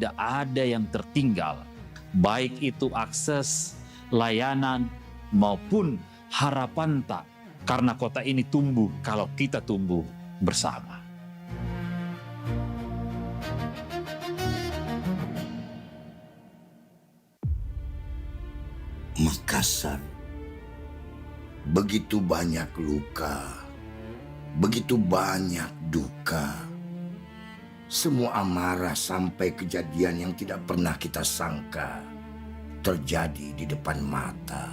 tidak ada yang tertinggal, baik itu akses, layanan, maupun harapan tak, karena kota ini tumbuh kalau kita tumbuh bersama. Makassar, begitu banyak luka, begitu banyak duka. Semua amarah sampai kejadian yang tidak pernah kita sangka terjadi di depan mata.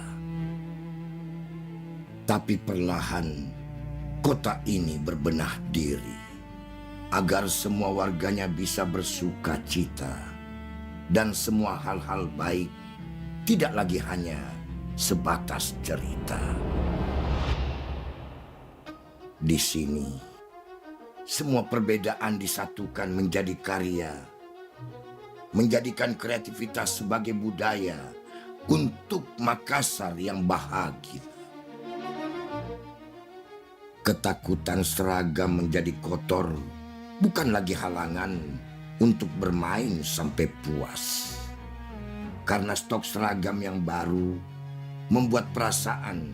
Tapi perlahan kota ini berbenah diri agar semua warganya bisa bersuka cita dan semua hal-hal baik tidak lagi hanya sebatas cerita. Di sini semua perbedaan disatukan menjadi karya, menjadikan kreativitas sebagai budaya untuk Makassar yang bahagia. Ketakutan seragam menjadi kotor bukan lagi halangan untuk bermain sampai puas. Karena stok seragam yang baru membuat perasaan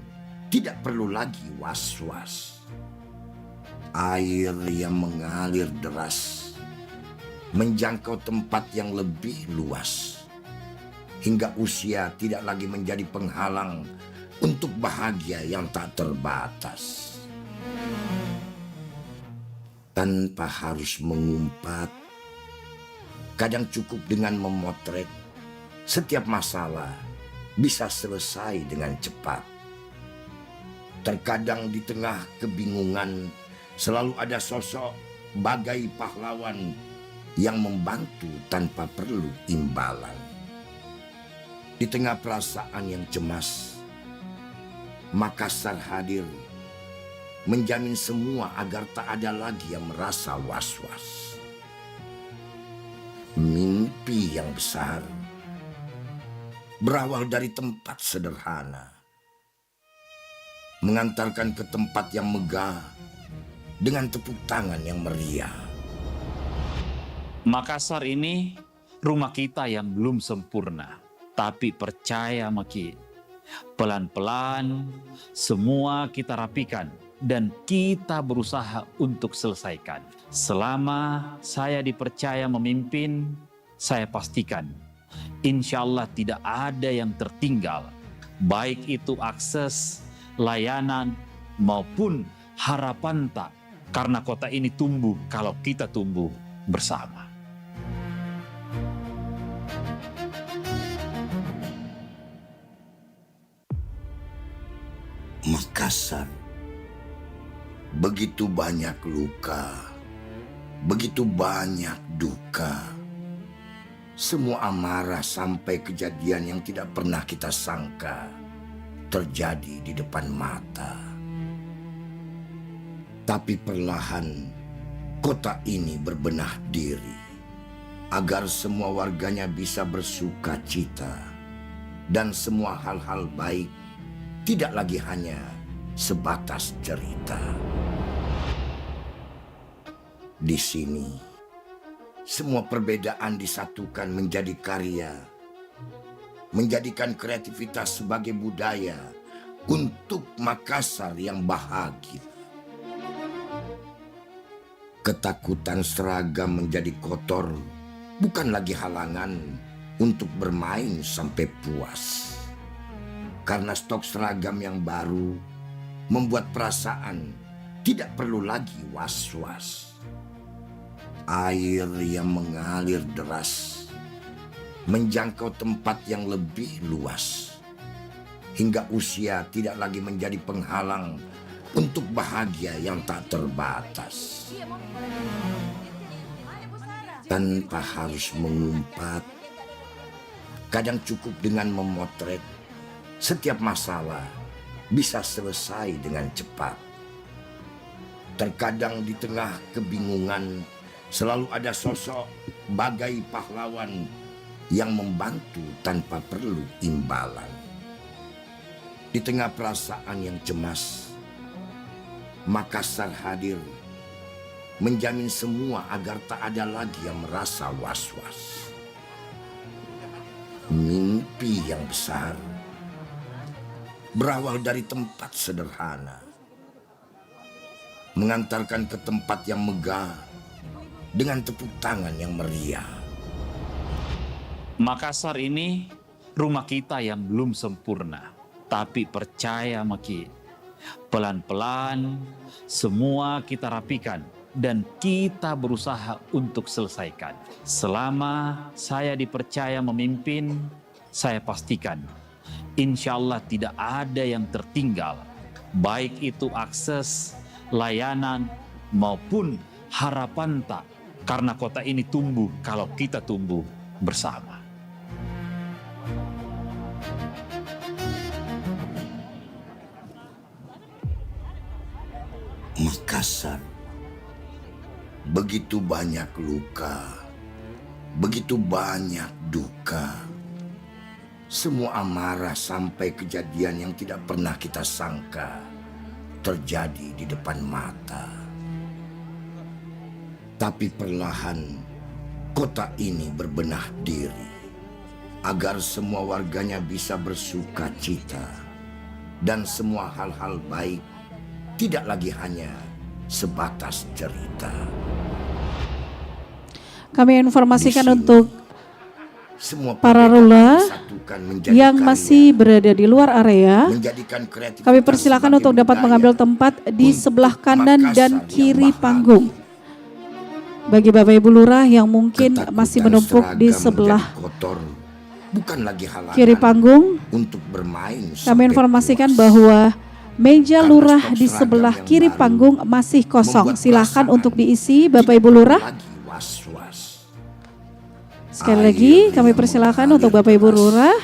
tidak perlu lagi was-was. Air yang mengalir deras menjangkau tempat yang lebih luas, hingga usia tidak lagi menjadi penghalang untuk bahagia yang tak terbatas. Tanpa harus mengumpat, kadang cukup dengan memotret, setiap masalah bisa selesai dengan cepat. Terkadang di tengah kebingungan selalu ada sosok bagai pahlawan yang membantu tanpa perlu imbalan. Di tengah perasaan yang cemas, Makassar hadir menjamin semua agar tak ada lagi yang merasa was-was. Mimpi yang besar berawal dari tempat sederhana, mengantarkan ke tempat yang megah dengan tepuk tangan yang meriah. Makassar ini rumah kita yang belum sempurna, tapi percaya Maki, pelan-pelan semua kita rapikan dan kita berusaha untuk selesaikan. Selama saya dipercaya memimpin, saya pastikan insya Allah tidak ada yang tertinggal, baik itu akses, layanan, maupun harapan tak, karena kota ini tumbuh kalau kita tumbuh bersama. Makassar, begitu banyak luka, begitu banyak duka. Semua amarah sampai kejadian yang tidak pernah kita sangka terjadi di depan mata. Tapi perlahan kota ini berbenah diri agar semua warganya bisa bersuka cita dan semua hal-hal baik tidak lagi hanya sebatas cerita. Di sini semua perbedaan disatukan menjadi karya, menjadikan kreativitas sebagai budaya untuk Makassar yang bahagia. Ketakutan seragam menjadi kotor bukan lagi halangan untuk bermain sampai puas. Karena stok seragam yang baru membuat perasaan tidak perlu lagi was-was. Air yang mengalir deras menjangkau tempat yang lebih luas, hingga usia tidak lagi menjadi penghalang untuk bahagia yang tak terbatas. Tanpa harus mengumpat, kadang cukup dengan memotret, setiap masalah bisa selesai dengan cepat. Terkadang di tengah kebingungan selalu ada sosok bagai pahlawan yang membantu tanpa perlu imbalan. Di tengah perasaan yang cemas, Makassar hadir menjamin semua agar tak ada lagi yang merasa was-was. Mimpi yang besar berawal dari tempat sederhana, mengantarkan ke tempat yang megah dengan tepuk tangan yang meriah. Makassar ini rumah kita yang belum sempurna, tapi percaya Maki, pelan-pelan semua kita rapikan dan kita berusaha untuk selesaikan. Selama saya dipercaya memimpin, saya pastikan insya Allah tidak ada yang tertinggal, baik itu akses, layanan, maupun harapan tak, karena kota ini tumbuh kalau kita tumbuh bersama. Makassar, begitu banyak luka, begitu banyak duka. Semua amarah sampai kejadian yang tidak pernah kita sangka terjadi di depan mata. Tapi perlahan kota ini berbenah diri agar semua warganya bisa bersuka cita dan semua hal-hal baik tidak lagi hanya sebatas cerita. Kami informasikan Di sini, untuk semua para perbedaan rula disatukan menjadi yang karya, masih berada di luar area, menjadikan kreativitas kami persilakan sebagai untuk dapat budaya mengambil tempat di untuk sebelah kanan Makassar dan yang kiri bahagia. panggung. Bagi Bapak Ibu Lurah yang mungkin Ketakutan masih menumpuk di seragam sebelah menjadi kotor, bukan lagi halangan kiri panggung, untuk bermain kami sampai informasikan puas. bahwa meja Karena lurah stok di seragam sebelah yang kiri baru panggung masih kosong. membuat Silakan perasaan untuk diisi Bapak tidak Ibu perlu Lurah. lagi was-was. Sekali Air lagi kami yang persilakan mengalir untuk Bapak Ibu deras Lurah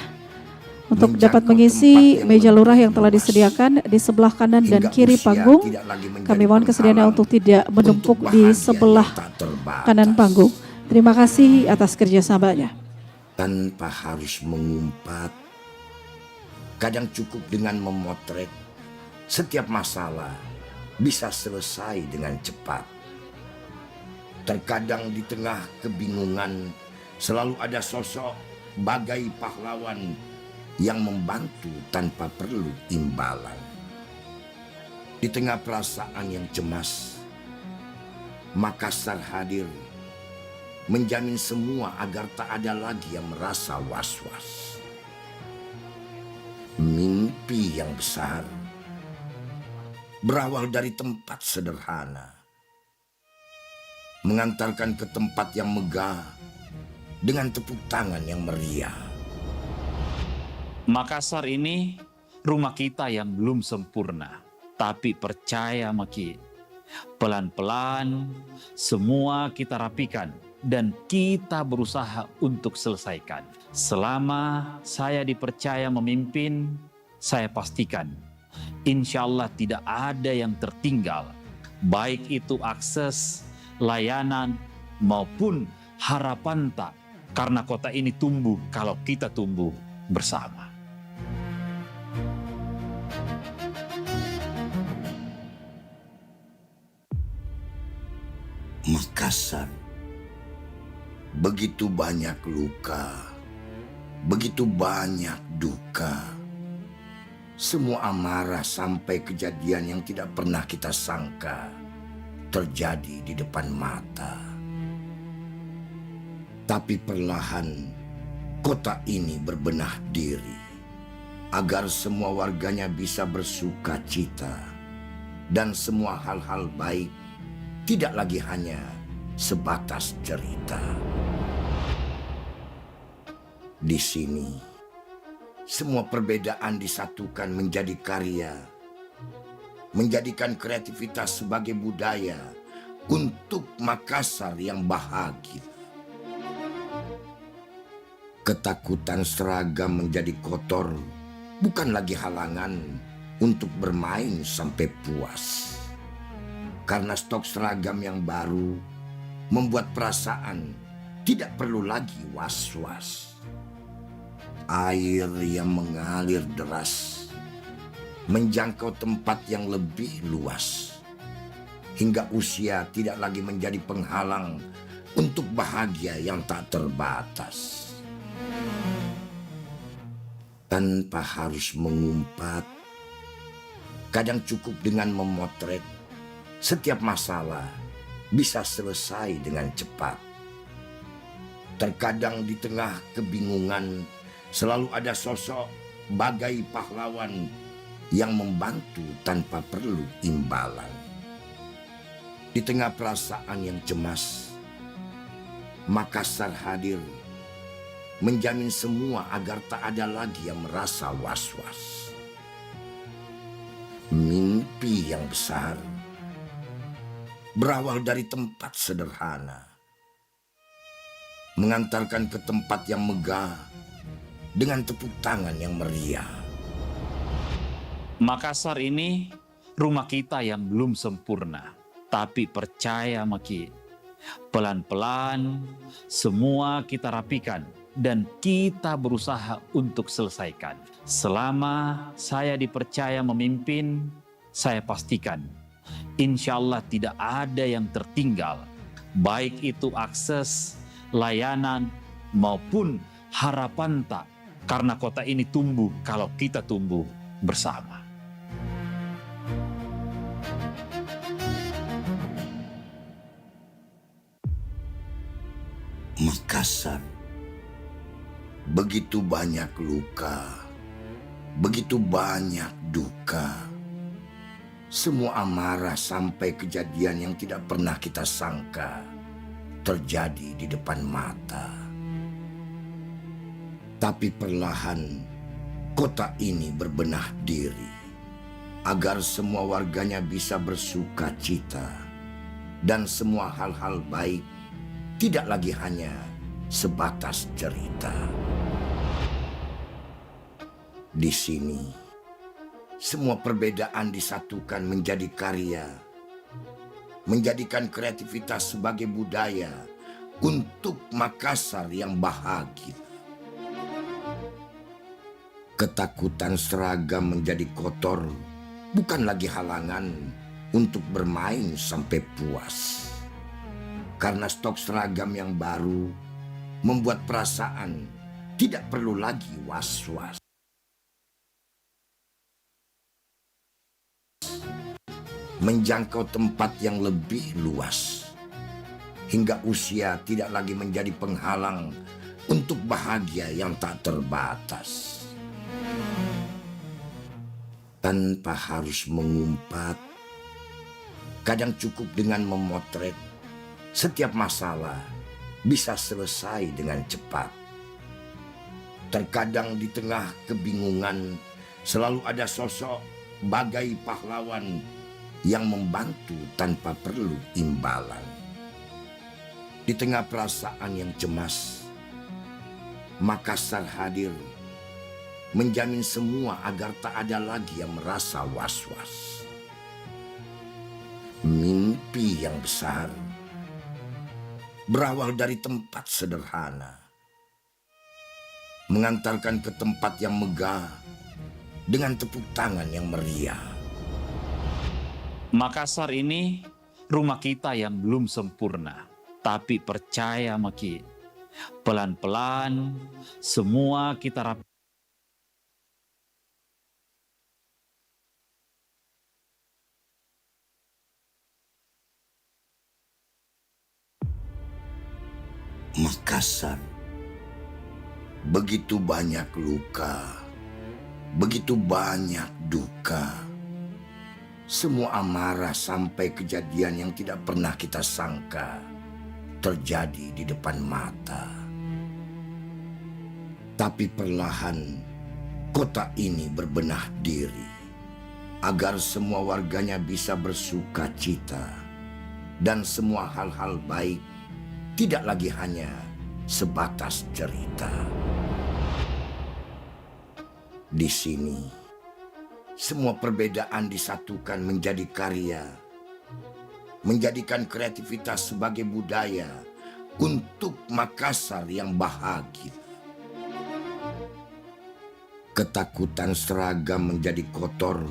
untuk dapat menjangkau mengisi tempat yang meja lebih lurah yang telah luas, disediakan di sebelah kanan dan hingga kiri usia panggung. tidak lagi menjadi Kami mohon kesediaannya penghalang untuk tidak menumpuk untuk di bahagia sebelah yang tak terbatas. kanan panggung. Terima kasih atas kerjasamanya. Tanpa harus mengumpat, kadang cukup dengan memotret, setiap masalah bisa selesai dengan cepat. Terkadang di tengah kebingungan selalu ada sosok bagai pahlawan yang membantu tanpa perlu imbalan. Di tengah perasaan yang cemas, Makassar hadir menjamin semua agar tak ada lagi yang merasa was-was. Mimpi yang besar berawal dari tempat sederhana, mengantarkan ke tempat yang megah dengan tepuk tangan yang meriah. Makassar ini rumah kita yang belum sempurna, tapi percaya Maki, pelan-pelan semua kita rapikan dan kita berusaha untuk selesaikan. Selama saya dipercaya memimpin, saya pastikan insya Allah tidak ada yang tertinggal, baik itu akses, layanan, maupun harapan tak, karena kota ini tumbuh kalau kita tumbuh bersama. Makassar, begitu banyak luka, begitu banyak duka. Semua amarah sampai kejadian yang tidak pernah kita sangka terjadi di depan mata. Tapi perlahan kota ini berbenah diri agar semua warganya bisa bersuka cita dan semua hal-hal baik tidak lagi hanya sebatas cerita. Di sini, semua perbedaan disatukan menjadi karya, menjadikan kreativitas sebagai budaya untuk Makassar yang bahagia. Ketakutan seragam menjadi kotor bukan lagi halangan untuk bermain sampai puas. Karena stok seragam yang baru membuat perasaan tidak perlu lagi was-was. Air yang mengalir deras menjangkau tempat yang lebih luas, hingga usia tidak lagi menjadi penghalang untuk bahagia yang tak terbatas. tanpa harus mengumpat. Kadang cukup dengan memotret. Setiap masalah bisa selesai dengan cepat. Terkadang di tengah kebingungan selalu ada sosok bagai pahlawan yang membantu tanpa perlu imbalan. Di tengah perasaan yang cemas, Makassar hadir menjamin semua agar tak ada lagi yang merasa was-was. Mimpi yang besar berawal dari tempat sederhana, mengantarkan ke tempat yang megah dengan tepuk tangan yang meriah. Makassar ini rumah kita yang belum sempurna, tapi percaya Maki, pelan-pelan semua kita rapikan dan kita berusaha untuk selesaikan. Selama saya dipercaya memimpin, saya pastikan insya Allah tidak ada yang tertinggal, baik itu akses, layanan, maupun harapan tak, karena kota ini tumbuh kalau kita tumbuh bersama. Makassar, begitu banyak luka, begitu banyak duka. Semua amarah sampai kejadian yang tidak pernah kita sangka terjadi di depan mata. Tapi perlahan kota ini berbenah diri agar semua warganya bisa bersuka cita dan semua hal-hal baik tidak lagi hanya sebatas cerita. Di sini, semua perbedaan disatukan menjadi karya, menjadikan kreativitas sebagai budaya untuk Makassar yang bahagia. Ketakutan seragam menjadi kotor bukan lagi halangan untuk bermain sampai puas. Karena stok seragam yang baru membuat perasaan tidak perlu lagi was-was. Menjangkau tempat yang lebih luas, hingga usia tidak lagi menjadi penghalang untuk bahagia yang tak terbatas. Tanpa harus mengumpat, kadang cukup dengan memotret. Setiap masalah bisa selesai dengan cepat. Terkadang di tengah kebingungan selalu ada sosok bagai pahlawan yang membantu tanpa perlu imbalan. Di tengah perasaan yang cemas, Makassar hadir menjamin semua agar tak ada lagi yang merasa was-was. Mimpi yang besar berawal dari tempat sederhana, mengantarkan ke tempat yang megah dengan tepuk tangan yang meriah. Makassar ini rumah kita yang belum sempurna, tapi percaya Maki, pelan-pelan semua kita rapi. Makassar, begitu banyak luka, begitu banyak duka. Semua amarah sampai kejadian yang tidak pernah kita sangka terjadi di depan mata. Tapi perlahan kota ini berbenah diri agar semua warganya bisa bersuka cita dan semua hal-hal baik tidak lagi hanya sebatas cerita. Di sini, semua perbedaan disatukan menjadi karya, menjadikan kreativitas sebagai budaya untuk Makassar yang bahagia. Ketakutan seragam menjadi kotor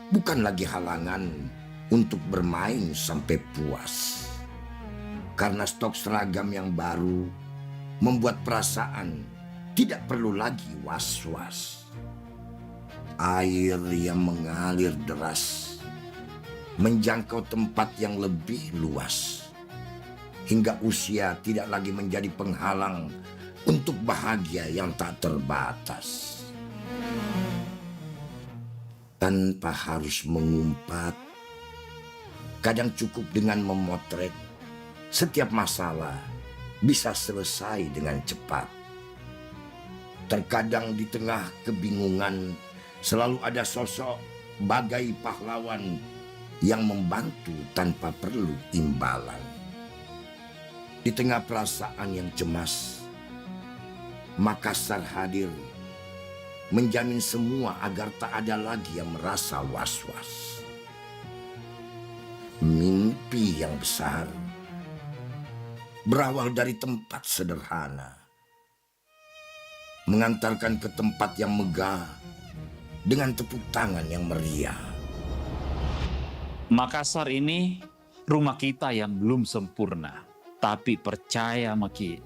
bukan lagi halangan untuk bermain sampai puas. Karena stok seragam yang baru membuat perasaan tidak perlu lagi was-was. Air yang mengalir deras menjangkau tempat yang lebih luas, hingga usia tidak lagi menjadi penghalang untuk bahagia yang tak terbatas. Tanpa harus mengumpat, kadang cukup dengan memotret, setiap masalah bisa selesai dengan cepat. Terkadang di tengah kebingungan selalu ada sosok bagai pahlawan yang membantu tanpa perlu imbalan. Di tengah perasaan yang cemas, Makassar hadir menjamin semua agar tak ada lagi yang merasa was-was. Mimpi yang besar berawal dari tempat sederhana, mengantarkan ke tempat yang megah dengan tepuk tangan yang meriah. Makassar ini rumah kita yang belum sempurna, tapi percaya Maki,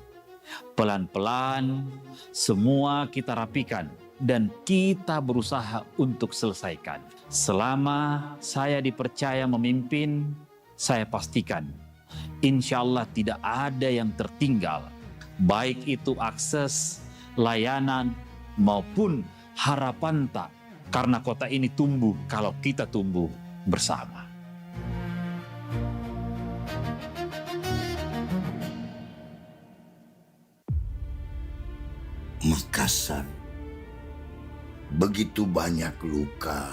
pelan-pelan semua kita rapikan dan kita berusaha untuk selesaikan. Selama saya dipercaya memimpin, saya pastikan insya Allah tidak ada yang tertinggal, baik itu akses, layanan, maupun harapan tak, karena kota ini tumbuh kalau kita tumbuh bersama. Makassar, begitu banyak luka,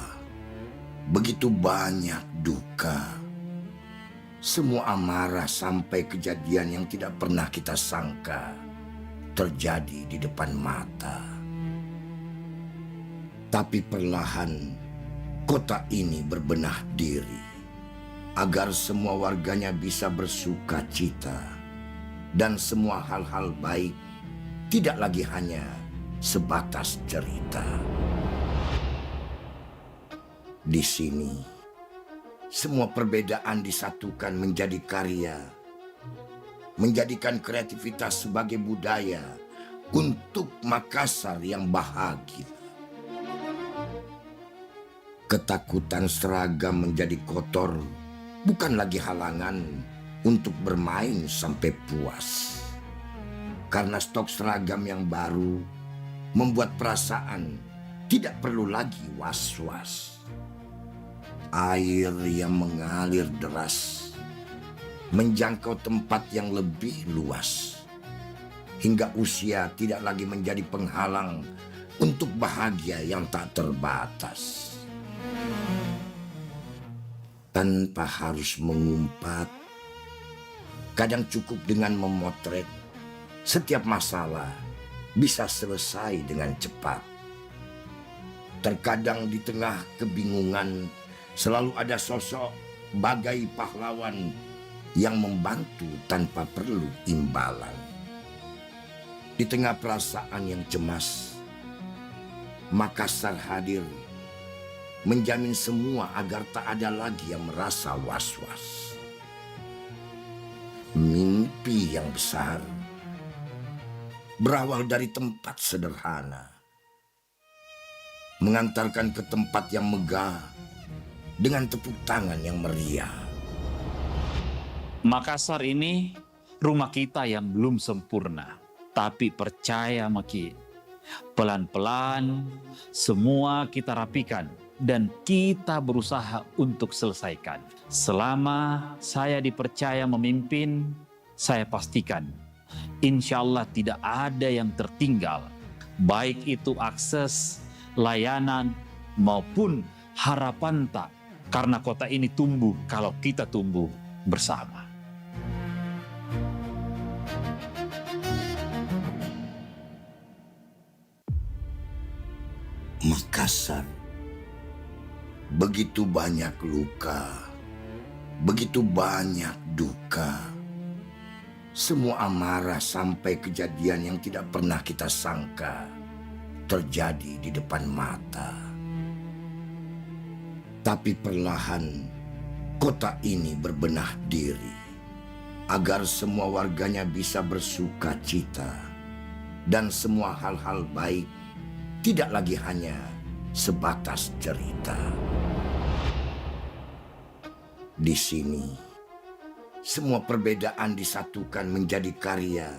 begitu banyak duka. Semua amarah sampai kejadian yang tidak pernah kita sangka terjadi di depan mata. Tapi perlahan kota ini berbenah diri agar semua warganya bisa bersuka cita dan semua hal-hal baik tidak lagi hanya sebatas cerita. Di sini, semua perbedaan disatukan menjadi karya, menjadikan kreativitas sebagai budaya untuk Makassar yang bahagia. Ketakutan seragam menjadi kotor bukan lagi halangan untuk bermain sampai puas. Karena stok seragam yang baru membuat perasaan tidak perlu lagi was-was. Air yang mengalir deras menjangkau tempat yang lebih luas, hingga usia tidak lagi menjadi penghalang untuk bahagia yang tak terbatas. Tanpa harus mengumpat, kadang cukup dengan memotret, setiap masalah bisa selesai dengan cepat. Terkadang di tengah kebingungan selalu ada sosok bagai pahlawan yang membantu tanpa perlu imbalan. Di tengah perasaan yang cemas, Makassar hadir menjamin semua agar tak ada lagi yang merasa was-was. Mimpi yang besar berawal dari tempat sederhana, mengantarkan ke tempat yang megah dengan tepuk tangan yang meriah. Makassar ini rumah kita yang belum sempurna, tapi percaya Maki, pelan-pelan semua kita rapikan dan kita berusaha untuk selesaikan. Selama saya dipercaya memimpin, saya pastikan insya Allah tidak ada yang tertinggal, baik itu akses, layanan, maupun harapan tak, karena kota ini tumbuh kalau kita tumbuh bersama. Makassar, begitu banyak luka, begitu banyak duka. Semua amarah sampai kejadian yang tidak pernah kita sangka terjadi di depan mata. Tapi perlahan kota ini berbenah diri agar semua warganya bisa bersuka cita dan semua hal-hal baik tidak lagi hanya sebatas cerita. Di sini, semua perbedaan disatukan menjadi karya,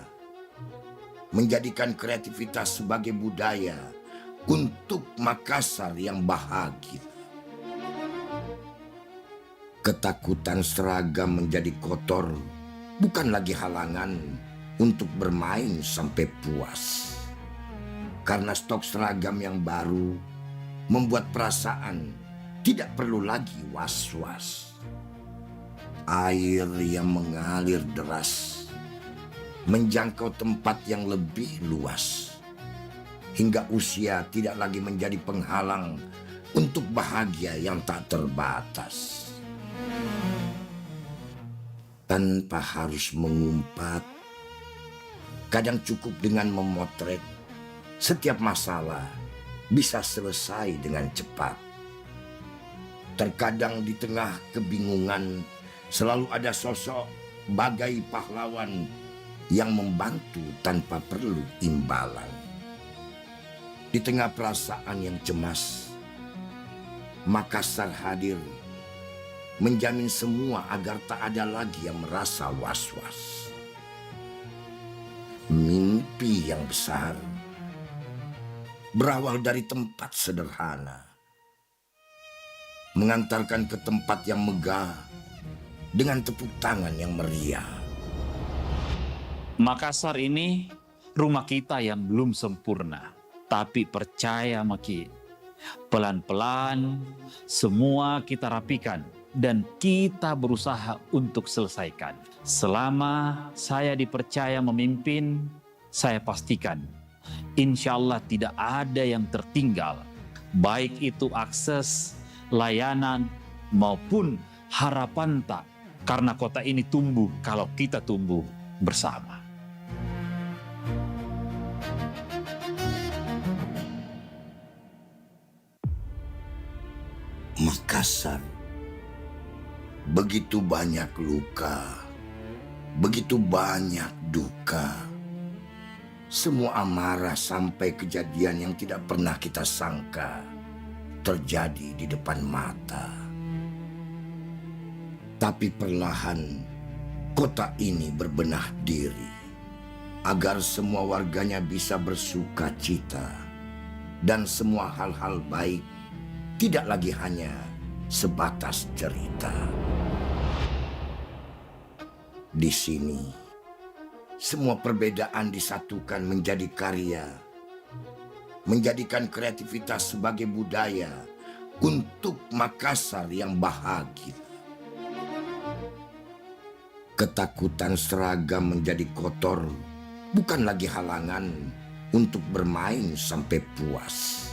menjadikan kreativitas sebagai budaya untuk Makassar yang bahagia. Ketakutan seragam menjadi kotor bukan lagi halangan untuk bermain sampai puas. Karena stok seragam yang baru membuat perasaan tidak perlu lagi was-was. Air yang mengalir deras menjangkau tempat yang lebih luas, hingga usia tidak lagi menjadi penghalang untuk bahagia yang tak terbatas. Tanpa harus mengumpat, kadang cukup dengan memotret, setiap masalah bisa selesai dengan cepat. Terkadang di tengah kebingungan selalu ada sosok bagai pahlawan yang membantu tanpa perlu imbalan. Di tengah perasaan yang cemas, Makassar hadir menjamin semua agar tak ada lagi yang merasa was-was. Mimpi yang besar berawal dari tempat sederhana, mengantarkan ke tempat yang megah dengan tepuk tangan yang meriah. Makassar ini rumah kita yang belum sempurna, tapi percaya Maki, pelan-pelan semua kita rapikan dan kita berusaha untuk selesaikan. Selama saya dipercaya memimpin, saya pastikan insya Allah tidak ada yang tertinggal, baik itu akses, layanan, maupun harapan tak, karena kota ini tumbuh kalau kita tumbuh bersama. Makassar, begitu banyak luka, begitu banyak duka. Semua amarah sampai kejadian yang tidak pernah kita sangka terjadi di depan mata. Tapi perlahan kota ini berbenah diri agar semua warganya bisa bersuka cita dan semua hal-hal baik tidak lagi hanya sebatas cerita. Di sini, semua perbedaan disatukan menjadi karya, menjadikan kreativitas sebagai budaya untuk Makassar yang bahagia. Ketakutan seragam menjadi kotor bukan lagi halangan untuk bermain sampai puas.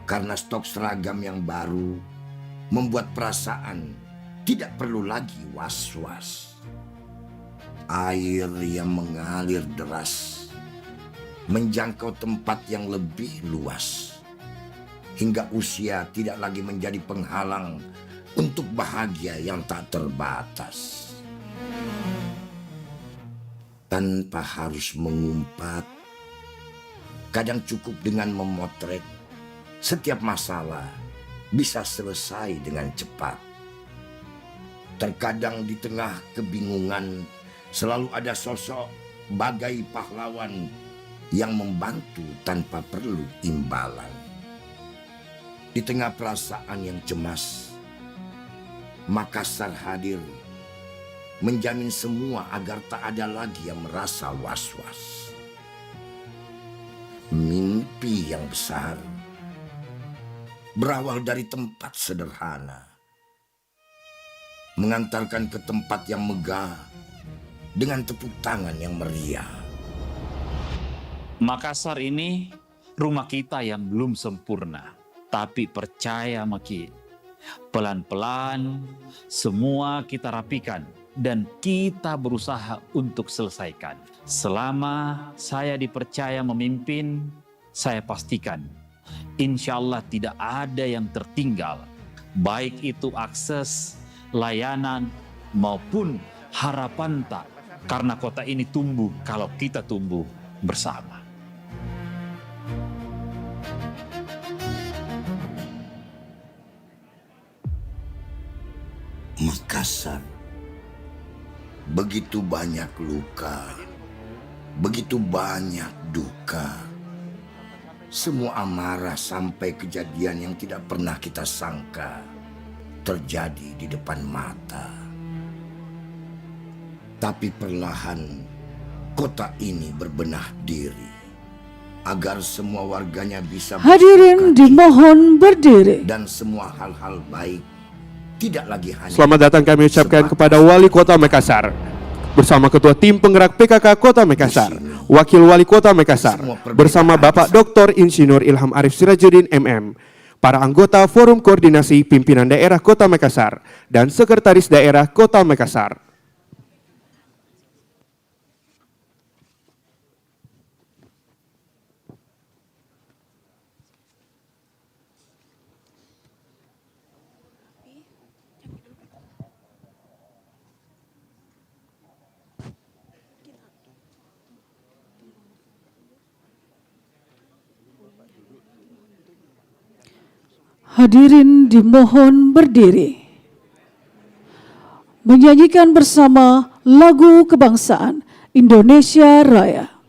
Karena stok seragam yang baru membuat perasaan tidak perlu lagi was-was. Air yang mengalir deras menjangkau tempat yang lebih luas, hingga usia tidak lagi menjadi penghalang untuk bahagia yang tak terbatas. Tanpa harus mengumpat, kadang cukup dengan memotret, setiap masalah bisa selesai dengan cepat. Terkadang di tengah kebingungan selalu ada sosok bagai pahlawan yang membantu tanpa perlu imbalan. Di tengah perasaan yang cemas, Makassar hadir menjamin semua agar tak ada lagi yang merasa was-was. Mimpi yang besar berawal dari tempat sederhana, mengantarkan ke tempat yang megah dengan tepuk tangan yang meriah. Makassar ini rumah kita yang belum sempurna, tapi percaya Maki, pelan-pelan semua kita rapikan dan kita berusaha untuk selesaikan. Selama saya dipercaya memimpin, saya pastikan insya Allah tidak ada yang tertinggal, baik itu akses, layanan, maupun harapan tak, karena kota ini tumbuh kalau kita tumbuh bersama. Makassar. Begitu banyak luka, begitu banyak duka. Semua amarah sampai kejadian yang tidak pernah kita sangka terjadi di depan mata. Tapi perlahan kota ini berbenah diri agar semua warganya bisa Hadirin bersuka dimohon berdiri. dan semua hal-hal baik tidak lagi hanya. Selamat datang kami ucapkan sebatas kepada Wali Kota Makassar bersama Ketua Tim Penggerak PKK Kota Makassar, Wakil Wali Kota Makassar, bersama Bapak Dr. Insinyur Ilham Arif Sirajuddin MM, para anggota Forum Koordinasi Pimpinan Daerah Kota Makassar, dan Sekretaris Daerah Kota Makassar. Hadirin dimohon berdiri. Menyanyikan bersama lagu kebangsaan Indonesia Raya.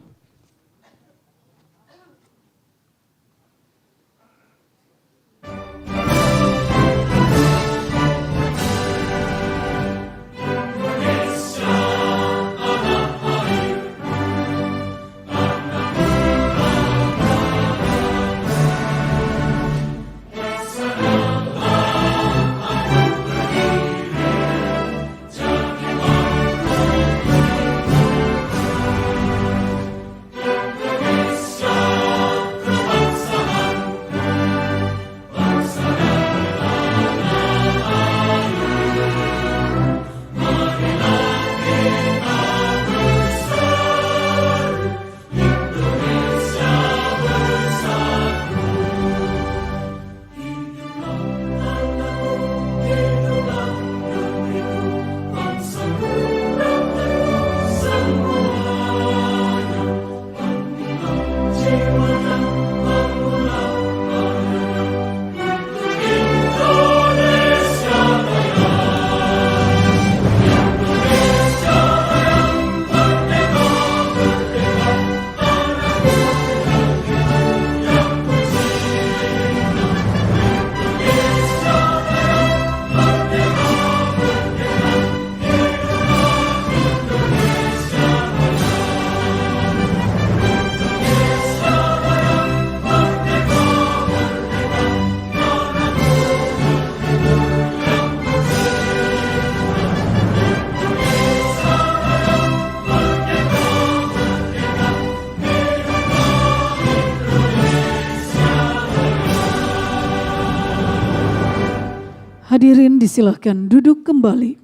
Hadirin disilahkan duduk kembali.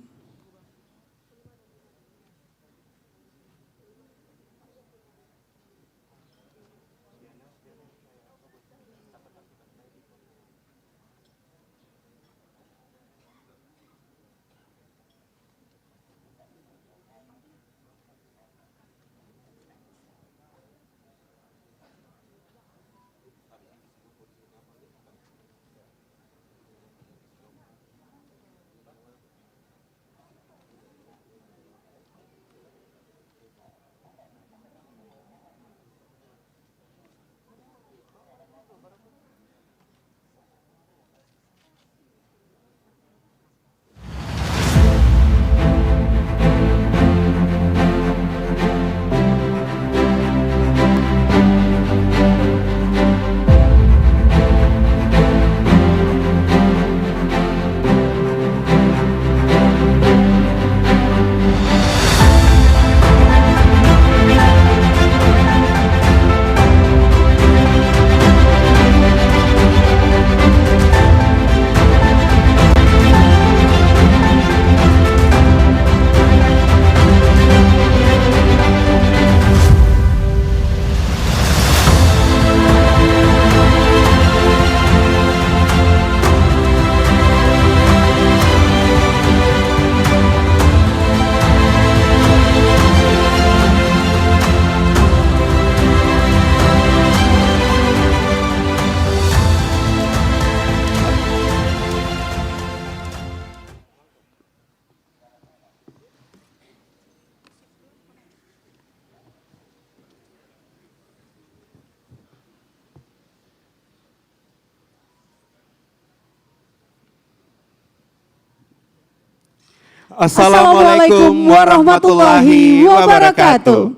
Assalamualaikum warahmatullahi wabarakatuh.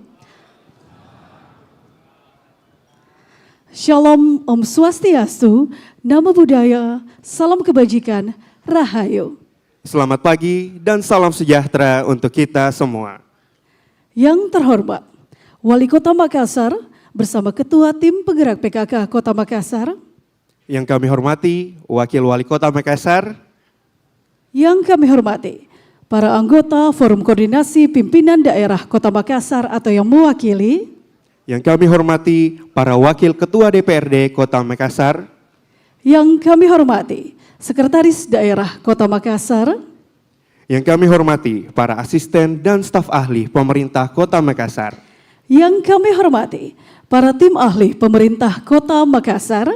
Shalom, Om Swastiastu, Namo Buddhaya, salam kebajikan, Rahayu. Selamat pagi dan salam sejahtera untuk kita semua. Yang terhormat, Wali Kota Makassar bersama Ketua Tim Penggerak PKK Kota Makassar. Yang kami hormati, Wakil Wali Kota Makassar. Yang kami hormati, para anggota Forum Koordinasi Pimpinan Daerah Kota Makassar atau yang mewakili. Yang kami hormati, para Wakil Ketua DPRD Kota Makassar. Yang kami hormati, Sekretaris Daerah Kota Makassar. Yang kami hormati, para asisten dan staf ahli pemerintah Kota Makassar. Yang kami hormati, para tim ahli pemerintah Kota Makassar.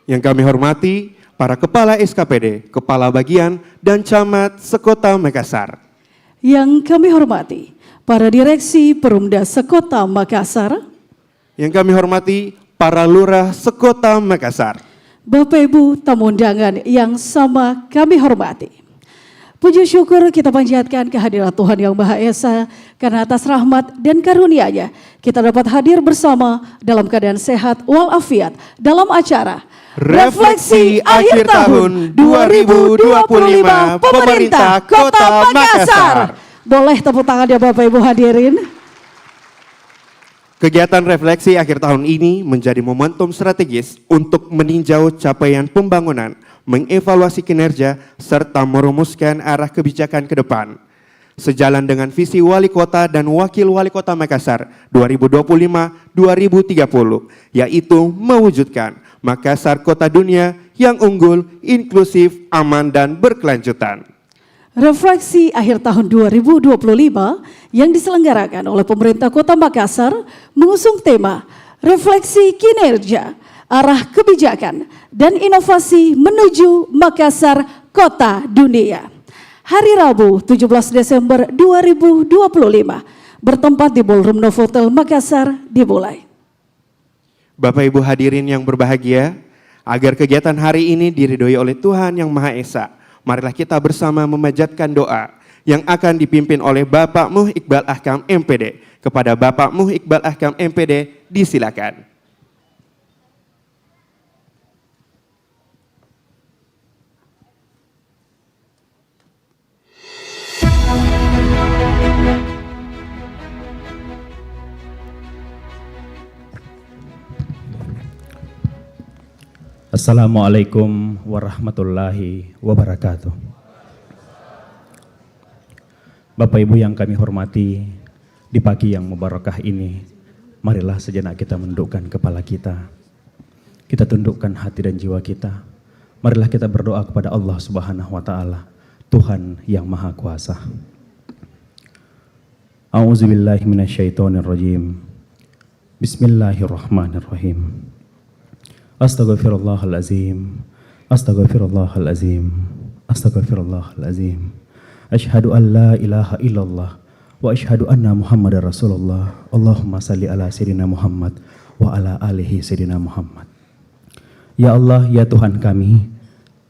Yang kami hormati, para kepala SKPD, kepala bagian, dan camat sekota Makassar. Yang kami hormati, para direksi Perumda Sekota Makassar. Yang kami hormati, para lurah sekota Makassar. Bapak Ibu tamu undangan yang sama kami hormati. Puji syukur kita panjatkan kehadiran Tuhan Yang Maha Esa karena atas rahmat dan karunia-Nya kita dapat hadir bersama dalam keadaan sehat walafiat dalam acara Refleksi Akhir Tahun 2025 Pemerintah Kota Makassar. Boleh tepuk tangan ya Bapak Ibu hadirin. Kegiatan refleksi akhir tahun ini menjadi momentum strategis untuk meninjau capaian pembangunan, mengevaluasi kinerja, serta merumuskan arah kebijakan ke depan. Sejalan dengan visi Wali Kota dan Wakil Wali Kota Makassar 2025-2030, yaitu mewujudkan Makassar Kota Dunia yang unggul, inklusif, aman, dan berkelanjutan. Refleksi akhir tahun 2025 yang diselenggarakan oleh pemerintah Kota Makassar mengusung tema Refleksi Kinerja, Arah Kebijakan, dan Inovasi Menuju Makassar Kota Dunia. Hari Rabu 17 Desember 2025 bertempat di Ballroom Novotel Makassar dimulai. Bapak Ibu hadirin yang berbahagia, agar kegiatan hari ini diridhoi oleh Tuhan Yang Maha Esa, marilah kita bersama memanjatkan doa yang akan dipimpin oleh Bapak Muh Iqbal Ahkam MPD. Kepada Bapak Muh Iqbal Ahkam MPD, disilakan. Assalamualaikum warahmatullahi wabarakatuh. Bapak Ibu yang kami hormati, di pagi yang mubarakah ini, marilah sejenak kita menundukkan kepala kita. Kita tundukkan hati dan jiwa kita. Marilah kita berdoa kepada Allah Subhanahu wa taala, Tuhan yang Maha Kuasa. A'udzubillahi minasyaitonirrajim. Bismillahirrahmanirrahim. Astaghfirullahalazim, astaghfirullahalazim, astaghfirullahalazim. Asyhadu an la ilaha illallah wa asyhadu anna Muhammadar Rasulullah. Allahumma salli ala sayyidina Muhammad wa ala alihi sayyidina Muhammad. Ya Allah, ya Tuhan kami,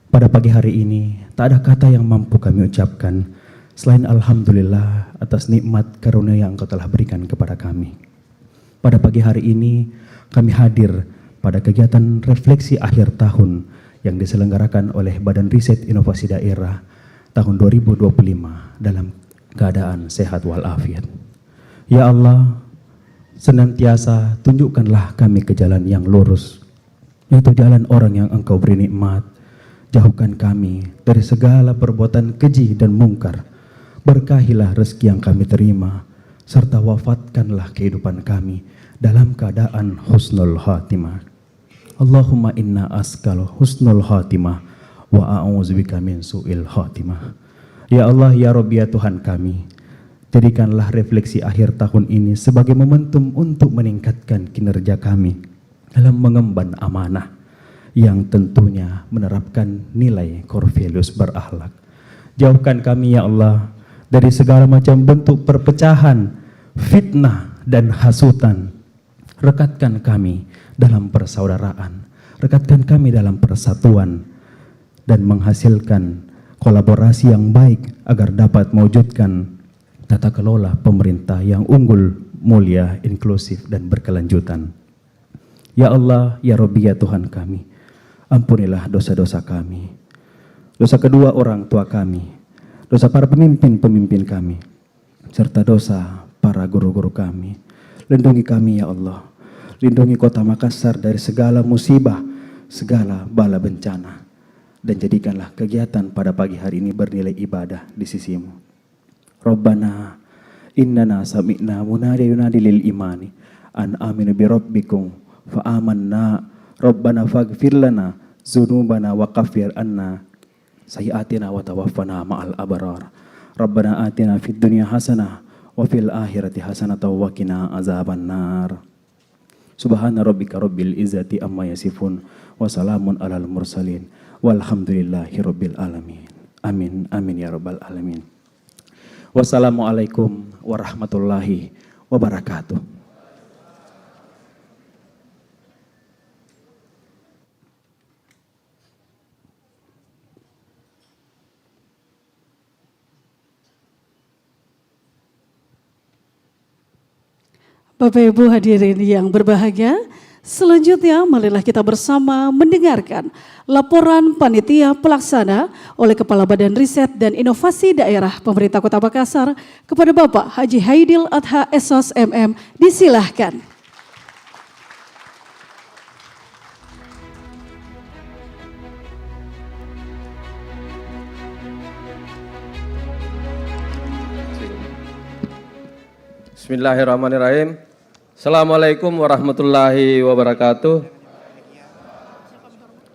pada pagi hari ini tak ada kata yang mampu kami ucapkan selain alhamdulillah atas nikmat karunia yang Engkau telah berikan kepada kami. Pada pagi hari ini kami hadir pada kegiatan refleksi akhir tahun yang diselenggarakan oleh Badan Riset Inovasi Daerah tahun 2025 dalam keadaan sehat walafiat. Ya Allah, senantiasa tunjukkanlah kami ke jalan yang lurus, yaitu jalan orang yang Engkau beri nikmat. Jauhkan kami dari segala perbuatan keji dan mungkar. Berkahilah rezeki yang kami terima, serta wafatkanlah kehidupan kami dalam keadaan husnul khatimah. Allahumma inna as'aluka husnul khatimah wa a'udzubika min su'il khatimah. Ya Allah, ya Rabbi, ya Tuhan kami, jadikanlah refleksi akhir tahun ini sebagai momentum untuk meningkatkan kinerja kami dalam mengemban amanah yang tentunya menerapkan nilai core values berakhlak. Jauhkan kami ya Allah dari segala macam bentuk perpecahan, fitnah dan hasutan. Rekatkan kami dalam persaudaraan, rekatkan kami dalam persatuan, dan menghasilkan kolaborasi yang baik agar dapat mewujudkan tata kelola pemerintah yang unggul, mulia, inklusif, dan berkelanjutan. Ya Allah, ya Rabbi, ya Tuhan kami, ampunilah dosa-dosa kami, dosa kedua orang tua kami, dosa para pemimpin-pemimpin kami, serta dosa para guru-guru kami. Lindungi kami ya Allah, lindungi kota Makassar dari segala musibah, segala bala bencana, dan jadikanlah kegiatan pada pagi hari ini bernilai ibadah di sisimu. Rabbana innana sami'na munadiyan yunadi lil imani an aminu bi rabbikum fa amanna Rabbana faghfir lana dzunubana wa kaffir anna sayyi'atina wa tawaffana ma'al abrar. Rabbana atina fid dunya hasanah wa fil akhirati hasanatan wa qina azabannar. Subhana rabbika rabbil izzati amma yasifun wa salamun alal mursalin walhamdulillahi rabbil alamin. Amin amin ya rabbal alamin. Wassalamualaikum warahmatullahi wabarakatuh. Bapak Ibu hadirin yang berbahagia, selanjutnya marilah kita bersama mendengarkan laporan panitia pelaksana oleh Kepala Badan Riset dan Inovasi Daerah Pemerintah Kota Makassar kepada Bapak Haji Haidil Adha Esos MM. Disilahkan. Bismillahirrahmanirrahim. Assalamualaikum warahmatullahi wabarakatuh.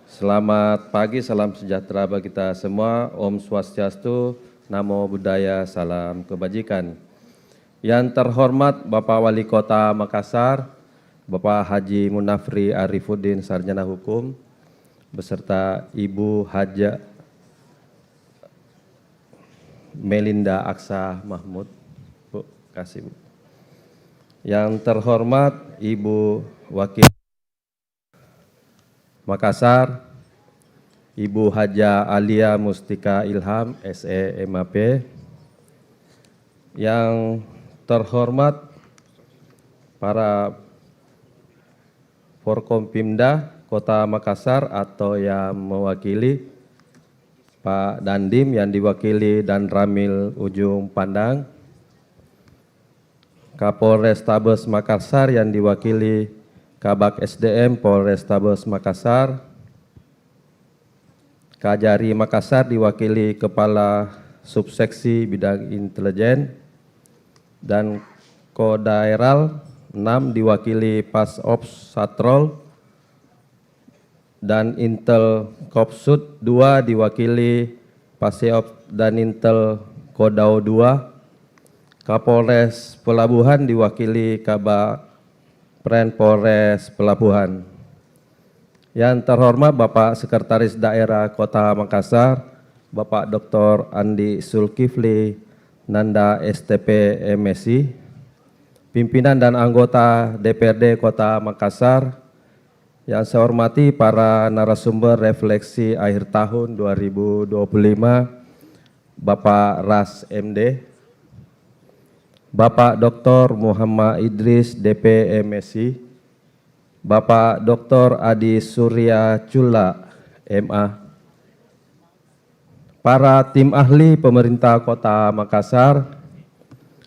Selamat pagi, salam sejahtera bagi kita semua. Om Swastiastu, Namo Buddhaya, salam kebajikan. Yang terhormat Bapak Wali Kota Makassar, Bapak Haji Munafri Arifuddin Sarjana Hukum, beserta Ibu Haja Melinda Aksa Mahmud. Bu, kasih Bu. Yang terhormat Ibu Wakil Makassar, Ibu Haja Alia Mustika Ilham, SE MAP. Yang terhormat para Forkompimda Kota Makassar atau yang mewakili Pak Dandim yang diwakili Dan Ramil Ujung Pandang, Kapolrestabes Makassar yang diwakili Kabak SDM Polrestabes Makassar, Kajari Makassar diwakili Kepala Subseksi Bidang Intelijen, dan Kodaeral 6 diwakili Pas Ops Satrol, dan Intel Kopsud 2 diwakili Paseop dan Intel Kodau 2, Kapolres Pelabuhan diwakili Kabak Pren Polres Pelabuhan. Yang terhormat Bapak Sekretaris Daerah Kota Makassar, Bapak Dr. Andi Zulkifli Nanda STP MSI, pimpinan dan anggota DPRD Kota Makassar, yang saya hormati para narasumber refleksi akhir tahun 2025, Bapak Ras MD, Bapak Dr. Muhammad Idris DP MSI, Bapak Dr. Adi Surya Cula MA, para tim ahli pemerintah Kota Makassar,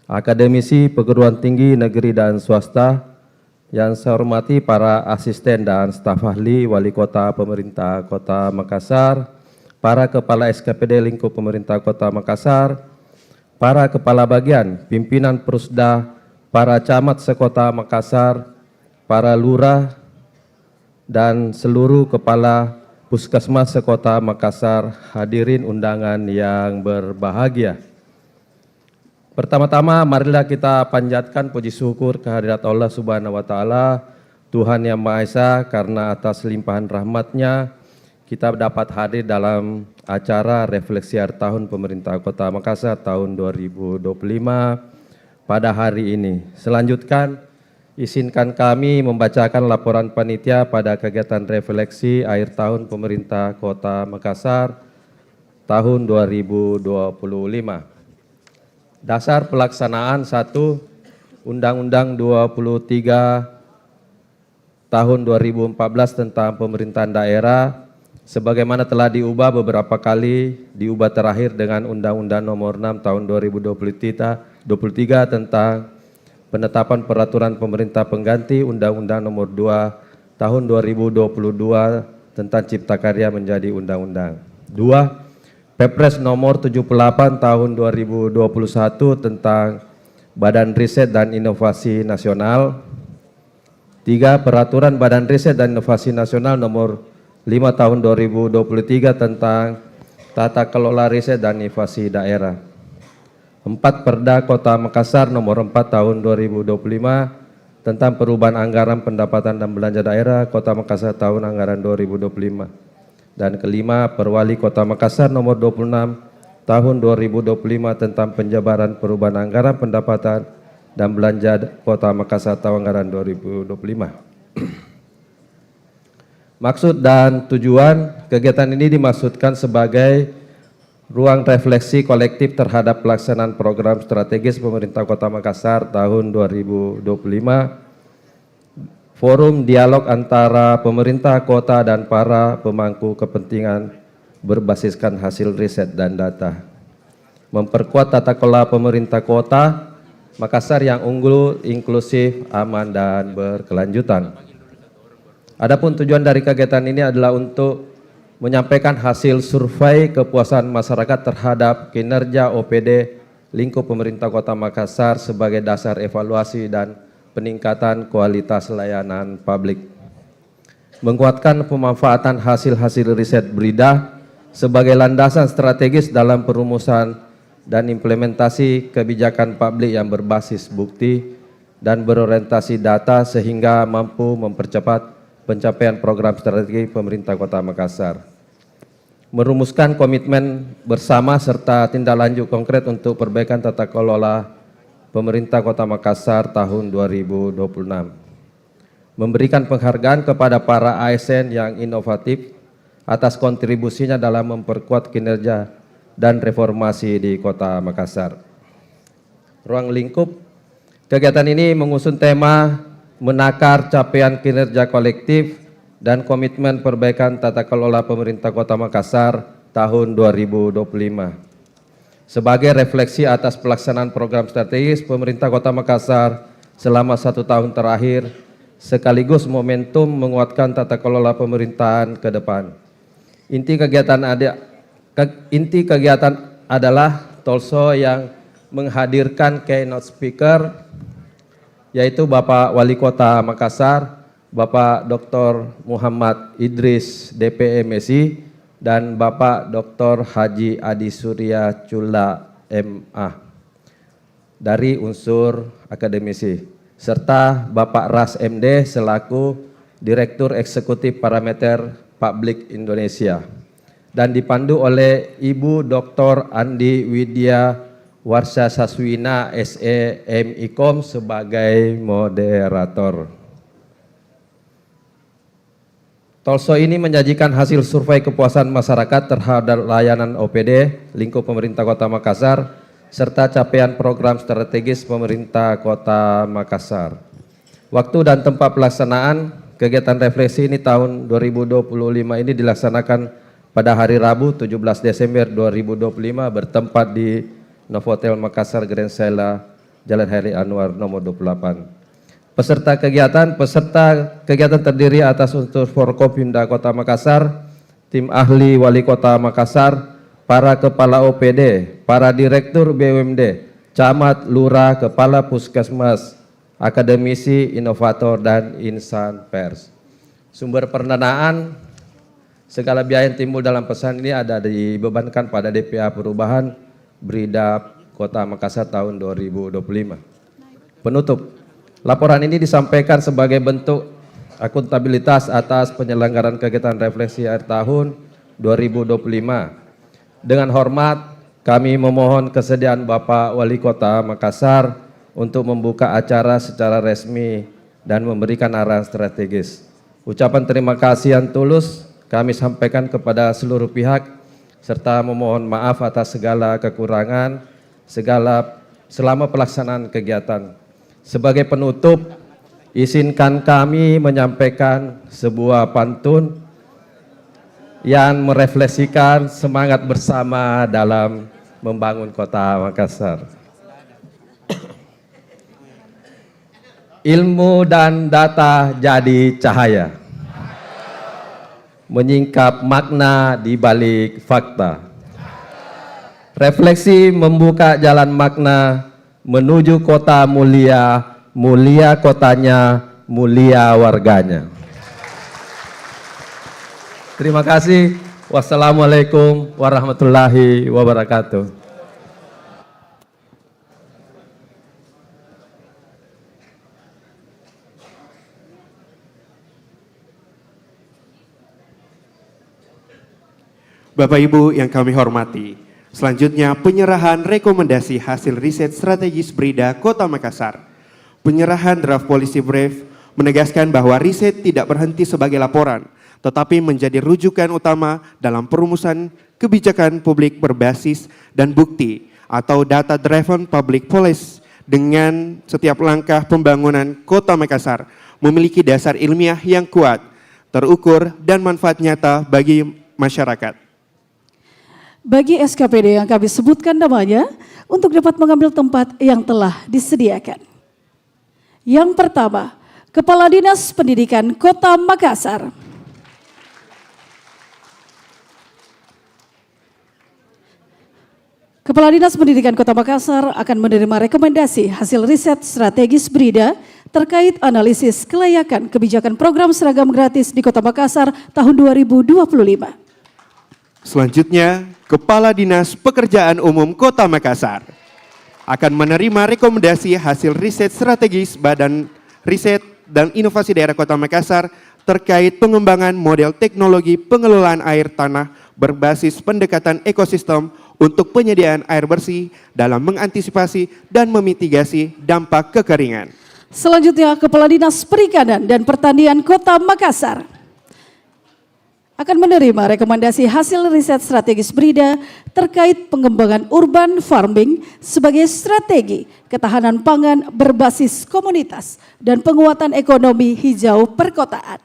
akademisi perguruan tinggi negeri dan swasta, yang saya hormati para asisten dan staf ahli wali kota pemerintah Kota Makassar, para kepala SKPD lingkup pemerintah Kota Makassar, para kepala bagian, pimpinan Prusda, para camat sekota Makassar, para lurah, dan seluruh kepala puskesmas sekota Makassar, hadirin undangan yang berbahagia. Pertama-tama marilah kita panjatkan puji syukur kehadirat Allah Subhanahu wa Ta'ala, Tuhan yang Maha Esa, karena atas limpahan rahmat-Nya kita dapat hadir dalam acara refleksi akhir tahun pemerintah Kota Makassar tahun 2025 pada hari ini. Selanjutnya, izinkan kami membacakan laporan panitia pada kegiatan refleksi akhir tahun pemerintah Kota Makassar tahun 2025. Dasar pelaksanaan 1. Undang-Undang 23 tahun 2014 tentang pemerintahan daerah sebagaimana telah diubah beberapa kali, diubah terakhir dengan Undang-Undang Nomor 6 tahun 2023 tentang penetapan peraturan pemerintah pengganti Undang-Undang Nomor 2 tahun 2022 tentang Cipta Karya menjadi undang-undang. 2. Perpres Nomor 78 tahun 2021 tentang Badan Riset dan Inovasi Nasional. 3. Peraturan Badan Riset dan Inovasi Nasional Nomor 5 tahun 2023 tentang Tata Kelola Riset dan Inovasi Daerah. 4. Perda Kota Makassar Nomor 4 tahun 2025 tentang perubahan anggaran pendapatan dan belanja daerah Kota Makassar tahun anggaran 2025. Dan kelima, Perwali Kota Makassar Nomor 26 tahun 2025 tentang penjabaran perubahan anggaran pendapatan dan belanja Kota Makassar tahun anggaran 2025. Maksud dan tujuan kegiatan ini dimaksudkan sebagai ruang refleksi kolektif terhadap pelaksanaan program strategis pemerintah Kota Makassar tahun 2025, forum dialog antara pemerintah kota dan para pemangku kepentingan berbasiskan hasil riset dan data, memperkuat tata kelola pemerintah kota Makassar yang unggul, inklusif, aman, dan berkelanjutan. Adapun tujuan dari kegiatan ini adalah untuk menyampaikan hasil survei kepuasan masyarakat terhadap kinerja OPD lingkup pemerintah Kota Makassar sebagai dasar evaluasi dan peningkatan kualitas layanan publik. Menguatkan pemanfaatan hasil-hasil riset BRIDA sebagai landasan strategis dalam perumusan dan implementasi kebijakan publik yang berbasis bukti dan berorientasi data sehingga mampu mempercepat pencapaian program strategi pemerintah Kota Makassar. Merumuskan komitmen bersama serta tindak lanjut konkret untuk perbaikan tata kelola pemerintah Kota Makassar tahun 2026. Memberikan penghargaan kepada para ASN yang inovatif atas kontribusinya dalam memperkuat kinerja dan reformasi di Kota Makassar. Ruang lingkup kegiatan ini mengusung tema menakar capaian kinerja kolektif dan komitmen perbaikan tata kelola pemerintah Kota Makassar tahun 2025. Sebagai refleksi atas pelaksanaan program strategis pemerintah Kota Makassar selama 1 tahun terakhir, sekaligus momentum menguatkan tata kelola pemerintahan ke depan. Inti kegiatan adalah talkshow yang menghadirkan keynote speaker, yaitu Bapak Wali Kota Makassar, Bapak Dr. Muhammad Idris DPMSI, dan Bapak Dr. Haji Adi Surya Chula MA dari unsur akademisi, serta Bapak Ras MD selaku Direktur Eksekutif Parameter Publik Indonesia, dan dipandu oleh Ibu Dr. Andi Widya Warsya Saswina SE MIKOM sebagai moderator. Talkshow ini menyajikan hasil survei kepuasan masyarakat terhadap layanan OPD lingkup pemerintah Kota Makassar serta capaian program strategis pemerintah Kota Makassar. Waktu dan tempat pelaksanaan kegiatan refleksi ini tahun 2025 ini dilaksanakan pada hari Rabu 17 Desember 2025 bertempat di Novotel Makassar Grand Sela Jalan Heri Anwar nomor 28. Peserta kegiatan terdiri atas unsur Forkopimda Kota Makassar, tim ahli Wali Kota Makassar, para kepala OPD, para direktur BUMD, camat, lurah, kepala puskesmas, akademisi, inovator, dan insan pers. Sumber pendanaan segala biaya yang timbul dalam pesan ini ada dibebankan pada DPA Perubahan BRIDA Kota Makassar tahun 2025. Penutup, laporan ini disampaikan sebagai bentuk akuntabilitas atas penyelenggaraan kegiatan refleksi akhir tahun 2025. Dengan hormat, kami memohon kesediaan Bapak Wali Kota Makassar untuk membuka acara secara resmi dan memberikan arahan strategis. Ucapan terima kasih yang tulus kami sampaikan kepada seluruh pihak serta memohon maaf atas segala kekurangan selama pelaksanaan kegiatan. Sebagai penutup, izinkan kami menyampaikan sebuah pantun yang merefleksikan semangat bersama dalam membangun Kota Makassar. Ilmu dan data jadi cahaya, menyingkap makna di balik fakta. Refleksi membuka jalan makna menuju kota mulia, mulia kotanya, mulia warganya. Terima kasih. Wassalamualaikum warahmatullahi wabarakatuh. Bapak Ibu yang kami hormati, selanjutnya penyerahan rekomendasi hasil riset strategis BRIDA Kota Makassar. Penyerahan draft policy brief menegaskan bahwa riset tidak berhenti sebagai laporan, tetapi menjadi rujukan utama dalam perumusan kebijakan publik berbasis dan bukti atau data driven public policy. Dengan setiap langkah pembangunan Kota Makassar memiliki dasar ilmiah yang kuat, terukur dan manfaat nyata bagi masyarakat. Bagi SKPD yang kami sebutkan namanya untuk dapat mengambil tempat yang telah disediakan. Yang pertama, Kepala Dinas Pendidikan Kota Makassar. Kepala Dinas Pendidikan Kota Makassar akan menerima rekomendasi hasil riset strategis BRIDA terkait analisis kelayakan kebijakan program seragam gratis di Kota Makassar tahun 2025. Selanjutnya, Kepala Dinas Pekerjaan Umum Kota Makassar akan menerima rekomendasi hasil riset strategis Badan Riset dan Inovasi Daerah Kota Makassar terkait pengembangan model teknologi pengelolaan air tanah berbasis pendekatan ekosistem untuk penyediaan air bersih dalam mengantisipasi dan memitigasi dampak kekeringan. Selanjutnya, Kepala Dinas Perikanan dan Pertanian Kota Makassar akan menerima rekomendasi hasil riset strategis BRIDA terkait pengembangan urban farming sebagai strategi ketahanan pangan berbasis komunitas dan penguatan ekonomi hijau perkotaan.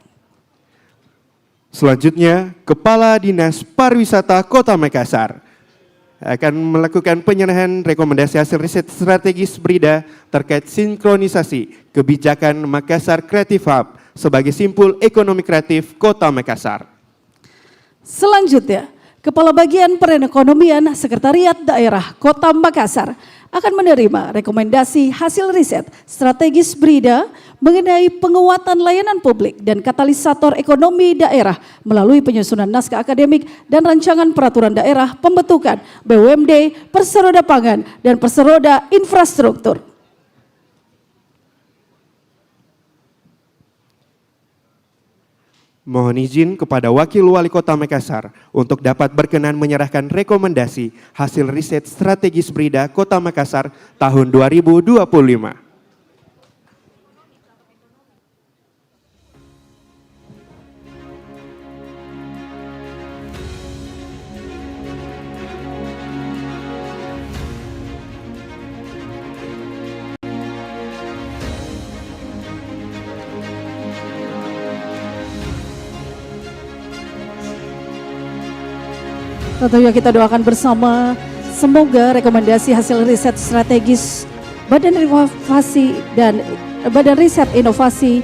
Selanjutnya, Kepala Dinas Pariwisata Kota Makassar akan melakukan penyerahan rekomendasi hasil riset strategis BRIDA terkait sinkronisasi kebijakan Makassar Creative Hub sebagai simpul ekonomi kreatif Kota Makassar. Selanjutnya, Kepala Bagian Perekonomian Sekretariat Daerah Kota Makassar akan menerima rekomendasi hasil riset strategis BRIDA mengenai penguatan layanan publik dan katalisator ekonomi daerah melalui penyusunan naskah akademik dan rancangan peraturan daerah pembentukan BUMD, Perseroda Pangan, dan Perseroda Infrastruktur. Mohon izin kepada Wakil Wali Kota Makassar untuk dapat berkenan menyerahkan rekomendasi hasil riset strategis BRIDA Kota Makassar tahun 2025. Tentunya kita doakan bersama semoga rekomendasi hasil riset strategis Badan Riset Inovasi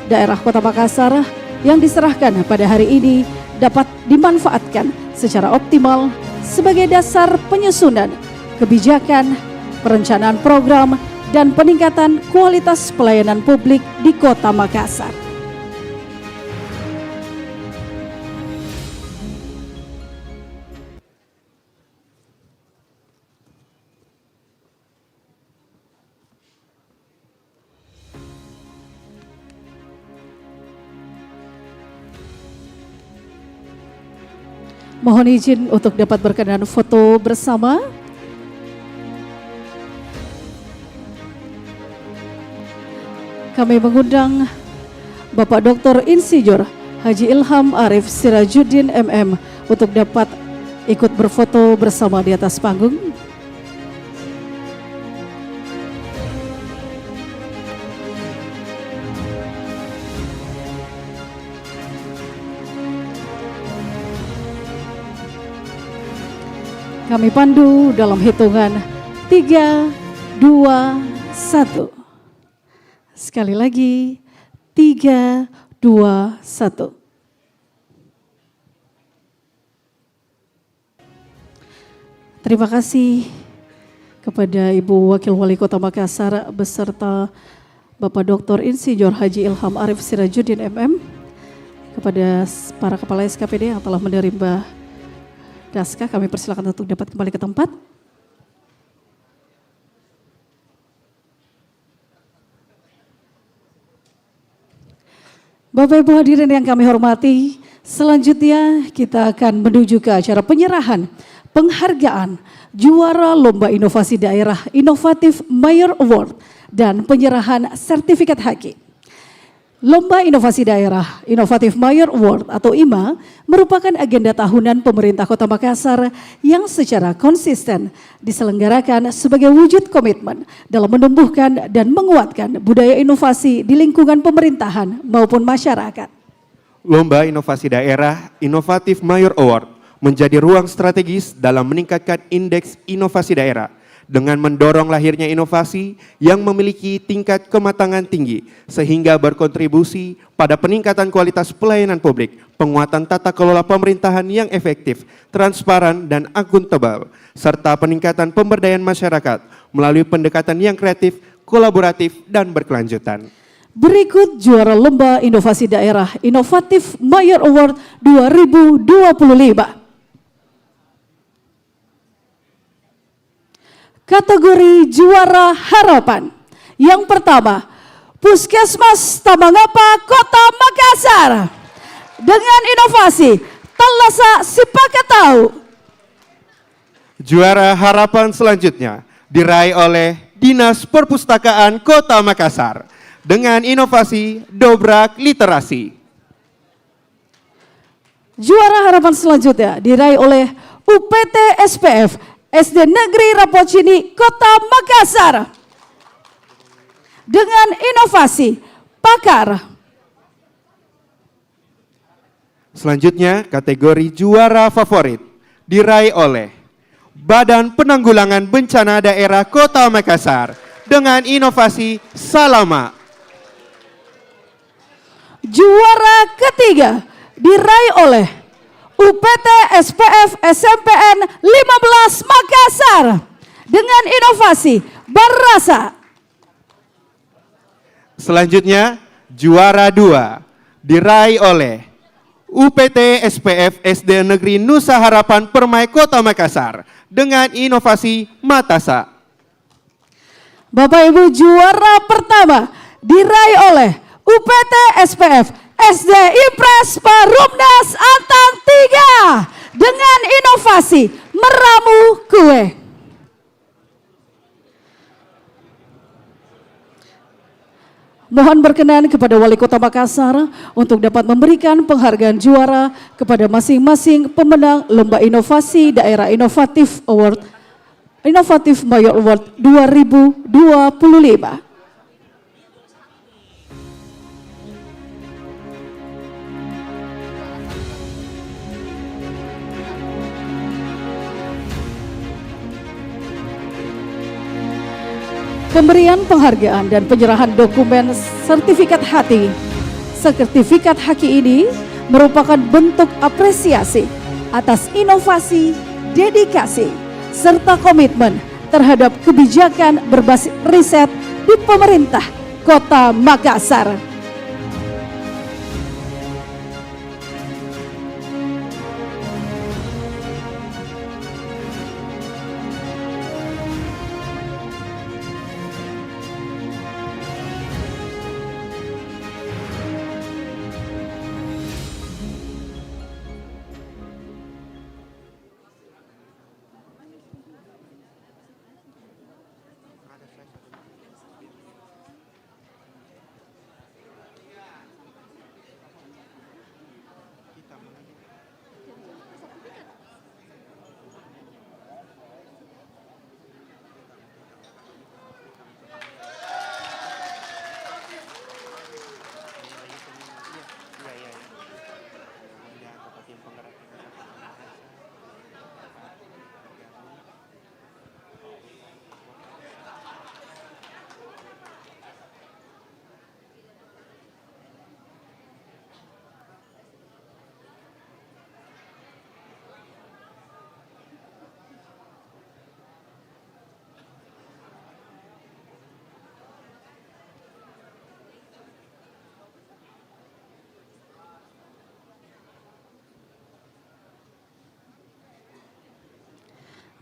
Daerah Kota Makassar yang diserahkan pada hari ini dapat dimanfaatkan secara optimal sebagai dasar penyusunan kebijakan, perencanaan program, dan peningkatan kualitas pelayanan publik di Kota Makassar. Mohon izin untuk dapat berkenan foto bersama. Kami mengundang Bapak Dr. Insinyur Haji Ilham Arif Sirajuddin MM untuk dapat ikut berfoto bersama di atas panggung. Kami pandu dalam hitungan 3, 2, 1. Sekali lagi 3, 2, 1. Terima kasih kepada Ibu Wakil Wali Kota Makassar beserta Bapak Dr. Insinyur Haji Ilham Arif Sirajuddin MM, kepada para kepala SKPD yang telah menerima naskah, kami persilakan untuk dapat kembali ke tempat. Bapak Ibu hadirin yang kami hormati, selanjutnya kita akan menuju ke acara penyerahan penghargaan juara Lomba Inovasi Daerah Inovatif Mayor Award dan penyerahan sertifikat haki. Lomba Inovasi Daerah Inovatif Mayor Award atau IMA merupakan agenda tahunan pemerintah Kota Makassar yang secara konsisten diselenggarakan sebagai wujud komitmen dalam menumbuhkan dan menguatkan budaya inovasi di lingkungan pemerintahan maupun masyarakat. Lomba Inovasi Daerah Inovatif Mayor Award menjadi ruang strategis dalam meningkatkan indeks inovasi daerah dengan mendorong lahirnya inovasi yang memiliki tingkat kematangan tinggi sehingga berkontribusi pada peningkatan kualitas pelayanan publik, penguatan tata kelola pemerintahan yang efektif, transparan dan akuntabel, serta peningkatan pemberdayaan masyarakat melalui pendekatan yang kreatif, kolaboratif dan berkelanjutan. Berikut juara Lomba Inovasi Daerah Inovatif Mayor Award 2025. Kategori juara harapan. Yang pertama, Puskesmas Tamangapa Kota Makassar dengan inovasi Talasa Sipakatau. Juara harapan selanjutnya diraih oleh Dinas Perpustakaan Kota Makassar dengan inovasi Dobrak Literasi. Juara harapan selanjutnya diraih oleh UPT SPF SD Negeri Rapocini Kota Makassar dengan inovasi Pakar. Selanjutnya kategori juara favorit diraih oleh Badan Penanggulangan Bencana Daerah Kota Makassar dengan inovasi Salama. Juara ketiga diraih oleh UPT SPF SMPN 15 Makassar dengan inovasi Barasa. Selanjutnya juara 2 diraih oleh UPT SPF SD Negeri Nusa Harapan Permai Kota Makassar dengan inovasi Matasa. Bapak Ibu, juara pertama diraih oleh UPT SPF SD Impres Perumnas Antang 3 dengan inovasi meramu kue. Mohon berkenan kepada Wali Kota Makassar untuk dapat memberikan penghargaan juara kepada masing-masing pemenang Lomba Inovasi Daerah Inovatif Award Inovatif Mayor Award 2025. Pemberian penghargaan dan penyerahan dokumen sertifikat haki. Sertifikat haki ini merupakan bentuk apresiasi atas inovasi, dedikasi, serta komitmen terhadap kebijakan berbasis riset di pemerintah Kota Makassar.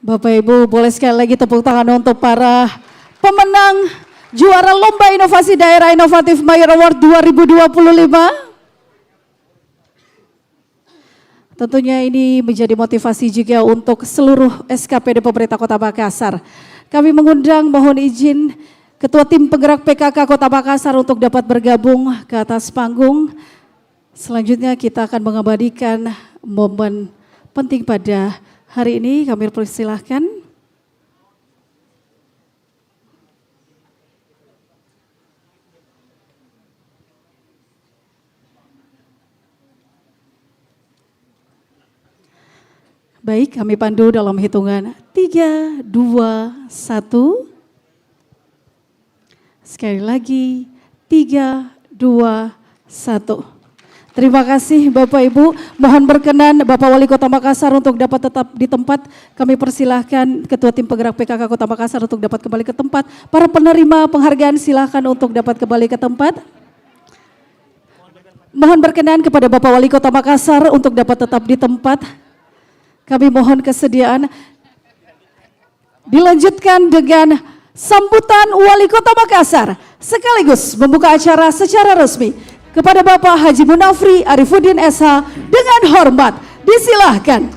Bapak Ibu, boleh sekali lagi tepuk tangan untuk para pemenang juara Lomba Inovasi Daerah Inovatif Mayor Award 2025. Tentunya ini menjadi motivasi juga untuk seluruh SKPD pemerintah Kota Makassar. Kami mengundang, mohon izin Ketua Tim Penggerak PKK Kota Makassar untuk dapat bergabung ke atas panggung. Selanjutnya kita akan mengabadikan momen penting pada hari ini. Kami persilahkan. Baik, kami pandu dalam hitungan 3, 2, 1. Sekali lagi, 3, 2, 1. Terima kasih Bapak Ibu. Mohon berkenan Bapak Wali Kota Makassar untuk dapat tetap di tempat. Kami persilahkan Ketua Tim Penggerak PKK Kota Makassar untuk dapat kembali ke tempat. Para penerima penghargaan silahkan untuk dapat kembali ke tempat. Mohon berkenan kepada Bapak Wali Kota Makassar untuk dapat tetap di tempat. Kami mohon kesediaan. Dilanjutkan dengan sambutan Wali Kota Makassar sekaligus membuka acara secara resmi kepada Bapak Haji Munafri Arifuddin SH dengan hormat. Disilahkan.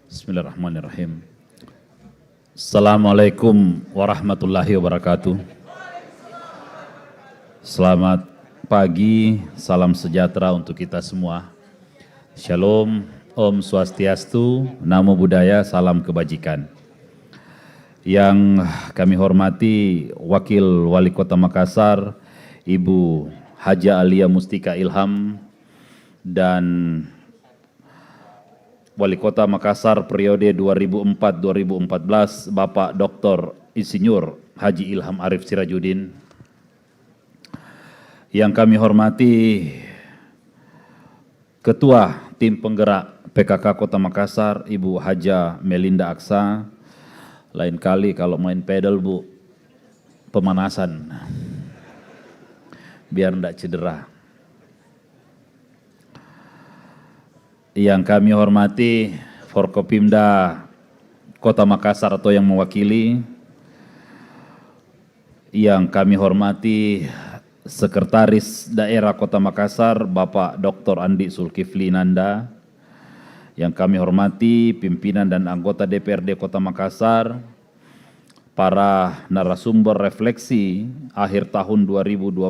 Bismillahirrahmanirrahim. Assalamualaikum warahmatullahi wabarakatuh. Selamat pagi, salam sejahtera untuk kita semua. Shalom, Om Swastiastu, Namo Buddhaya, salam kebajikan. Yang kami hormati Wakil Wali Kota Makassar, Ibu Haja Alia Mustika Ilham, dan Wali Kota Makassar periode 2004-2014, Bapak Dr. Insinyur Haji Ilham Arif Sirajuddin. Yang kami hormati Ketua Tim Penggerak PKK Kota Makassar, Ibu Haja Melinda Aksa. Lain kali kalau main pedal Bu, pemanasan, biar enggak cedera. Yang kami hormati Forkopimda Kota Makassar atau yang mewakili. Yang kami hormati Sekretaris Daerah Kota Makassar, Bapak Dr. Andi Zulkifli Nanda. Yang kami hormati pimpinan dan anggota DPRD Kota Makassar, para narasumber refleksi akhir tahun 2025,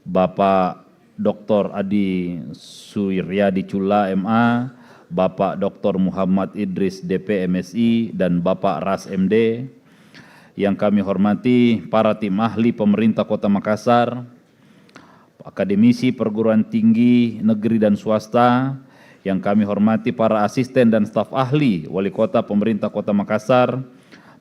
Bapak Dr. Adi Suiryadi Cula MA, Bapak Dr. Muhammad Idris DP MSI, dan Bapak Ras MD. Yang kami hormati para tim ahli pemerintah Kota Makassar, akademisi perguruan tinggi negeri dan swasta. Yang kami hormati para asisten dan staf ahli Wali Kota Pemerintah Kota Makassar,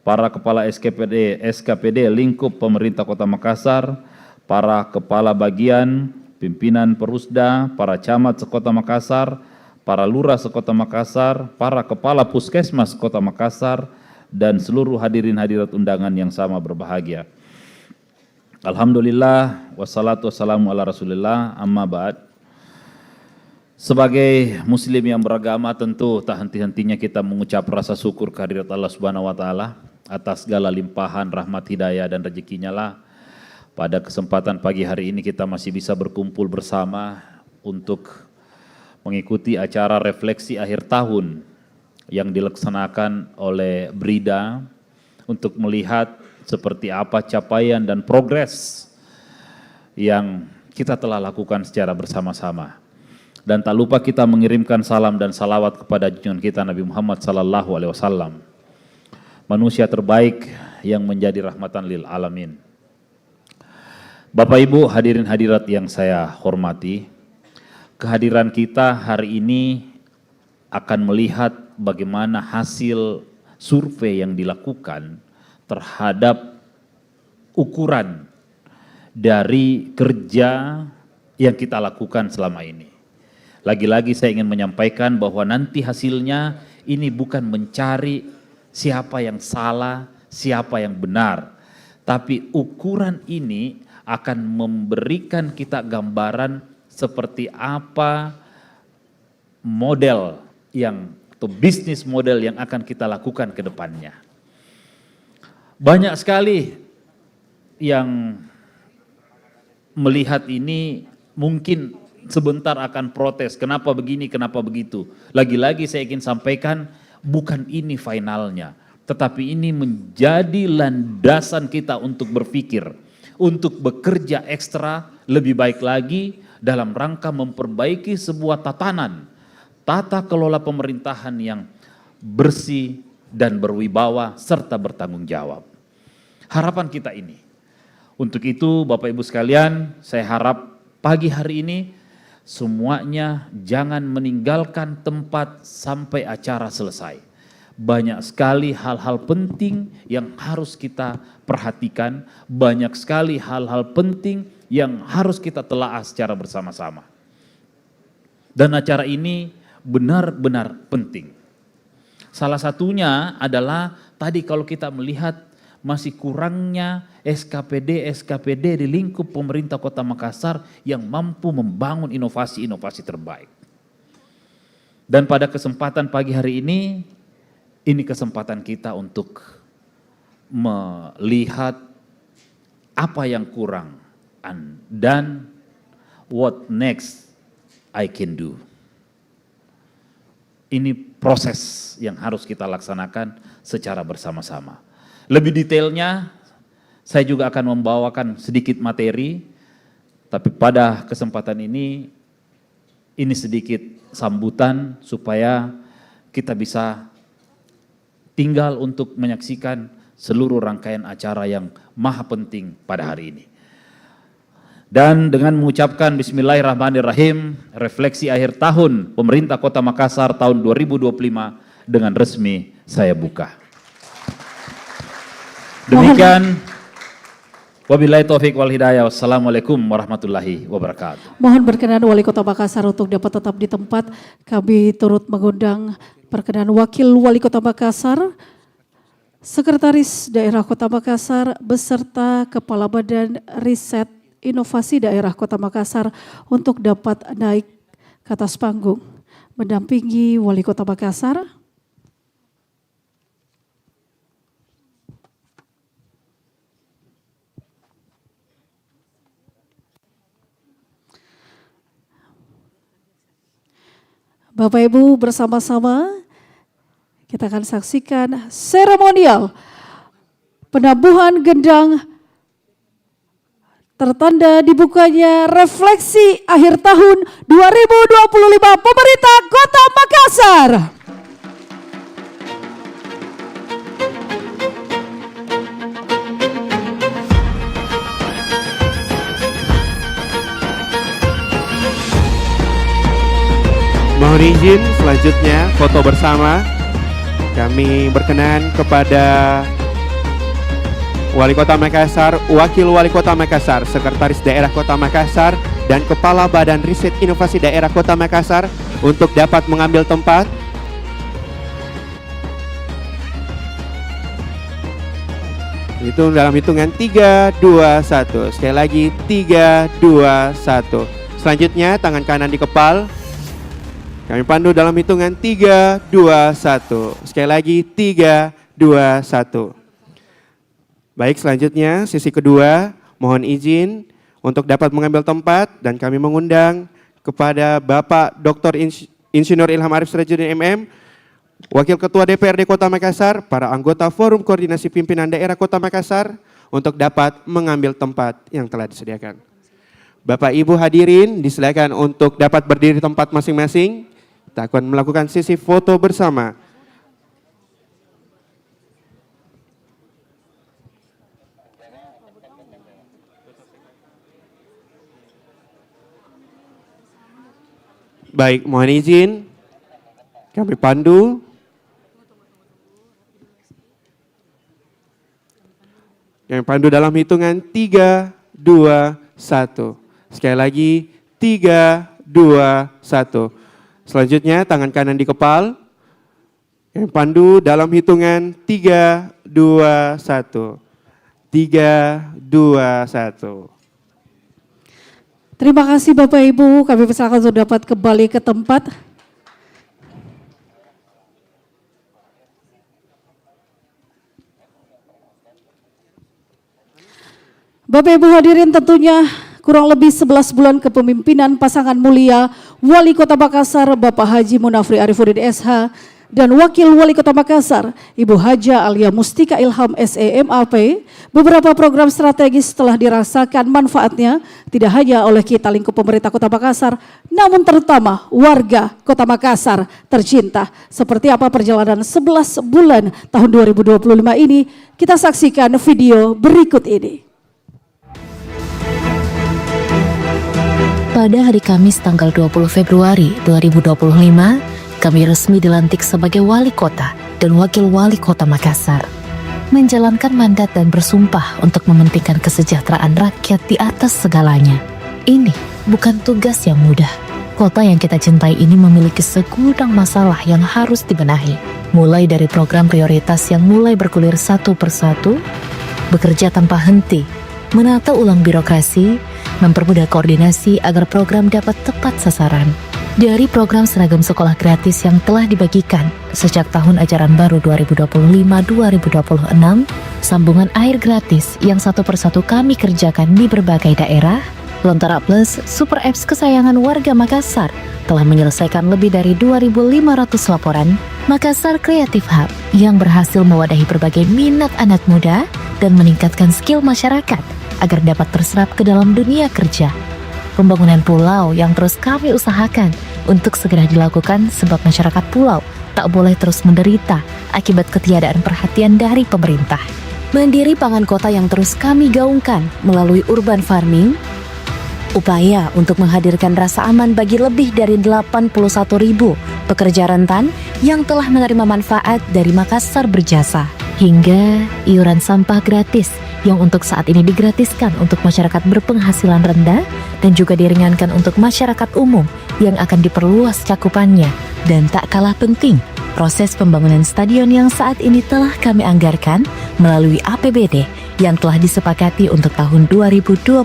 para kepala SKPD lingkup pemerintah Kota Makassar, para kepala bagian, pimpinan Perusda, para camat sekota Makassar, para lurah sekota Makassar, para kepala puskesmas Kota Makassar, dan seluruh hadirin hadirat undangan yang sama berbahagia. Alhamdulillah, wassalatu wassalamu ala rasulillah, amma ba'd. Sebagai muslim yang beragama, tentu tak henti-hentinya kita mengucap rasa syukur kehadirat Allah Subhanahu wa taala atas segala limpahan rahmat hidayah dan rezekinya lah. Pada kesempatan pagi hari ini kita masih bisa berkumpul bersama untuk mengikuti acara refleksi akhir tahun yang dilaksanakan oleh Brida untuk melihat seperti apa capaian dan progres yang kita telah lakukan secara bersama-sama. Dan tak lupa kita mengirimkan salam dan salawat kepada junjungan kita Nabi Muhammad SAW, manusia terbaik yang menjadi rahmatan lil alamin. Bapak Ibu hadirin hadirat yang saya hormati, kehadiran kita hari ini akan melihat bagaimana hasil survei yang dilakukan terhadap ukuran dari kerja yang kita lakukan selama ini. Lagi-lagi saya ingin menyampaikan bahwa nanti hasilnya ini bukan mencari siapa yang salah, siapa yang benar, Tapi ukuran ini akan memberikan kita gambaran seperti apa model atau bisnis model yang akan kita lakukan ke depannya. Banyak sekali yang melihat ini mungkin sebentar akan protes, kenapa begini, kenapa begitu. Lagi-lagi saya ingin sampaikan, bukan ini finalnya, tetapi ini menjadi landasan kita untuk berpikir, untuk bekerja ekstra lebih baik lagi dalam rangka memperbaiki sebuah tata kelola pemerintahan yang bersih dan berwibawa serta bertanggung jawab. Harapan kita ini. Untuk itu Bapak Ibu sekalian, saya harap pagi hari ini semuanya jangan meninggalkan tempat sampai acara selesai. Banyak sekali hal-hal penting yang harus kita perhatikan, banyak sekali hal-hal penting yang harus kita telaah secara bersama-sama. Dan acara ini benar-benar penting. Salah satunya adalah tadi kalau kita melihat masih kurangnya SKPD di lingkup pemerintah Kota Makassar yang mampu membangun inovasi-inovasi terbaik. Dan pada kesempatan pagi hari ini kesempatan kita untuk melihat apa yang kurang dan what next I can do. Ini proses yang harus kita laksanakan secara bersama-sama. Lebih detailnya, saya juga akan membawakan sedikit materi, tapi pada kesempatan ini sedikit sambutan supaya kita bisa tinggal untuk menyaksikan seluruh rangkaian acara yang maha penting pada hari ini. Dan dengan mengucapkan Bismillahirrahmanirrahim, refleksi akhir tahun pemerintah Kota Makassar tahun 2025 dengan resmi saya buka. Demikian, wabillahi taufiq wal hidayah. Wassalamualaikum warahmatullahi wabarakatuh. Mohon berkenan Wali Kota Makassar untuk dapat tetap di tempat. Kami turut mengundang perkenan Wakil Wali Kota Makassar, Sekretaris Daerah Kota Makassar, beserta Kepala Badan Riset Inovasi Daerah Kota Makassar untuk dapat naik ke atas panggung, mendampingi Wali Kota Makassar. Bapak Ibu bersama-sama kita akan saksikan seremonial penabuhan gendang tertanda dibukanya refleksi akhir tahun 2025 pemerintah Kota Makassar. Mohon izin selanjutnya foto bersama. Kami berkenan kepada Wali Kota Makassar, Wakil Wali Kota Makassar, Sekretaris Daerah Kota Makassar, dan Kepala Badan Riset Inovasi Daerah Kota Makassar untuk dapat mengambil tempat. Itu dalam hitungan 3, 2, 1. Sekali lagi 3, 2, 1. Selanjutnya tangan kanan di kepal. Kami pandu dalam hitungan 3, 2, 1. Sekali lagi 3, 2, 1. Baik, selanjutnya sesi kedua, mohon izin untuk dapat mengambil tempat dan kami mengundang kepada Bapak Dr. Insinyur Ilham Arif Sirajuddin MM, Wakil Ketua DPRD Kota Makassar, para anggota Forum Koordinasi Pimpinan Daerah Kota Makassar untuk dapat mengambil tempat yang telah disediakan. Bapak Ibu hadirin disilakan untuk dapat berdiri di tempat masing-masing. Kita akan melakukan sesi foto bersama. Baik, mohon izin kami pandu. Kami pandu dalam hitungan 3, 2, 1. Sekali lagi 3, 2, 1. Selanjutnya tangan kanan di kepal. Kami pandu dalam hitungan 3, 2, 1. 3, 2, 1. Terima kasih Bapak Ibu, kami persilakan untuk dapat kembali ke tempat. Bapak Ibu hadirin, tentunya kurang lebih 11 bulan kepemimpinan pasangan mulia Wali Kota Makassar Bapak Haji Munafri Arifuddin SH dan Wakil Wali Kota Makassar Ibu Haja Alia Mustika Ilham SEMAP, beberapa program strategis telah dirasakan manfaatnya tidak hanya oleh kita lingkup pemerintah Kota Makassar, namun terutama warga Kota Makassar tercinta. Seperti apa perjalanan 11 bulan tahun 2025 ini, kita saksikan video berikut ini. Pada hari Kamis tanggal 20 Februari 2025, kami resmi dilantik sebagai Wali Kota dan Wakil Wali Kota Makassar. Menjalankan mandat dan bersumpah untuk mementingkan kesejahteraan rakyat di atas segalanya. Ini bukan tugas yang mudah. Kota yang kita cintai ini memiliki segudang masalah yang harus dibenahi. Mulai dari program prioritas yang mulai bergulir satu persatu, bekerja tanpa henti, menata ulang birokrasi, mempermudah koordinasi agar program dapat tepat sasaran. Dari program seragam sekolah gratis yang telah dibagikan sejak tahun ajaran baru 2025-2026, sambungan air gratis yang satu persatu kami kerjakan di berbagai daerah, Lontara Plus, Super Apps kesayangan warga Makassar, telah menyelesaikan lebih dari 2.500 laporan, Makassar Creative Hub yang berhasil mewadahi berbagai minat anak muda dan meningkatkan skill masyarakat agar dapat terserap ke dalam dunia kerja. Pembangunan pulau yang terus kami usahakan untuk segera dilakukan sebab masyarakat pulau tak boleh terus menderita akibat ketiadaan perhatian dari pemerintah. Mandiri pangan kota yang terus kami gaungkan melalui urban farming, upaya untuk menghadirkan rasa aman bagi lebih dari 81.000 pekerja rentan yang telah menerima manfaat dari Makassar Berjasa, hingga iuran sampah gratis yang untuk saat ini digratiskan untuk masyarakat berpenghasilan rendah dan juga diringankan untuk masyarakat umum yang akan diperluas cakupannya. Dan tak kalah penting, proses pembangunan stadion yang saat ini telah kami anggarkan melalui APBD yang telah disepakati untuk tahun 2026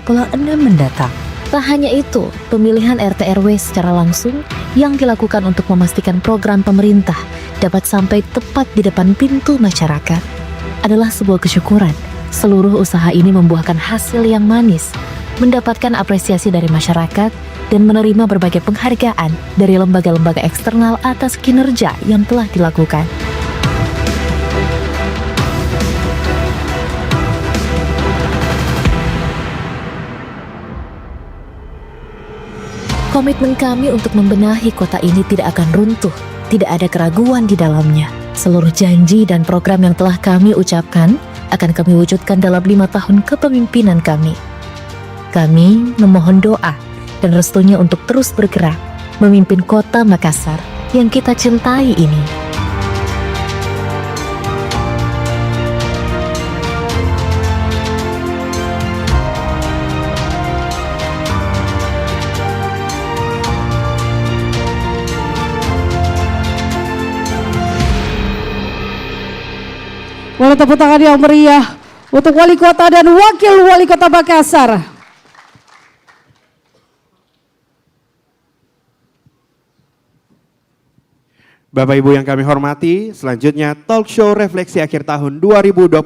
mendatang. Tak hanya itu, pemilihan RT/RW secara langsung yang dilakukan untuk memastikan program pemerintah dapat sampai tepat di depan pintu masyarakat adalah sebuah kesyukuran. Seluruh usaha ini membuahkan hasil yang manis, mendapatkan apresiasi dari masyarakat, dan menerima berbagai penghargaan dari lembaga-lembaga eksternal atas kinerja yang telah dilakukan. Komitmen kami untuk membenahi kota ini tidak akan runtuh, tidak ada keraguan di dalamnya. Seluruh janji dan program yang telah kami ucapkan akan kami wujudkan dalam 5 tahun kepemimpinan kami. Kami memohon doa dan restunya untuk terus bergerak memimpin kota Makassar yang kita cintai ini. Boleh tepuk tangan yang meriah untuk Wali Kota dan Wakil Wali Kota Makassar. Bapak Ibu yang kami hormati, selanjutnya talk show refleksi akhir tahun 2025.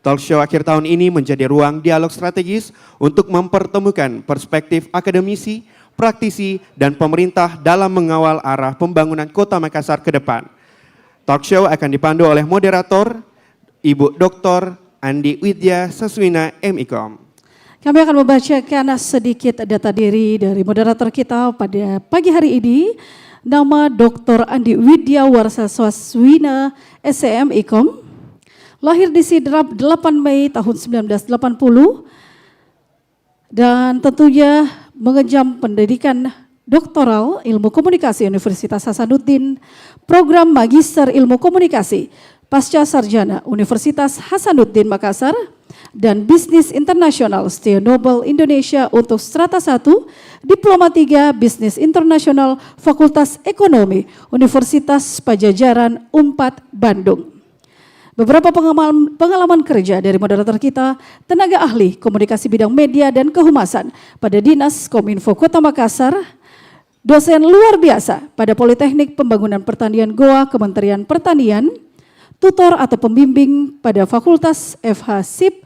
Talk show akhir tahun ini menjadi ruang dialog strategis untuk mempertemukan perspektif akademisi, praktisi, dan pemerintah dalam mengawal arah pembangunan Kota Makassar ke depan. Talk show akan dipandu oleh moderator Ibu Dr. Andi Widya Saswina MIKOM. Kami akan membacakan sedikit data diri dari moderator kita pada pagi hari ini. Nama Dr. Andi Widya Warsa Saswina SEM IKOM. Lahir di Sidrap 8 Mei tahun 1980. Dan tentunya mengenyam pendidikan doktoral ilmu komunikasi Universitas Hasanuddin, program magister ilmu komunikasi Pasca Sarjana Universitas Hasanuddin Makassar, dan Bisnis Internasional Steo Nobel Indonesia untuk Strata 1, Diploma 3 Bisnis Internasional Fakultas Ekonomi Universitas Pajajaran Unpad Bandung. Beberapa pengalaman kerja dari moderator kita, tenaga ahli komunikasi bidang media dan kehumasan pada Dinas Kominfo Kota Makassar, dosen luar biasa pada Politeknik Pembangunan Pertanian Goa Kementerian Pertanian, tutor atau pembimbing pada Fakultas FH SIP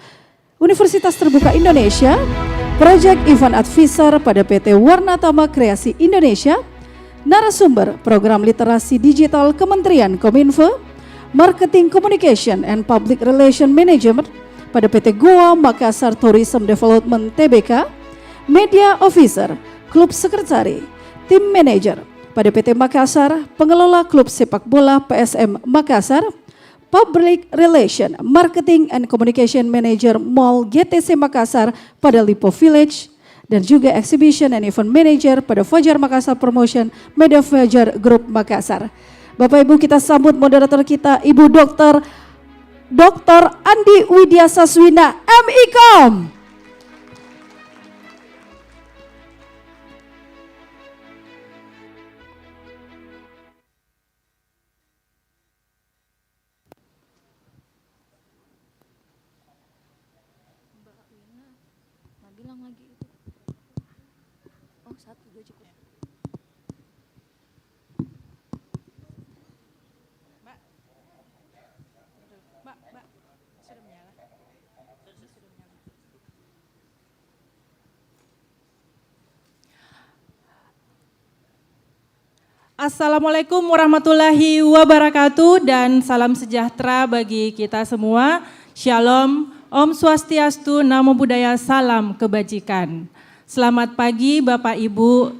Universitas Terbuka Indonesia, Project Event Advisor pada PT Warnatama Kreasi Indonesia, narasumber program literasi digital Kementerian Kominfo, Marketing Communication and Public Relation Management pada PT Goa Makassar Tourism Development Tbk, Media Officer, Klub Sekretari, Tim Manager pada PT Makassar, Pengelola Klub Sepak Bola PSM Makassar, Public Relation, Marketing and Communication Manager Mall GTC Makassar pada Lipo Village, dan juga Exhibition and Event Manager pada Fajar Makassar Promotion Media Fajar Group Makassar. Bapak Ibu, kita sambut moderator kita, Ibu Dr. Andi Widya Saswina, MIKOM. Assalamualaikum warahmatullahi wabarakatuh dan salam sejahtera bagi kita semua. Shalom, Om Swastiastu, Namo Buddhaya, salam kebajikan. Selamat pagi Bapak Ibu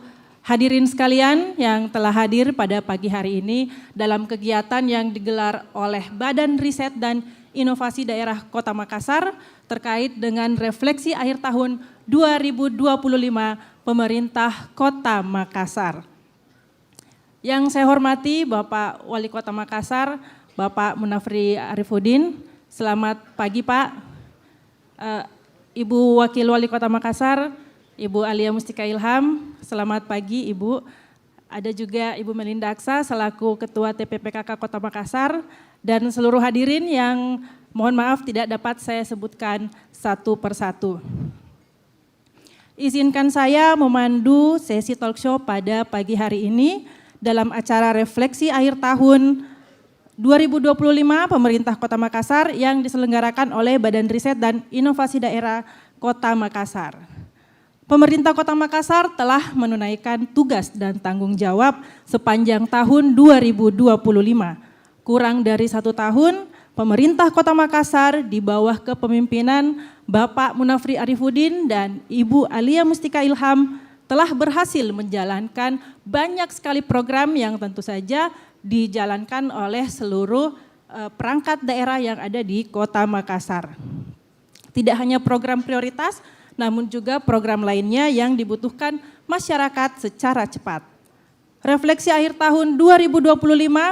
hadirin sekalian yang telah hadir pada pagi hari ini dalam kegiatan yang digelar oleh Badan Riset dan Inovasi Daerah Kota Makassar terkait dengan refleksi akhir tahun 2025 Pemerintah Kota Makassar. Yang saya hormati Bapak Wali Kota Makassar, Bapak Munafri Arifudin. Selamat pagi Pak. Ibu Wakil Wali Kota Makassar, Ibu Alia Mustika Ilham. Selamat pagi Ibu. Ada juga Ibu Melinda Aksa selaku Ketua TPPKK Kota Makassar dan seluruh hadirin yang mohon maaf tidak dapat saya sebutkan satu persatu. Izinkan saya memandu sesi talk show pada pagi hari ini dalam acara refleksi akhir tahun 2025 Pemerintah Kota Makassar yang diselenggarakan oleh Badan Riset dan Inovasi Daerah Kota Makassar. Pemerintah Kota Makassar telah menunaikan tugas dan tanggung jawab sepanjang tahun 2025. Kurang dari 1 tahun, Pemerintah Kota Makassar di bawah kepemimpinan Bapak Munafri Arifudin dan Ibu Alia Mustika Ilham telah berhasil menjalankan banyak sekali program yang tentu saja dijalankan oleh seluruh perangkat daerah yang ada di Kota Makassar. Tidak hanya program prioritas, namun juga program lainnya yang dibutuhkan masyarakat secara cepat. Refleksi akhir tahun 2025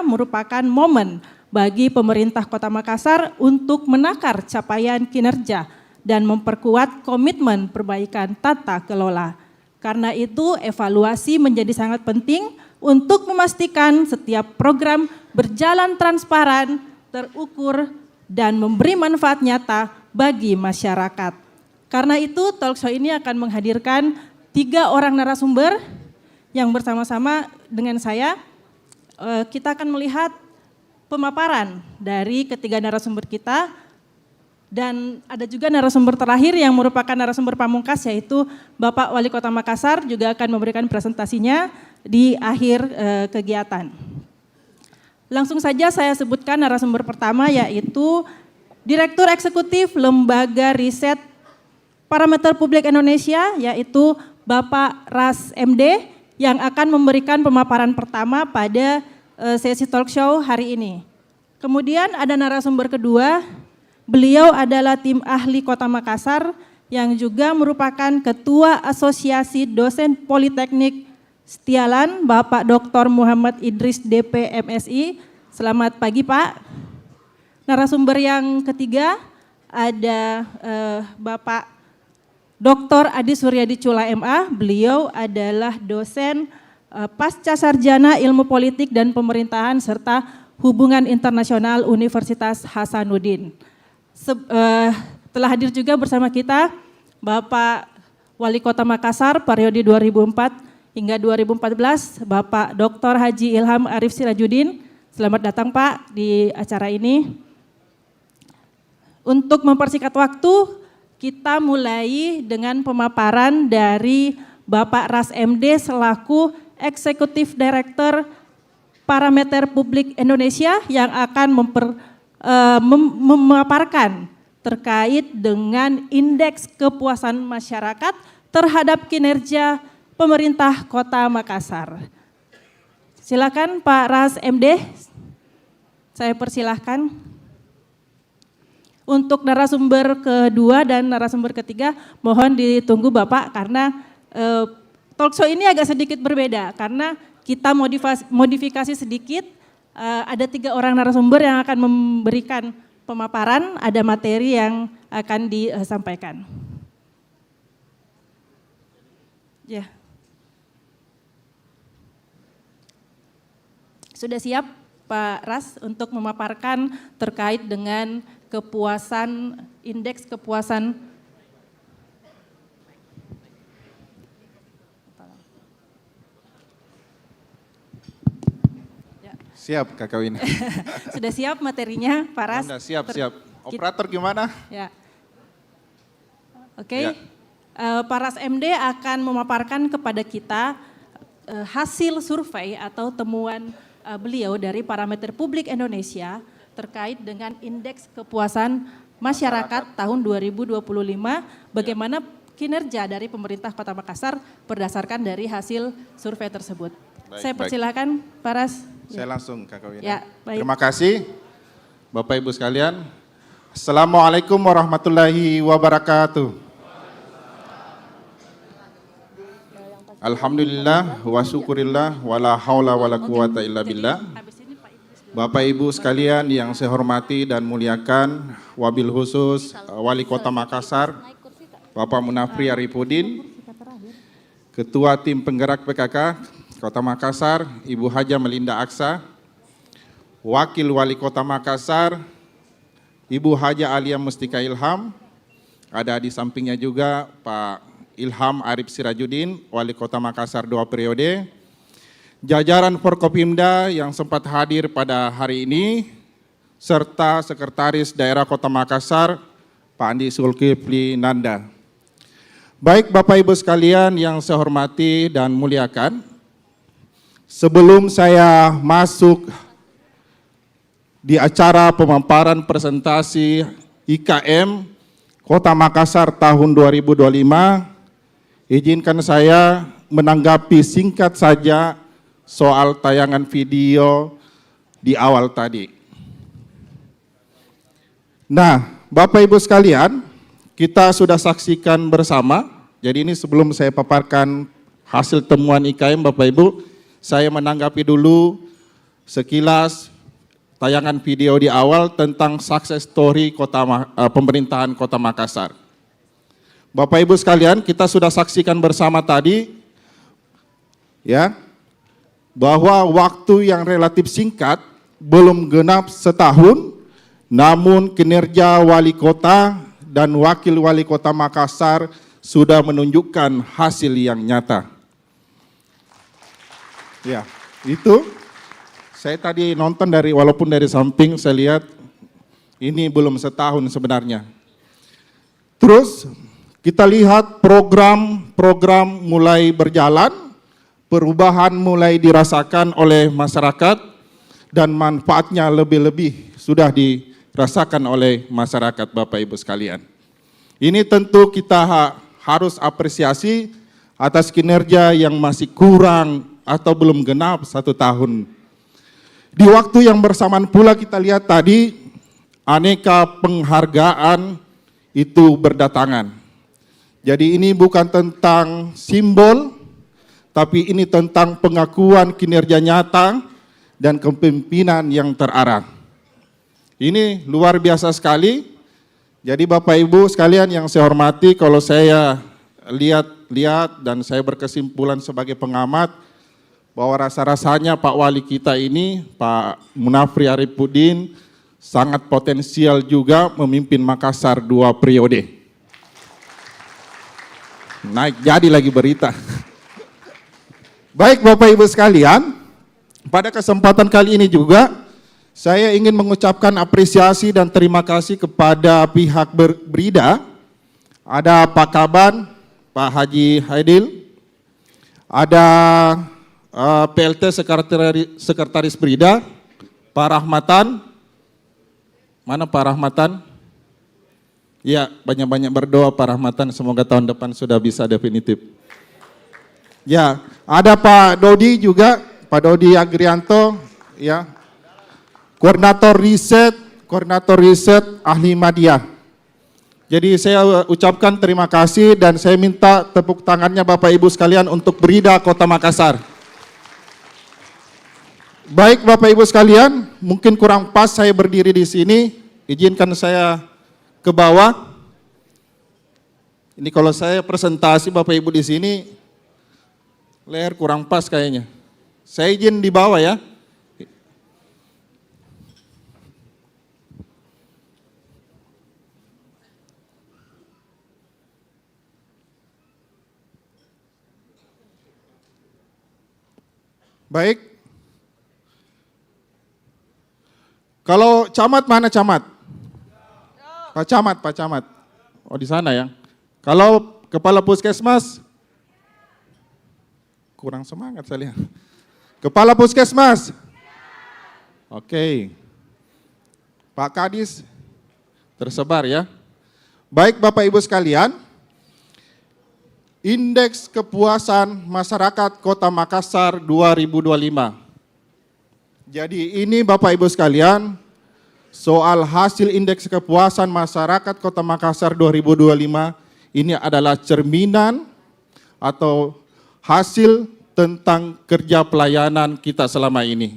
merupakan momen bagi pemerintah Kota Makassar untuk menakar capaian kinerja dan memperkuat komitmen perbaikan tata kelola. Karena itu evaluasi menjadi sangat penting untuk memastikan setiap program berjalan transparan, terukur, dan memberi manfaat nyata bagi masyarakat. Karena itu talk show ini akan menghadirkan 3 orang narasumber yang bersama-sama dengan saya. Kita akan melihat pemaparan dari ketiga narasumber kita. Dan ada juga narasumber terakhir yang merupakan narasumber pamungkas yaitu Bapak Wali Kota Makassar juga akan memberikan presentasinya di akhir kegiatan. Langsung saja saya sebutkan narasumber pertama yaitu Direktur Eksekutif Lembaga Riset Parameter Publik Indonesia yaitu Bapak Ras MD yang akan memberikan pemaparan pertama pada sesi talk show hari ini. Kemudian ada narasumber kedua. Beliau adalah tim ahli Kota Makassar yang juga merupakan Ketua Asosiasi Dosen Politeknik Setialan, Bapak Dr. Muhammad Idris DP MSI. Selamat pagi Pak. Narasumber yang ketiga ada Bapak Dr. Adi Suryadi Cula MA. Beliau adalah dosen Pasca Sarjana Ilmu Politik dan Pemerintahan serta Hubungan Internasional Universitas Hasanuddin. Telah hadir juga bersama kita Bapak Wali Kota Makassar periode 2004 hingga 2014, Bapak Dr. Haji Ilham Arif Sirajuddin. Selamat datang Pak di acara ini. Untuk mempersingkat waktu, kita mulai dengan pemaparan dari Bapak Ras MD selaku Eksekutif Direktur Parameter Publik Indonesia yang akan memaparkan terkait dengan indeks kepuasan masyarakat terhadap kinerja pemerintah Kota Makassar. Silakan Pak Ras MD, saya persilahkan. Untuk narasumber kedua dan narasumber ketiga mohon ditunggu Bapak karena talkshow ini agak sedikit berbeda karena kita modifikasi sedikit, ada 3 orang narasumber yang akan memberikan pemaparan, ada materi yang akan disampaikan. Ya. Sudah siap Pak Ras untuk memaparkan terkait dengan kepuasan, indeks kepuasan. Siap Kakak Wina. Sudah siap materinya Pak Ras? Sudah siap. Operator gimana? Ya. Oke. Pak Ras MD akan memaparkan kepada kita hasil survei atau temuan beliau dari Parameter Publik Indonesia terkait dengan indeks kepuasan masyarakat tahun 2025, bagaimana kinerja dari pemerintah Kota Makassar berdasarkan dari hasil survei tersebut. Saya persilahkan Pak Ras. Saya langsung Kakak Wina. Ya, baik. Terima kasih Bapak Ibu sekalian. Assalamualaikum warahmatullahi wabarakatuh. Alhamdulillah wa syukurillah wala haula wala quwata illa billah. Bapak Ibu sekalian yang saya hormati dan muliakan, wabil khusus Wali Kota Makassar, Bapak Munafri Arifudin, Ketua Tim Penggerak PKK Kota Makassar, Ibu Haja Melinda Aksa, Wakil Wali Kota Makassar, Ibu Haja Alia Mustika Ilham, ada di sampingnya juga Pak Ilham Arif Sirajuddin, Wali Kota Makassar 2 periode, jajaran Forkopimda yang sempat hadir pada hari ini, serta Sekretaris Daerah Kota Makassar, Pak Andi Zulkifli Nanda. Baik Bapak Ibu sekalian yang saya hormati dan muliakan, sebelum saya masuk di acara pemaparan presentasi IKM Kota Makassar tahun 2025, izinkan saya menanggapi singkat saja soal tayangan video di awal tadi. Nah, Bapak Ibu sekalian, kita sudah saksikan bersama, jadi ini sebelum saya paparkan hasil temuan IKM Bapak Ibu, saya menanggapi dulu sekilas tayangan video di awal tentang success story pemerintahan Kota Makassar. Bapak Ibu sekalian, kita sudah saksikan bersama tadi, ya, bahwa waktu yang relatif singkat, belum genap setahun, namun kinerja wali kota dan wakil wali kota Makassar sudah menunjukkan hasil yang nyata. Ya, itu saya tadi nonton walaupun dari samping saya lihat ini belum setahun sebenarnya. Terus kita lihat program mulai berjalan, perubahan mulai dirasakan oleh masyarakat dan manfaatnya lebih-lebih sudah dirasakan oleh masyarakat Bapak Ibu sekalian. Ini tentu kita harus apresiasi atas kinerja yang masih kurang atau belum genap 1 tahun. Di waktu yang bersamaan pula kita lihat tadi aneka penghargaan itu berdatangan. Jadi ini bukan tentang simbol, tapi ini tentang pengakuan kinerja nyata dan kepemimpinan yang terarah. Ini luar biasa sekali. Jadi Bapak Ibu sekalian yang saya hormati, kalau saya lihat dan saya berkesimpulan sebagai pengamat, bahwa rasa-rasanya Pak Wali kita ini, Pak Munafri Arifudin, sangat potensial juga memimpin Makassar 2 periode. Naik jadi lagi berita. Baik Bapak Ibu sekalian, pada kesempatan kali ini juga saya ingin mengucapkan apresiasi dan terima kasih kepada pihak Brida. Ada Pak Kaban, Pak Haji Haidil, ada PLT Sekretaris Brida, Pak Rahmatan. Mana Pak Rahmatan? Ya, banyak-banyak berdoa Pak Rahmatan, semoga tahun depan sudah bisa definitif. Ya, ada Pak Dodi juga, Pak Dodi Agrianto, ya, Koordinator riset ahli Madya. Jadi saya ucapkan terima kasih dan saya minta tepuk tangannya Bapak Ibu sekalian untuk Brida Kota Makassar. Baik Bapak Ibu sekalian, mungkin kurang pas saya berdiri di sini, izinkan saya ke bawah. Ini kalau saya presentasi Bapak Ibu di sini, leher kurang pas kayaknya. Saya izin di bawah ya. Baik. Kalau camat mana camat? Pak Camat. Oh di sana ya. Kalau kepala puskesmas? Kurang semangat saya lihat. Kepala puskesmas? Oke. Pak Kadis? Tersebar ya. Baik Bapak Ibu sekalian, Indeks Kepuasan Masyarakat Kota Makassar 2025. Jadi ini Bapak Ibu sekalian, soal hasil Indeks Kepuasan Masyarakat Kota Makassar 2025 ini adalah cerminan atau hasil tentang kerja pelayanan kita selama ini.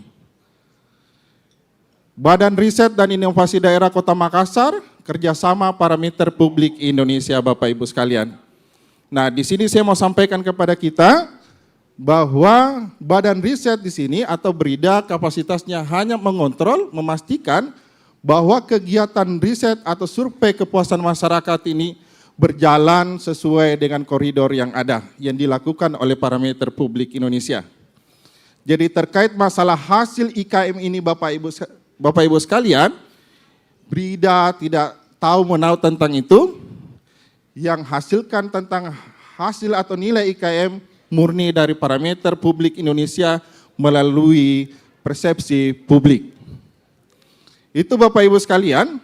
Badan Riset dan Inovasi Daerah Kota Makassar, kerjasama Parameter Publik Indonesia Bapak Ibu sekalian. Nah, di sini saya mau sampaikan kepada kita bahwa badan riset di sini atau Brida kapasitasnya hanya mengontrol, memastikan bahwa kegiatan riset atau survei kepuasan masyarakat ini berjalan sesuai dengan koridor yang ada, yang dilakukan oleh Parameter Publik Indonesia. Jadi terkait masalah hasil IKM ini Bapak Ibu sekalian, Brida tidak tahu menau tentang itu. Yang hasilkan tentang hasil atau nilai IKM murni dari Parameter Publik Indonesia melalui persepsi publik. Itu Bapak Ibu sekalian.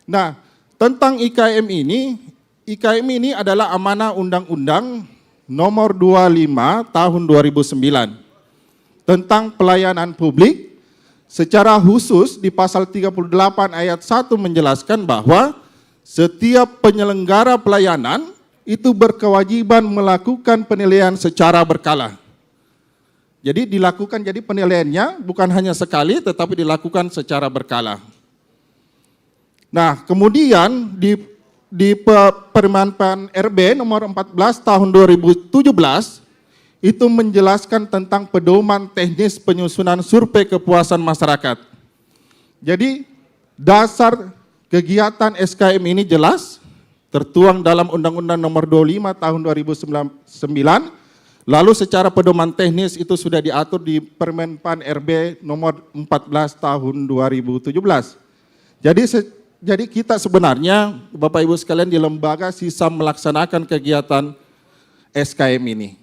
Nah, tentang IKM ini adalah amanah Undang-Undang Nomor 25 Tahun 2009 tentang pelayanan publik. Secara khusus di pasal 38 ayat 1 menjelaskan bahwa setiap penyelenggara pelayanan itu berkewajiban melakukan penilaian secara berkala. Jadi penilaiannya bukan hanya sekali tetapi dilakukan secara berkala. Nah, kemudian di Permen RB nomor 14 tahun 2017 itu menjelaskan tentang pedoman teknis penyusunan survei kepuasan masyarakat. Jadi dasar kegiatan SKM ini jelas tertuang dalam Undang-Undang Nomor 25 Tahun 2009. Lalu secara pedoman teknis itu sudah diatur di Permen PAN RB Nomor 14 Tahun 2017. Jadi kita sebenarnya Bapak Ibu sekalian di lembaga sisa melaksanakan kegiatan SKM ini.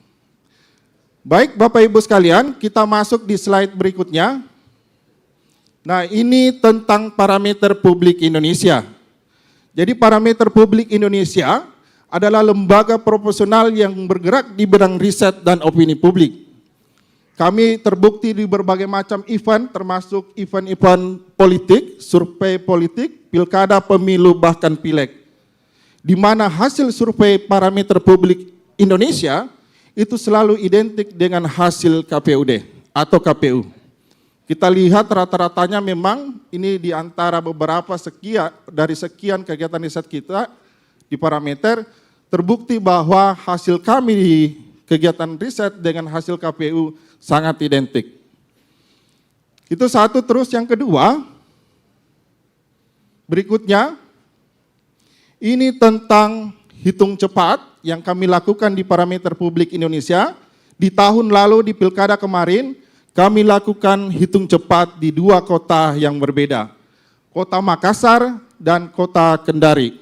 Baik Bapak Ibu sekalian, kita masuk di slide berikutnya. Nah, ini tentang Parameter Publik Indonesia. Jadi Parameter Publik Indonesia adalah lembaga profesional yang bergerak di bidang riset dan opini publik. Kami terbukti di berbagai macam event, termasuk event-event politik, survei politik, pilkada, pemilu, bahkan pileg. Di mana hasil survei Parameter Publik Indonesia itu selalu identik dengan hasil KPUD atau KPU. Kita lihat rata-ratanya memang ini di antara beberapa sekian kegiatan riset kita di Parameter, terbukti bahwa hasil kami di kegiatan riset dengan hasil KPU sangat identik. Itu satu. Terus yang kedua, berikutnya, ini tentang hitung cepat yang kami lakukan di Parameter Publik Indonesia. Di tahun lalu di Pilkada kemarin, kami lakukan hitung cepat di dua kota yang berbeda, Kota Makassar dan Kota Kendari.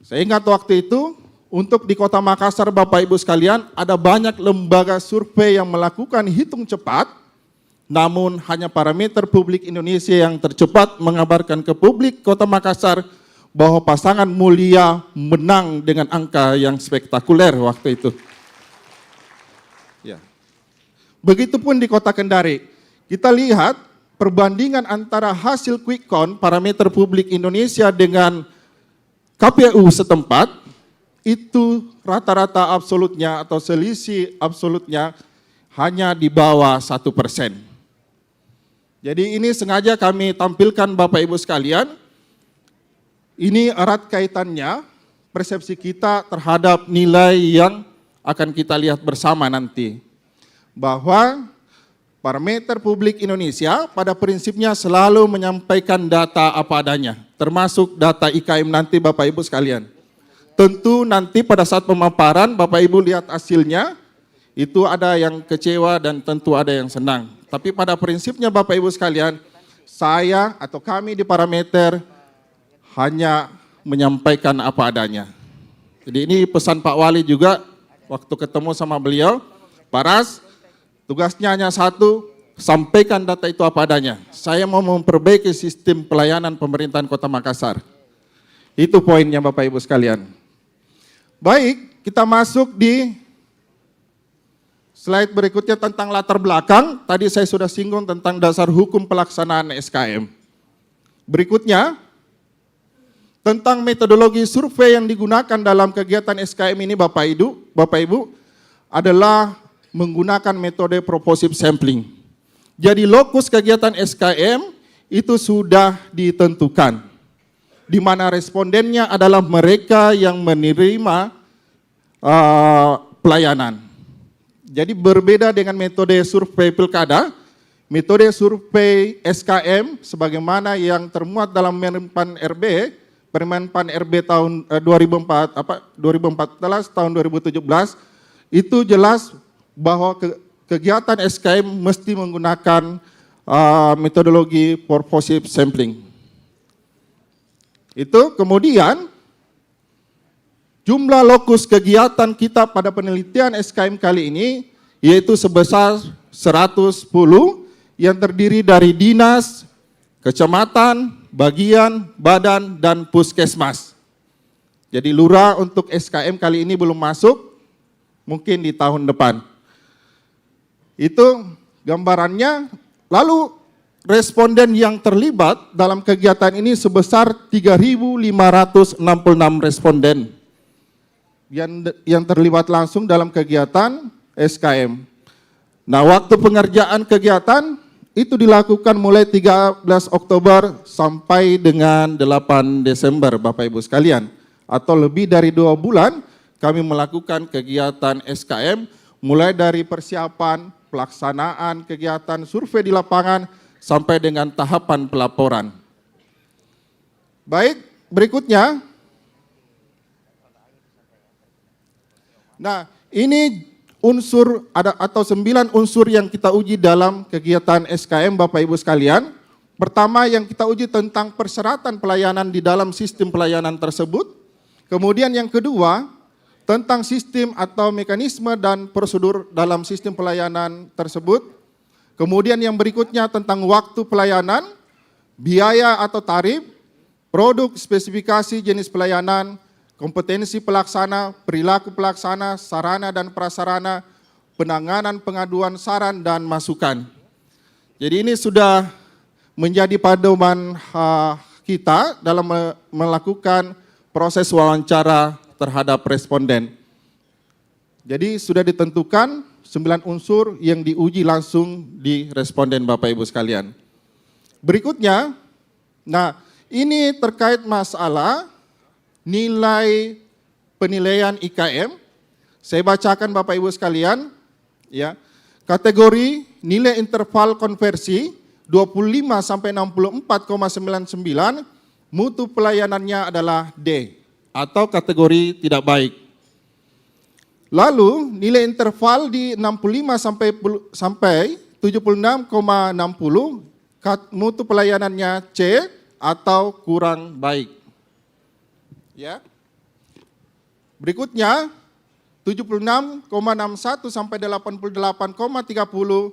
Saya ingat waktu itu, untuk di Kota Makassar, Bapak Ibu sekalian, ada banyak lembaga survei yang melakukan hitung cepat, namun hanya Parameter Publik Indonesia yang tercepat mengabarkan ke publik Kota Makassar bahwa pasangan Mulia menang dengan angka yang spektakuler waktu itu. Ya. Begitupun di Kota Kendari. Kita lihat perbandingan antara hasil quick count Parameter Publik Indonesia dengan KPU setempat, itu rata-rata absolutnya atau selisih absolutnya hanya di bawah 1%. Jadi ini sengaja kami tampilkan Bapak Ibu sekalian, ini erat kaitannya persepsi kita terhadap nilai yang akan kita lihat bersama nanti. Bahwa Parameter Publik Indonesia pada prinsipnya selalu menyampaikan data apa adanya, termasuk data IKM nanti Bapak Ibu sekalian. Tentu nanti pada saat pemaparan Bapak Ibu lihat hasilnya, itu ada yang kecewa dan tentu ada yang senang. Tapi pada prinsipnya Bapak Ibu sekalian, saya atau kami di Parameter hanya menyampaikan apa adanya. Jadi ini pesan Pak Wali juga waktu ketemu sama beliau, Pak Ras, tugasnya hanya satu, sampaikan data itu apa adanya. Saya mau memperbaiki sistem pelayanan pemerintahan Kota Makassar. Itu poinnya Bapak Ibu sekalian. Baik, kita masuk di slide berikutnya tentang latar belakang. Tadi saya sudah singgung tentang dasar hukum pelaksanaan SKM. Berikutnya, tentang metodologi survei yang digunakan dalam kegiatan SKM ini Bapak Ibu, adalah menggunakan metode proportive sampling. Jadi lokus kegiatan SKM itu sudah ditentukan, di mana respondennya adalah mereka yang menerima pelayanan. Jadi berbeda dengan metode survei pilkada, metode survei SKM sebagaimana yang termuat dalam Permenpan RB tahun 2014 tahun 2017 itu jelas bahwa kegiatan SKM mesti menggunakan metodologi proportive sampling. Itu kemudian jumlah lokus kegiatan kita pada penelitian SKM kali ini yaitu sebesar 110 yang terdiri dari dinas, kecamatan, bagian, badan, dan puskesmas. Jadi lurah untuk SKM kali ini belum masuk, mungkin di tahun depan. Itu gambarannya. Lalu responden yang terlibat dalam kegiatan ini sebesar 3.566 responden yang terlibat langsung dalam kegiatan SKM. Nah, waktu pengerjaan kegiatan itu dilakukan mulai 13 Oktober sampai dengan 8 Desember Bapak Ibu sekalian. Atau lebih dari 2 bulan kami melakukan kegiatan SKM mulai dari persiapan, pelaksanaan kegiatan survei di lapangan sampai dengan tahapan pelaporan. Baik, berikutnya. Nah, ini unsur atau 9 unsur yang kita uji dalam kegiatan SKM Bapak Ibu sekalian. Pertama yang kita uji tentang persyaratan pelayanan di dalam sistem pelayanan tersebut. Kemudian yang kedua tentang sistem atau mekanisme dan prosedur dalam sistem pelayanan tersebut. Kemudian yang berikutnya tentang waktu pelayanan, biaya atau tarif, produk, spesifikasi jenis pelayanan, kompetensi pelaksana, perilaku pelaksana, sarana dan prasarana, penanganan pengaduan saran dan masukan. Jadi ini sudah menjadi pedoman kita dalam melakukan proses wawancara terhadap responden. Jadi sudah ditentukan 9 unsur yang diuji langsung di responden Bapak Ibu sekalian. Berikutnya, nah ini terkait masalah nilai penilaian IKM. Saya bacakan Bapak Ibu sekalian, Ya. Kategori nilai interval konversi 25 sampai 64,99, mutu pelayanannya adalah D atau kategori tidak baik. Lalu nilai interval di 65 sampai 76,60, mutu pelayanannya C atau kurang baik. Ya. Berikutnya 76,61 sampai 88,30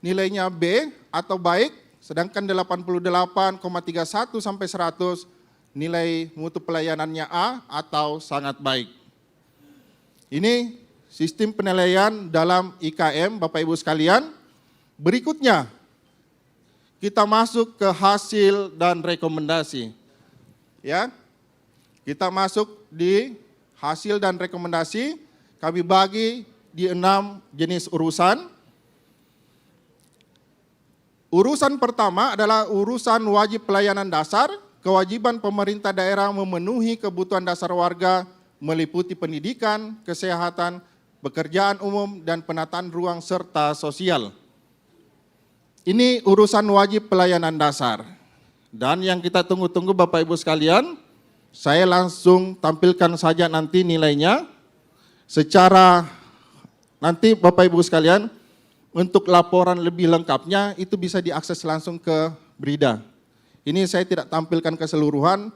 nilainya B atau baik, sedangkan 88,31 sampai 100 nilai mutu pelayanannya A atau sangat baik. Ini sistem penilaian dalam IKM, Bapak Ibu sekalian. Berikutnya, kita masuk ke hasil dan rekomendasi. Ya, kita masuk di hasil dan rekomendasi. Kami bagi di 6 jenis urusan. Urusan pertama adalah urusan wajib pelayanan dasar. Kewajiban pemerintah daerah memenuhi kebutuhan dasar warga meliputi pendidikan, kesehatan, pekerjaan umum, dan penataan ruang serta sosial. Ini urusan wajib pelayanan dasar. Dan yang kita tunggu-tunggu Bapak Ibu sekalian, saya langsung tampilkan saja nanti nilainya. Secara nanti Bapak Ibu sekalian, untuk laporan lebih lengkapnya itu bisa diakses langsung ke Brida. Ini saya tidak tampilkan keseluruhan.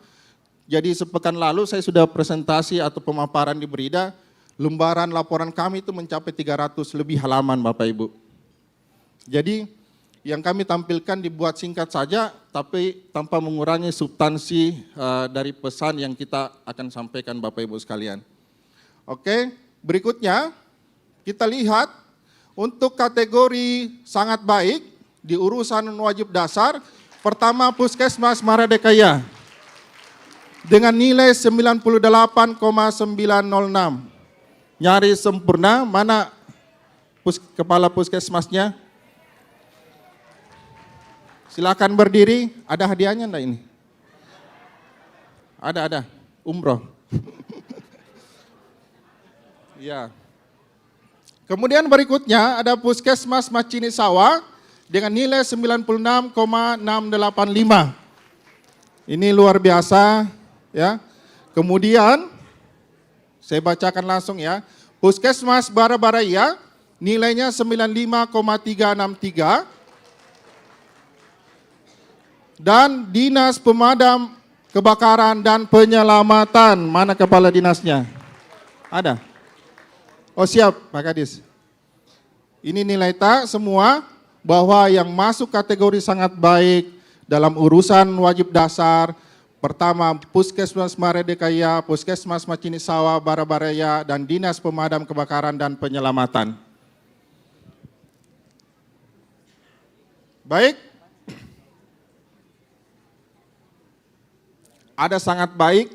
Jadi sepekan lalu saya sudah presentasi atau pemaparan di Brida, lembaran laporan kami itu mencapai 300 lebih halaman Bapak Ibu. Jadi yang kami tampilkan dibuat singkat saja, tapi tanpa mengurangi substansi dari pesan yang kita akan sampaikan Bapak Ibu sekalian. Oke, berikutnya kita lihat untuk kategori sangat baik di urusan wajib dasar, pertama Puskesmas Maradekaya dengan nilai 98,906. Nyaris sempurna. Mana kepala puskesmasnya? Silakan berdiri. Ada hadiahnya enggak ini? Ada. Umroh. Ya. Kemudian berikutnya ada Puskesmas Macini Sawah dengan nilai 96,685. Ini luar biasa. Ya. Kemudian saya bacakan langsung ya. Puskesmas Barabaraya nilainya 95,363 dan Dinas Pemadam Kebakaran dan Penyelamatan, mana kepala dinasnya? Ada? Oh siap Pak Kadis. Ini nilai tak semua bahwa yang masuk kategori sangat baik dalam urusan wajib dasar. Pertama, Puskesmas Maradekaya, Puskesmas Macini Sawah, Barabaraya, dan Dinas Pemadam Kebakaran dan Penyelamatan. Baik. Ada sangat baik,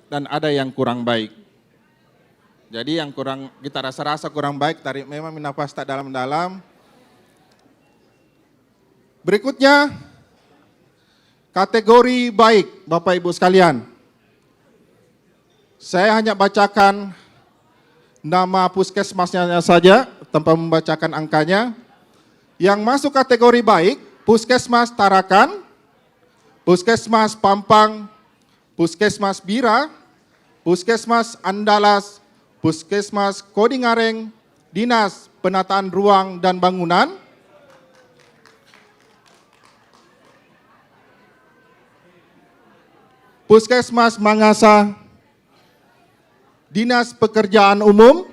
dan ada yang kurang baik. Jadi yang kurang, kita rasa-rasa kurang baik, tarik memang nafas tak dalam-dalam. Berikutnya, kategori baik, Bapak Ibu sekalian. Saya hanya bacakan nama puskesmasnya saja, tanpa membacakan angkanya. Yang masuk kategori baik, Puskesmas Tarakan, Puskesmas Pampang, Puskesmas Bira, Puskesmas Andalas, Puskesmas Kodingareng, Dinas Penataan Ruang dan Bangunan, Puskesmas Mangasa, Dinas Pekerjaan Umum,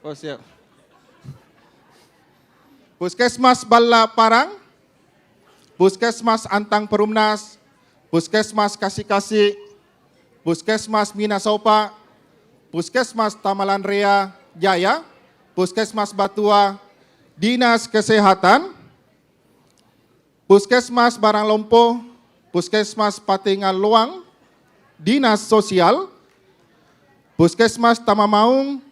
oh siap, Puskesmas Balla Parang, Puskesmas Antang Perumnas, Puskesmas Kasih-Kasih, Puskesmas Minasopa, Puskesmas Tamalan Rea Jaya, Puskesmas Batua, Dinas Kesehatan, Puskesmas Baranglompo, Puskesmas Patingan Luang, Dinas Sosial, Puskesmas Tamamaung,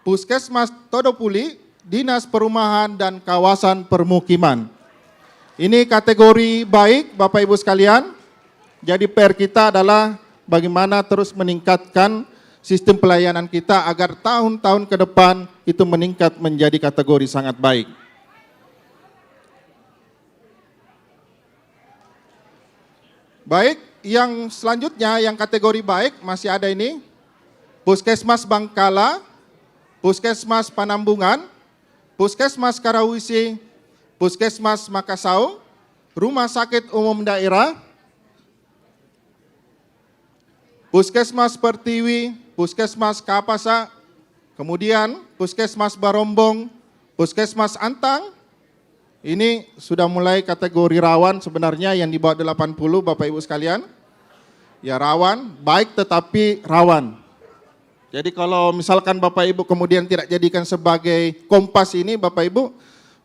Puskesmas Todopuli, Dinas Perumahan dan Kawasan Permukiman. Ini kategori baik Bapak Ibu sekalian. Jadi PR kita adalah bagaimana terus meningkatkan sistem pelayanan kita agar tahun-tahun ke depan itu meningkat menjadi kategori sangat baik. Baik, yang selanjutnya yang kategori baik masih ada ini. Puskesmas Bangkala, Puskesmas Panambungan, Puskesmas Karawisi, Puskesmas Makassau, Rumah Sakit Umum Daerah, Puskesmas Pertiwi, Puskesmas Kapasa, kemudian Puskesmas Barombong, Puskesmas Antang. Ini sudah mulai kategori rawan sebenarnya yang di bawah 80 Bapak Ibu sekalian. Ya rawan, baik tetapi rawan. Jadi kalau misalkan Bapak Ibu kemudian tidak jadikan sebagai kompas ini Bapak Ibu,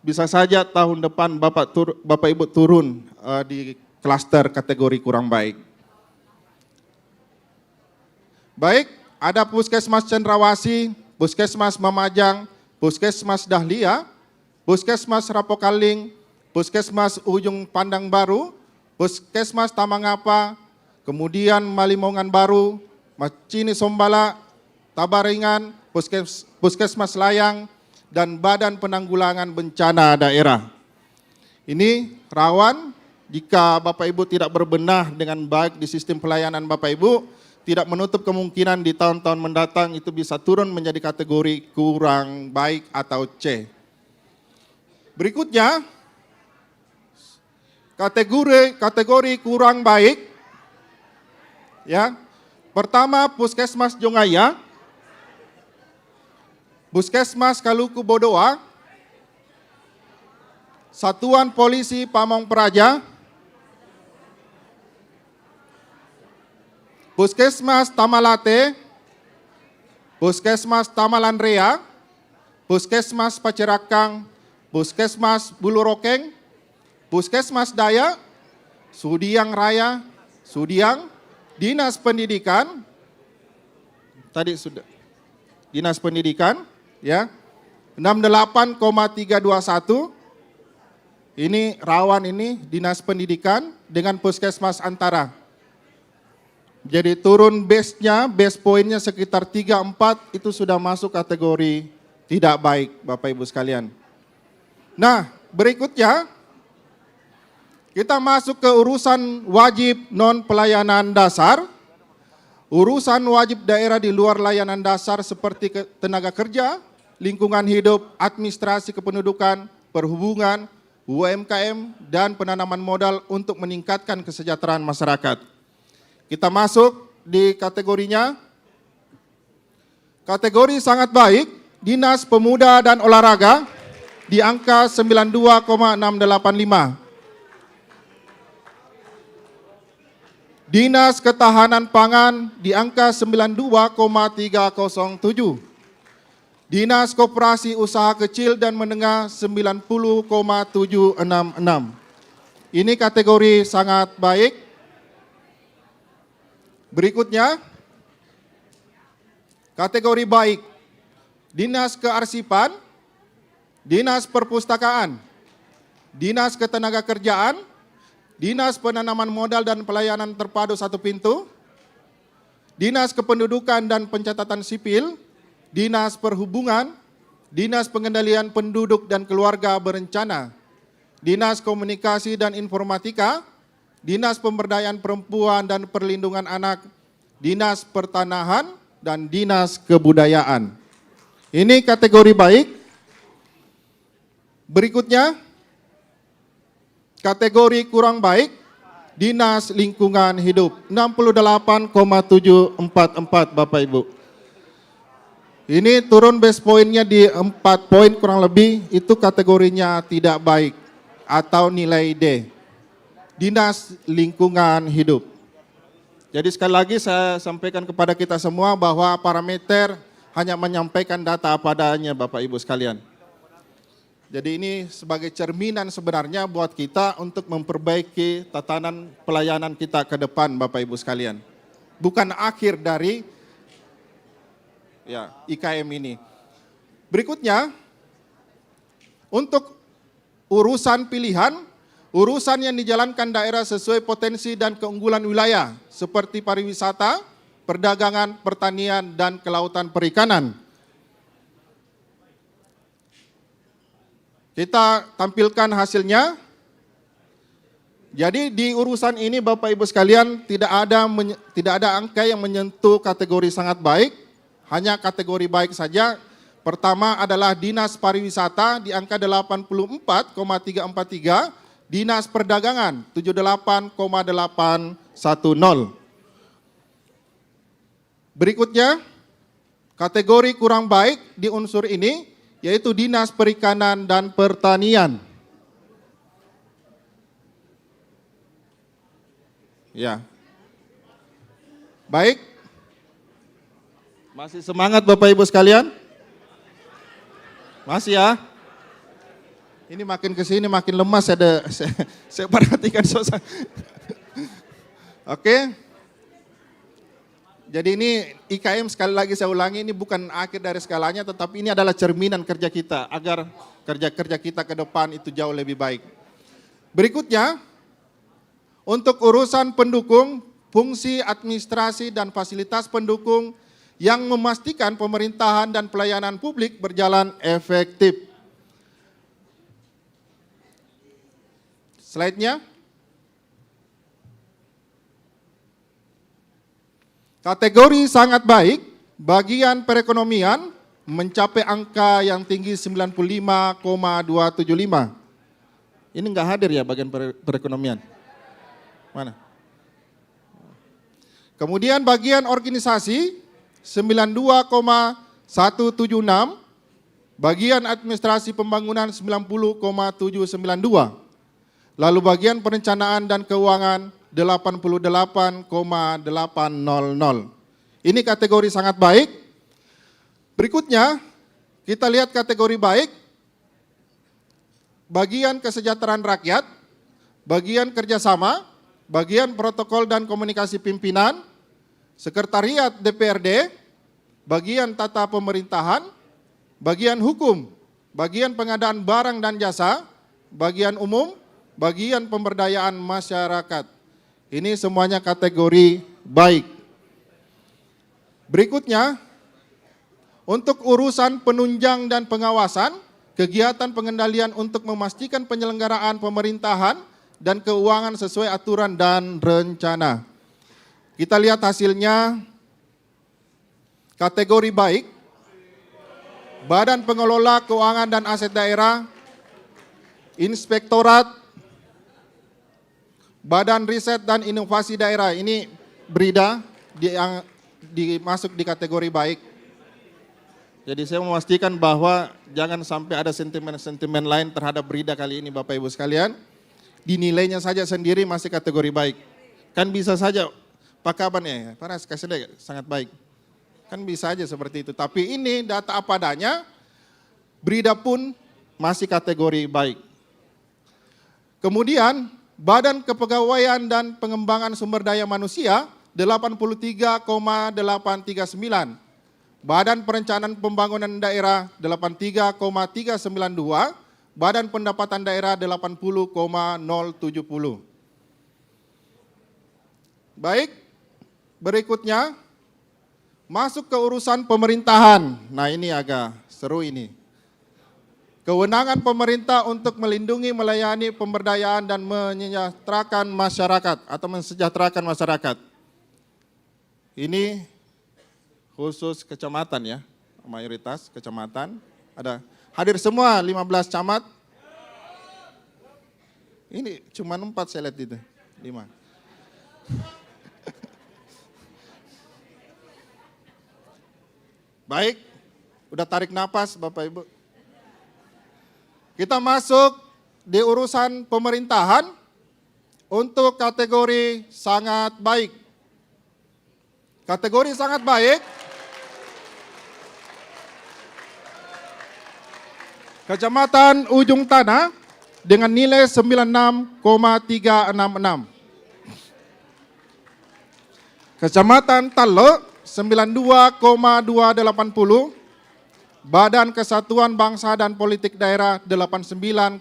bisa saja tahun depan Bapak Ibu turun di klaster kategori kurang baik. Baik, ada Puskesmas Cendrawasih, Puskesmas Mamajang, Puskesmas Dahlia, Puskesmas Rapokaling, Puskesmas Ujung Pandang Baru, Puskesmas Tamangapa, kemudian Malimongan Baru, Macini Sombala, Tabaringan, Puskesmas Layang, dan Badan Penanggulangan Bencana Daerah. Ini rawan jika Bapak Ibu tidak berbenah dengan baik di sistem pelayanan Bapak Ibu, tidak menutup kemungkinan di tahun-tahun mendatang itu bisa turun menjadi kategori kurang baik atau C. Berikutnya, kategori kurang baik. Ya. Pertama Puskesmas Jongaya, Puskesmas Kaluku Bodoa, Satuan Polisi Pamong Praja, Puskesmas Tamalate, Puskesmas Tamalan Rea, Puskesmas Pacerakang, Puskesmas Bulurokeng, Puskesmas Daya, Sudiang Raya, Sudiang, Dinas Pendidikan, tadi sudah, Dinas Pendidikan, ya, 68,321, ini rawan ini Dinas Pendidikan dengan Puskesmas Antara. Jadi turun base-nya, base point-nya sekitar 34, itu sudah masuk kategori tidak baik Bapak Ibu sekalian. Nah, berikutnya kita masuk ke urusan wajib non pelayanan dasar. Urusan wajib daerah di luar layanan dasar seperti tenaga kerja, lingkungan hidup, administrasi kependudukan, perhubungan, UMKM, dan penanaman modal untuk meningkatkan kesejahteraan masyarakat. Kita masuk di kategorinya. Kategori sangat baik, Dinas Pemuda dan Olahraga di angka 92,685. Dinas Ketahanan Pangan di angka 92,307. Dinas Koperasi Usaha Kecil dan Menengah 90,766. Ini kategori sangat baik. Berikutnya, kategori baik, Dinas Kearsipan, Dinas Perpustakaan, Dinas Ketenagakerjaan, Dinas Penanaman Modal dan Pelayanan Terpadu Satu Pintu, Dinas Kependudukan dan Pencatatan Sipil, Dinas Perhubungan, Dinas Pengendalian Penduduk dan Keluarga Berencana, Dinas Komunikasi dan Informatika, Dinas Pemberdayaan Perempuan dan Perlindungan Anak, Dinas Pertanahan, dan Dinas Kebudayaan. Ini kategori baik. Berikutnya, kategori kurang baik, Dinas Lingkungan Hidup, 68,744 Bapak Ibu. Ini turun base point-nya di 4 poin kurang lebih, itu kategorinya tidak baik atau nilai D. Dinas Lingkungan Hidup. Jadi sekali lagi saya sampaikan kepada kita semua bahwa parameter hanya menyampaikan data apa adanya Bapak Ibu sekalian. Jadi ini sebagai cerminan sebenarnya buat kita untuk memperbaiki tatanan pelayanan kita ke depan Bapak Ibu sekalian. Bukan akhir dari IKM ini. Berikutnya, untuk urusan pilihan, urusan yang dijalankan daerah sesuai potensi dan keunggulan wilayah seperti pariwisata, perdagangan, pertanian, dan kelautan perikanan. Kita tampilkan hasilnya. Jadi di urusan ini Bapak Ibu sekalian tidak ada angka yang menyentuh kategori sangat baik, hanya kategori baik saja. Pertama adalah Dinas Pariwisata di angka 84,343, Dinas Perdagangan 78,810. Berikutnya, kategori kurang baik di unsur ini yaitu Dinas Perikanan dan Pertanian. Ya. Baik. Masih semangat Bapak Ibu sekalian? Masih ya? Ini makin kesini makin lemas saya perhatikan suasana. Oke. Jadi ini IKM sekali lagi saya ulangi, ini bukan akhir dari skalanya, tetapi ini adalah cerminan kerja kita agar kerja-kerja kita ke depan itu jauh lebih baik. Berikutnya, untuk urusan pendukung, fungsi administrasi dan fasilitas pendukung yang memastikan pemerintahan dan pelayanan publik berjalan efektif. Slide-nya. Kategori sangat baik, bagian perekonomian mencapai angka yang tinggi 95,275. Ini enggak hadir ya bagian perekonomian? Mana? Kemudian bagian organisasi 92,176, bagian administrasi pembangunan 90,792, lalu bagian perencanaan dan keuangan 88,800. Ini kategori sangat baik. Berikutnya kita lihat kategori baik, bagian kesejahteraan rakyat, bagian kerjasama, bagian protokol dan komunikasi pimpinan, sekretariat DPRD, bagian tata pemerintahan, bagian hukum, bagian pengadaan barang dan jasa, bagian umum, bagian pemberdayaan masyarakat. Ini semuanya kategori baik. Berikutnya, untuk urusan penunjang dan pengawasan, kegiatan pengendalian untuk memastikan penyelenggaraan pemerintahan dan keuangan sesuai aturan dan rencana. Kita lihat hasilnya, kategori baik, Badan Pengelola Keuangan dan Aset Daerah, Inspektorat, Badan Riset dan Inovasi Daerah, ini BRIDA yang dimasuk di kategori baik. Jadi saya memastikan bahwa jangan sampai ada sentimen-sentimen lain terhadap BRIDA kali ini Bapak Ibu sekalian. Dinilainya saja sendiri masih kategori baik. Kan bisa saja Pak Kaban ya, Panas kasih sangat baik. Kan bisa aja seperti itu. Tapi ini data apa adanya, BRIDA pun masih kategori baik. Kemudian Badan Kepegawaian dan Pengembangan Sumber Daya Manusia 83,839. Badan Perencanaan Pembangunan Daerah 83,392. Badan Pendapatan Daerah 80,070. Baik, berikutnya masuk ke urusan pemerintahan. Nah ini agak seru ini. Kewenangan pemerintah untuk melindungi, melayani, pemberdayaan dan menyejahterakan masyarakat atau mensejahterakan masyarakat. Ini khusus kecamatan ya, mayoritas kecamatan. Ada hadir semua 15 camat. Ini cuma 4 saya lihat itu, 5. Baik, udah tarik napas Bapak Ibu. Kita masuk di urusan pemerintahan untuk kategori sangat baik. Kategori sangat baik, Kecamatan Ujung Tanah dengan nilai 96,366. Kecamatan Talo 92,280. Badan Kesatuan Bangsa dan Politik Daerah 89,802.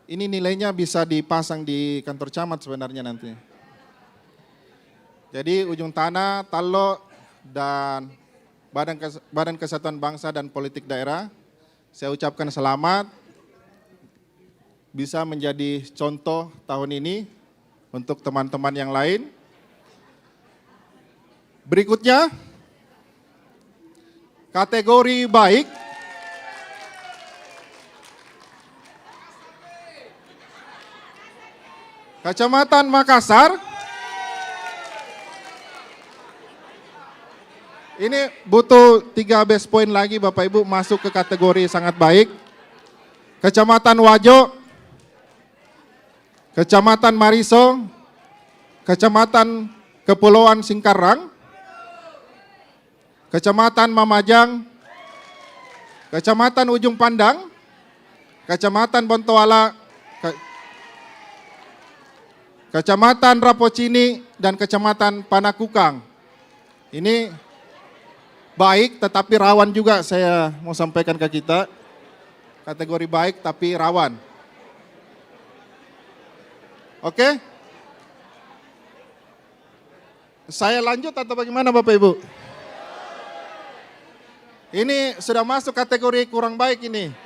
Ini nilainya bisa dipasang di kantor camat sebenarnya nanti. Jadi Ujung Tanah, Tallo, dan Badan Kesatuan Bangsa dan Politik Daerah, saya ucapkan selamat bisa menjadi contoh tahun ini untuk teman-teman yang lain. Berikutnya, kategori baik. Kecamatan Makassar. Ini butuh 3 base point lagi Bapak Ibu masuk ke kategori sangat baik. Kecamatan Wajo, Kecamatan Mariso, Kecamatan Kepulauan Singkarang, Kecamatan Mamajang, Kecamatan Ujung Pandang, Kecamatan Bontoala, Kecamatan Rapocini, dan Kecamatan Panakukang. Ini baik tetapi rawan juga, saya mau sampaikan ke kita. Kategori baik tapi rawan. Oke? Saya lanjut atau bagaimana Bapak Ibu? Ini sudah masuk kategori kurang baik ini.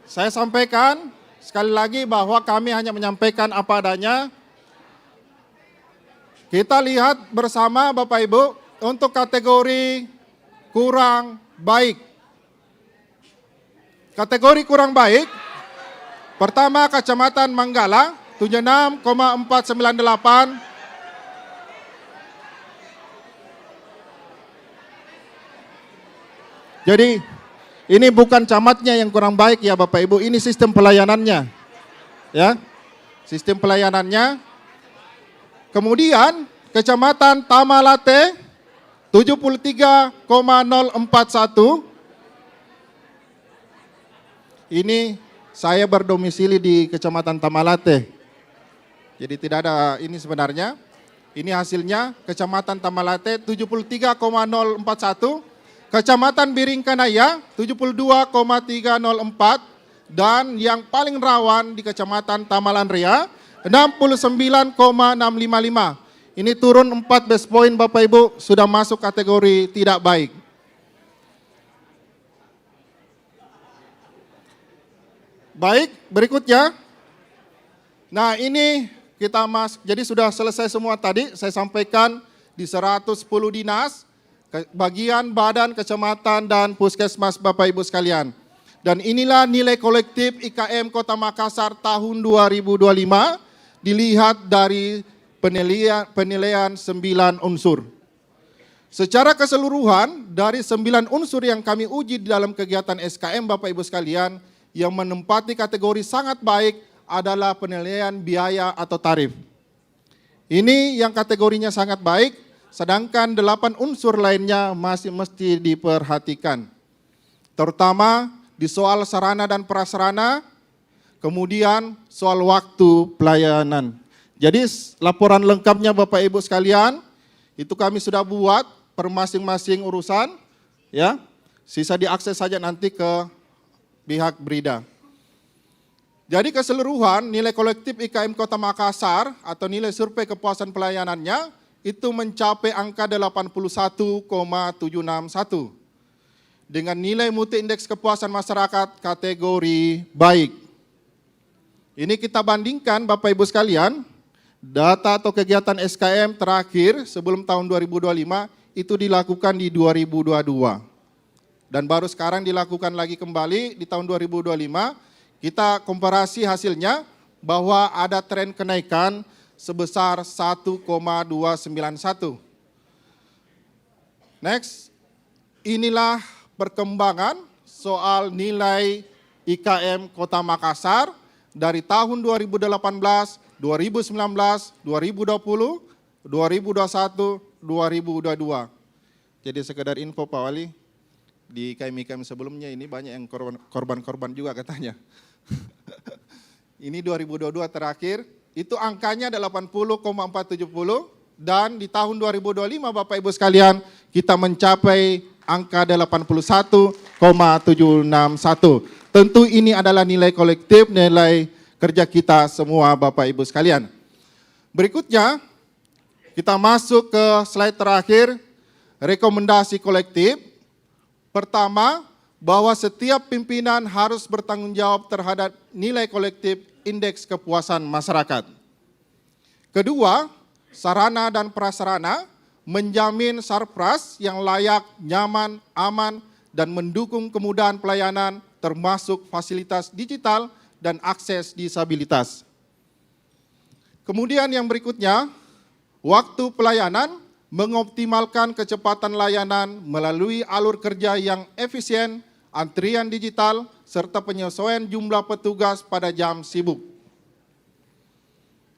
Saya sampaikan sekali lagi bahwa kami hanya menyampaikan apa adanya. Kita lihat bersama Bapak Ibu untuk kategori kurang baik. Kategori kurang baik, pertama Kecamatan Manggala, 76,498. Jadi ini bukan camatnya yang kurang baik ya Bapak Ibu, ini sistem pelayanannya. Ya. Sistem pelayanannya. Kemudian Kecamatan Tamalate 73,041. Ini saya berdomisili di Kecamatan Tamalate. Jadi tidak ada ini sebenarnya. Ini hasilnya Kecamatan Tamalate 73,041. Kecamatan Biringkanaya 72,304 dan yang paling rawan di Kecamatan Tamalan Ria 69,655. Ini turun 4 base point Bapak Ibu, sudah masuk kategori tidak baik. Baik, berikutnya. Nah, ini kita jadi sudah selesai semua tadi, saya sampaikan di 110 dinas, bagian badan, kecamatan, dan puskesmas Bapak Ibu sekalian. Dan inilah nilai kolektif IKM Kota Makassar tahun 2025 dilihat dari penilaian 9 unsur. Secara keseluruhan dari 9 unsur yang kami uji di dalam kegiatan SKM Bapak Ibu sekalian, yang menempati kategori sangat baik adalah penilaian biaya atau tarif. Ini yang kategorinya sangat baik, sedangkan 8 unsur lainnya masih mesti diperhatikan. Terutama di soal sarana dan prasarana, kemudian soal waktu pelayanan. Jadi laporan lengkapnya Bapak Ibu sekalian, itu kami sudah buat per masing-masing urusan, ya. Sisa diakses saja nanti ke pihak Brida. Jadi keseluruhan nilai kolektif IKM Kota Makassar atau nilai survei kepuasan pelayanannya itu mencapai angka 81,761 dengan nilai mutu indeks kepuasan masyarakat kategori baik. Ini kita bandingkan Bapak Ibu sekalian, data atau kegiatan SKM terakhir sebelum tahun 2025 itu dilakukan di 2022. Dan baru sekarang dilakukan lagi kembali di tahun 2025, kita komparasi hasilnya bahwa ada tren kenaikan sebesar 1,291. Next, inilah perkembangan soal nilai IKM Kota Makassar dari tahun 2018, 2019, 2020, 2021, 2022. Jadi sekedar info Pak Wali, di IKM sebelumnya ini banyak yang korban-korban juga katanya. Ini 2022 terakhir, itu angkanya 80,470 dan di tahun 2025 Bapak Ibu sekalian kita mencapai angka 81,761. Tentu ini adalah nilai kolektif, nilai kerja kita semua Bapak Ibu sekalian. Berikutnya, kita masuk ke slide terakhir, rekomendasi kolektif. Pertama, bahwa setiap pimpinan harus bertanggung jawab terhadap nilai kolektif indeks kepuasan masyarakat. Kedua, sarana dan prasarana menjamin sarpras yang layak, nyaman, aman, dan mendukung kemudahan pelayanan termasuk fasilitas digital dan akses disabilitas. Kemudian yang berikutnya, waktu pelayanan mengoptimalkan kecepatan layanan melalui alur kerja yang efisien, antrian digital, serta penyesuaian jumlah petugas pada jam sibuk.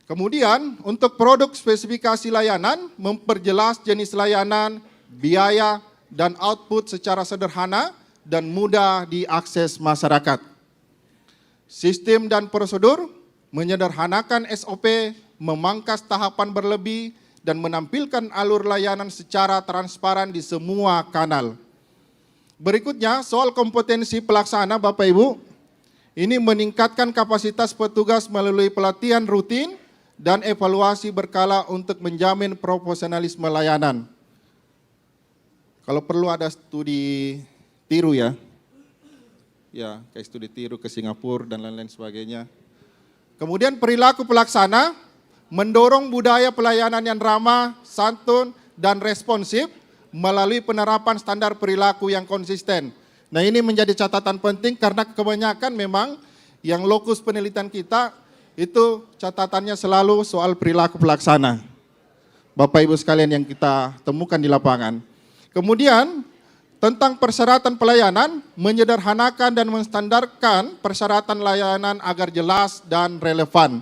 Kemudian untuk produk spesifikasi layanan, memperjelas jenis layanan, biaya, dan output secara sederhana dan mudah diakses masyarakat. Sistem dan prosedur, menyederhanakan SOP, memangkas tahapan berlebih, dan menampilkan alur layanan secara transparan di semua kanal. Berikutnya, soal kompetensi pelaksana Bapak Ibu, ini meningkatkan kapasitas petugas melalui pelatihan rutin dan evaluasi berkala untuk menjamin profesionalisme layanan. Kalau perlu ada studi tiru ya, kayak studi tiru ke Singapura dan lain-lain sebagainya. Kemudian perilaku pelaksana, mendorong budaya pelayanan yang ramah, santun, dan responsif melalui penerapan standar perilaku yang konsisten. Nah ini menjadi catatan penting karena kebanyakan memang yang lokus penelitian kita itu catatannya selalu soal perilaku pelaksana. Bapak Ibu sekalian yang kita temukan di lapangan. Kemudian tentang persyaratan pelayanan, menyederhanakan dan menstandarkan persyaratan layanan agar jelas dan relevan.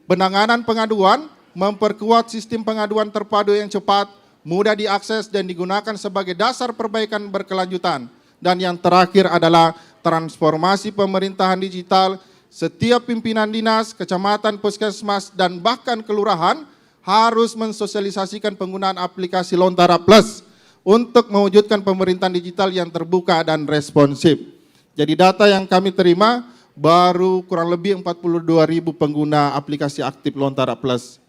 Penanganan pengaduan, memperkuat sistem pengaduan terpadu yang cepat, mudah diakses dan digunakan sebagai dasar perbaikan berkelanjutan. Dan yang terakhir adalah transformasi pemerintahan digital. Setiap pimpinan dinas, kecamatan, puskesmas, dan bahkan kelurahan harus mensosialisasikan penggunaan aplikasi Lontara Plus untuk mewujudkan pemerintahan digital yang terbuka dan responsif. Jadi data yang kami terima, baru kurang lebih 42.000 pengguna aplikasi aktif Lontara Plus.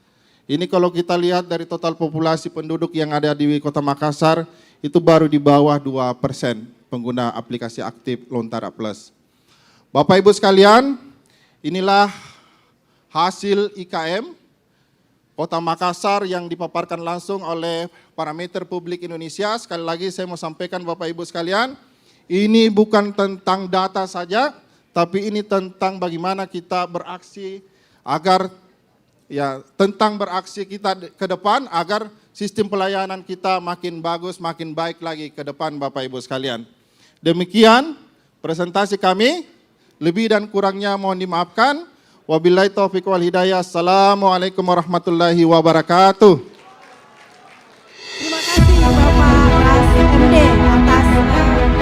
Ini kalau kita lihat dari total populasi penduduk yang ada di Kota Makassar, itu baru di bawah 2% pengguna aplikasi aktif Lontara Plus. Bapak Ibu sekalian, inilah hasil IKM Kota Makassar yang dipaparkan langsung oleh Parameter Publik Indonesia. Sekali lagi saya mau sampaikan Bapak Ibu sekalian, ini bukan tentang data saja, tapi ini tentang bagaimana kita beraksi agar tentang beraksi kita ke depan agar sistem pelayanan kita makin bagus, makin baik lagi ke depan Bapak Ibu sekalian. Demikian presentasi kami, lebih dan kurangnya mohon dimaafkan. Wabillahi taufiq wal hidayah. Assalamualaikum warahmatullahi wabarakatuh. Terima kasih Bapak Ras MD atas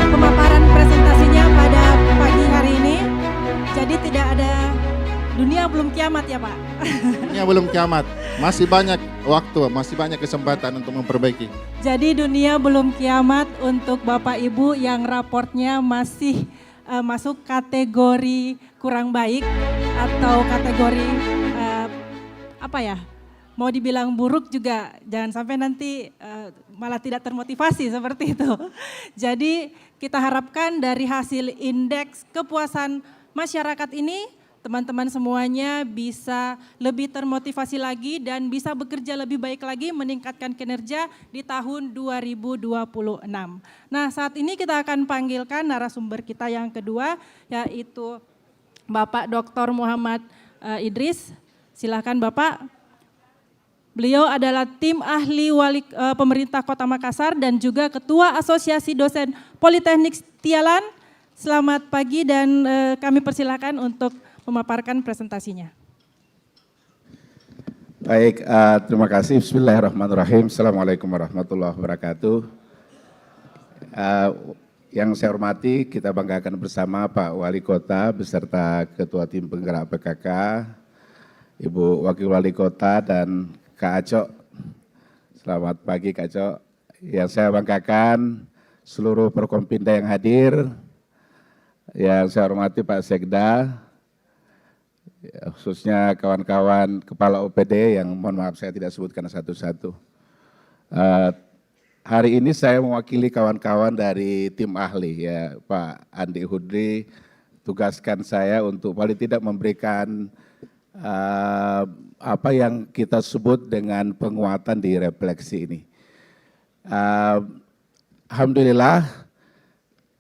pemaparan presentasinya pada pagi hari ini. Jadi tidak ada dunia belum kiamat ya Pak? Dunia belum kiamat, masih banyak waktu, masih banyak kesempatan untuk memperbaiki. Jadi dunia belum kiamat untuk Bapak Ibu yang raportnya masih masuk kategori kurang baik atau kategori mau dibilang buruk juga jangan sampai nanti malah tidak termotivasi seperti itu. Jadi kita harapkan dari hasil indeks kepuasan masyarakat ini teman-teman semuanya bisa lebih termotivasi lagi dan bisa bekerja lebih baik lagi meningkatkan kinerja di tahun 2026. Nah saat ini kita akan panggilkan narasumber kita yang kedua yaitu Bapak Dr. Muhammad Idris. Silakan Bapak. Beliau adalah tim ahli pemerintah Kota Makassar dan juga Ketua Asosiasi Dosen Politeknik Tialan. Selamat pagi dan kami persilakan untuk memaparkan presentasinya. Baik, terima kasih. Bismillahirrahmanirrahim. Assalamualaikum warahmatullahi wabarakatuh. Yang saya hormati, kita banggakan bersama Pak Wali Kota beserta Ketua Tim Penggerak PKK, Ibu Wakil Wali Kota dan Kak Acok. Selamat pagi Kak Acok. yang saya banggakan seluruh Forkompinda yang hadir, yang saya hormati Pak Sekda, khususnya kawan-kawan kepala OPD yang mohon maaf saya tidak sebutkan satu-satu. Hari ini saya mewakili kawan-kawan dari tim ahli, ya Pak Andi Hudri tugaskan saya untuk paling tidak memberikan apa yang kita sebut dengan penguatan di refleksi ini. Alhamdulillah,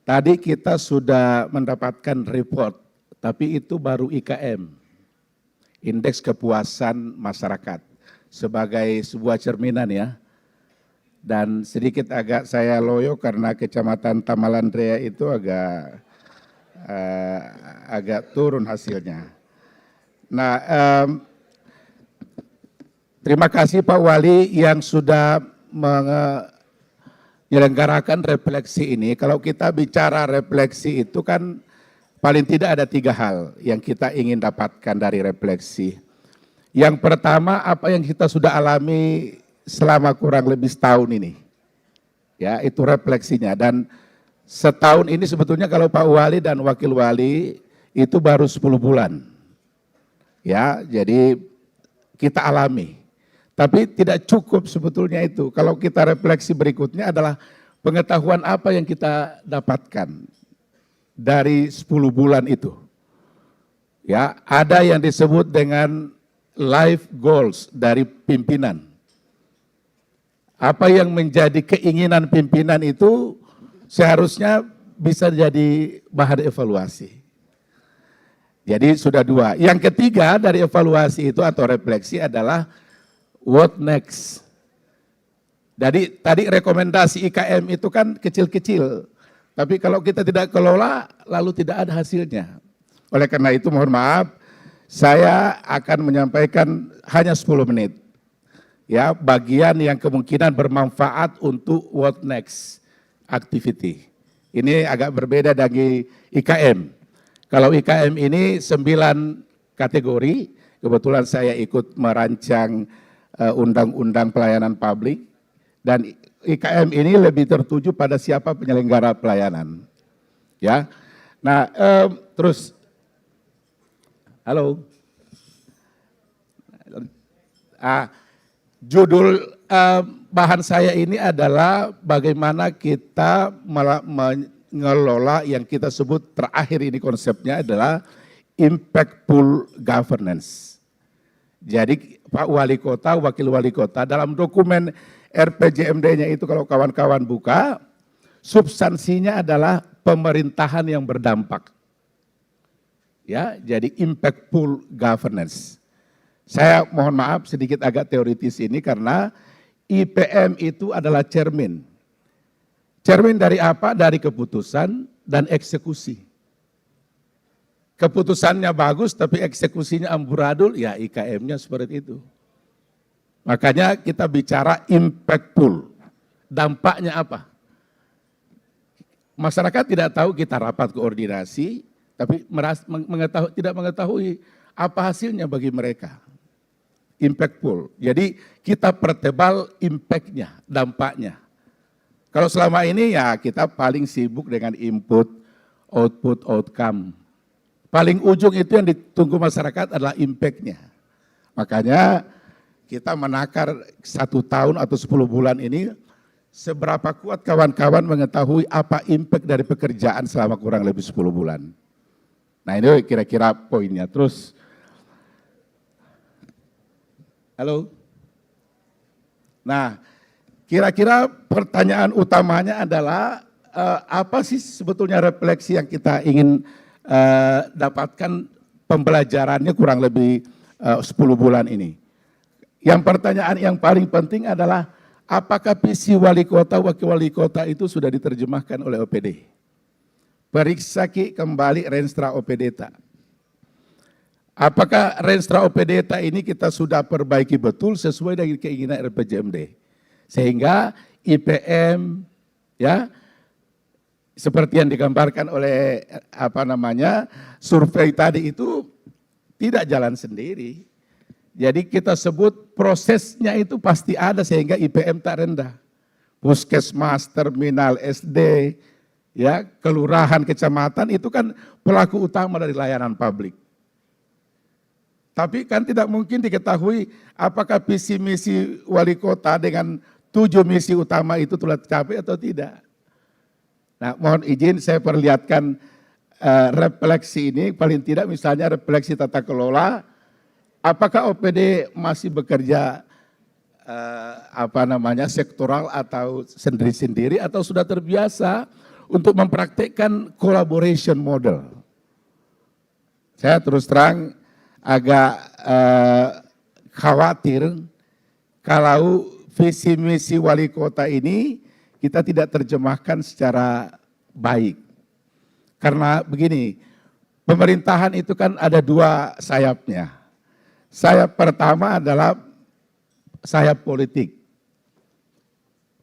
tadi kita sudah mendapatkan report, tapi itu baru IKM, Indeks Kepuasan Masyarakat, sebagai sebuah cerminan ya. Dan sedikit agak saya loyo karena Kecamatan Tamalandrea itu agak turun hasilnya. Nah, terima kasih Pak Wali yang sudah menyelenggarakan refleksi ini. Kalau kita bicara refleksi itu kan paling tidak ada 3 hal yang kita ingin dapatkan dari refleksi. Yang pertama, apa yang kita sudah alami selama kurang lebih setahun ini. Ya, itu refleksinya. Dan setahun ini sebetulnya kalau Pak Wali dan Wakil Wali itu baru 10 bulan. Ya, jadi kita alami. Tapi tidak cukup sebetulnya itu. Kalau kita refleksi berikutnya adalah pengetahuan apa yang kita dapatkan dari 10 bulan itu. Ya, ada yang disebut dengan life goals dari pimpinan. Apa yang menjadi keinginan pimpinan itu seharusnya bisa jadi bahan evaluasi. Jadi sudah 2. Yang ketiga dari evaluasi itu atau refleksi adalah what next. Jadi tadi rekomendasi IKM itu kan kecil-kecil. Tapi kalau kita tidak kelola lalu tidak ada hasilnya. Oleh karena itu mohon maaf, saya akan menyampaikan hanya 10 menit. Ya, bagian yang kemungkinan bermanfaat untuk what next activity. Ini agak berbeda dari IKM. Kalau IKM ini 9 kategori, kebetulan saya ikut merancang undang-undang pelayanan publik, dan IKM ini lebih tertuju pada siapa penyelenggara pelayanan. Ya, nah terus, halo, judul bahan saya ini adalah bagaimana kita mengelola yang kita sebut terakhir ini konsepnya adalah impactful governance. Jadi Pak Wali Kota, Wakil Wali Kota dalam dokumen RPJMD-nya itu kalau kawan-kawan buka, substansinya adalah pemerintahan yang berdampak. Ya, jadi impactful governance. Saya mohon maaf sedikit agak teoritis ini karena IPM itu adalah cermin. Cermin dari apa? Dari keputusan dan eksekusi. Keputusannya bagus tapi eksekusinya amburadul, ya IKM-nya seperti itu. Makanya kita bicara impactful. Dampaknya apa? Masyarakat tidak tahu, kita rapat koordinasi, tapi tidak mengetahui apa hasilnya bagi mereka. Impactful. Jadi kita pertebal impact-nya, dampaknya. Kalau selama ini ya kita paling sibuk dengan input, output, outcome. Paling ujung itu yang ditunggu masyarakat adalah impact-nya. Makanya kita menakar 1 tahun atau 10 bulan ini, seberapa kuat kawan-kawan mengetahui apa impact dari pekerjaan selama kurang lebih 10 bulan. Nah ini kira-kira poinnya. Terus, halo. Nah, kira-kira pertanyaan utamanya adalah apa sih sebetulnya refleksi yang kita ingin dapatkan pembelajarannya kurang lebih 10 bulan ini. Yang pertanyaan yang paling penting adalah apakah visi wali kota, wakil wali kota itu sudah diterjemahkan oleh OPD? Periksa kembali Renstra OPDTA. Apakah Renstra OPDTA ini kita sudah perbaiki betul sesuai dengan keinginan RPJMD? Sehingga IPM ya seperti yang digambarkan oleh survei tadi itu tidak jalan sendiri. Jadi kita sebut prosesnya itu pasti ada sehingga IPM tak rendah. puskesmas, terminal, SD, ya, kelurahan, kecamatan itu kan pelaku utama dari layanan publik. Tapi kan tidak mungkin diketahui apakah visi misi wali kota dengan 7 misi utama itu telah tercapai atau tidak. Nah, mohon izin saya perlihatkan refleksi ini, paling tidak misalnya refleksi tata kelola, apakah OPD masih bekerja sektoral atau sendiri-sendiri atau sudah terbiasa untuk mempraktekkan collaboration model. Saya terus terang agak khawatir kalau visi misi wali kota ini kita tidak terjemahkan secara baik. Karena begini, pemerintahan itu kan ada 2 sayapnya. Sayap pertama adalah sayap politik.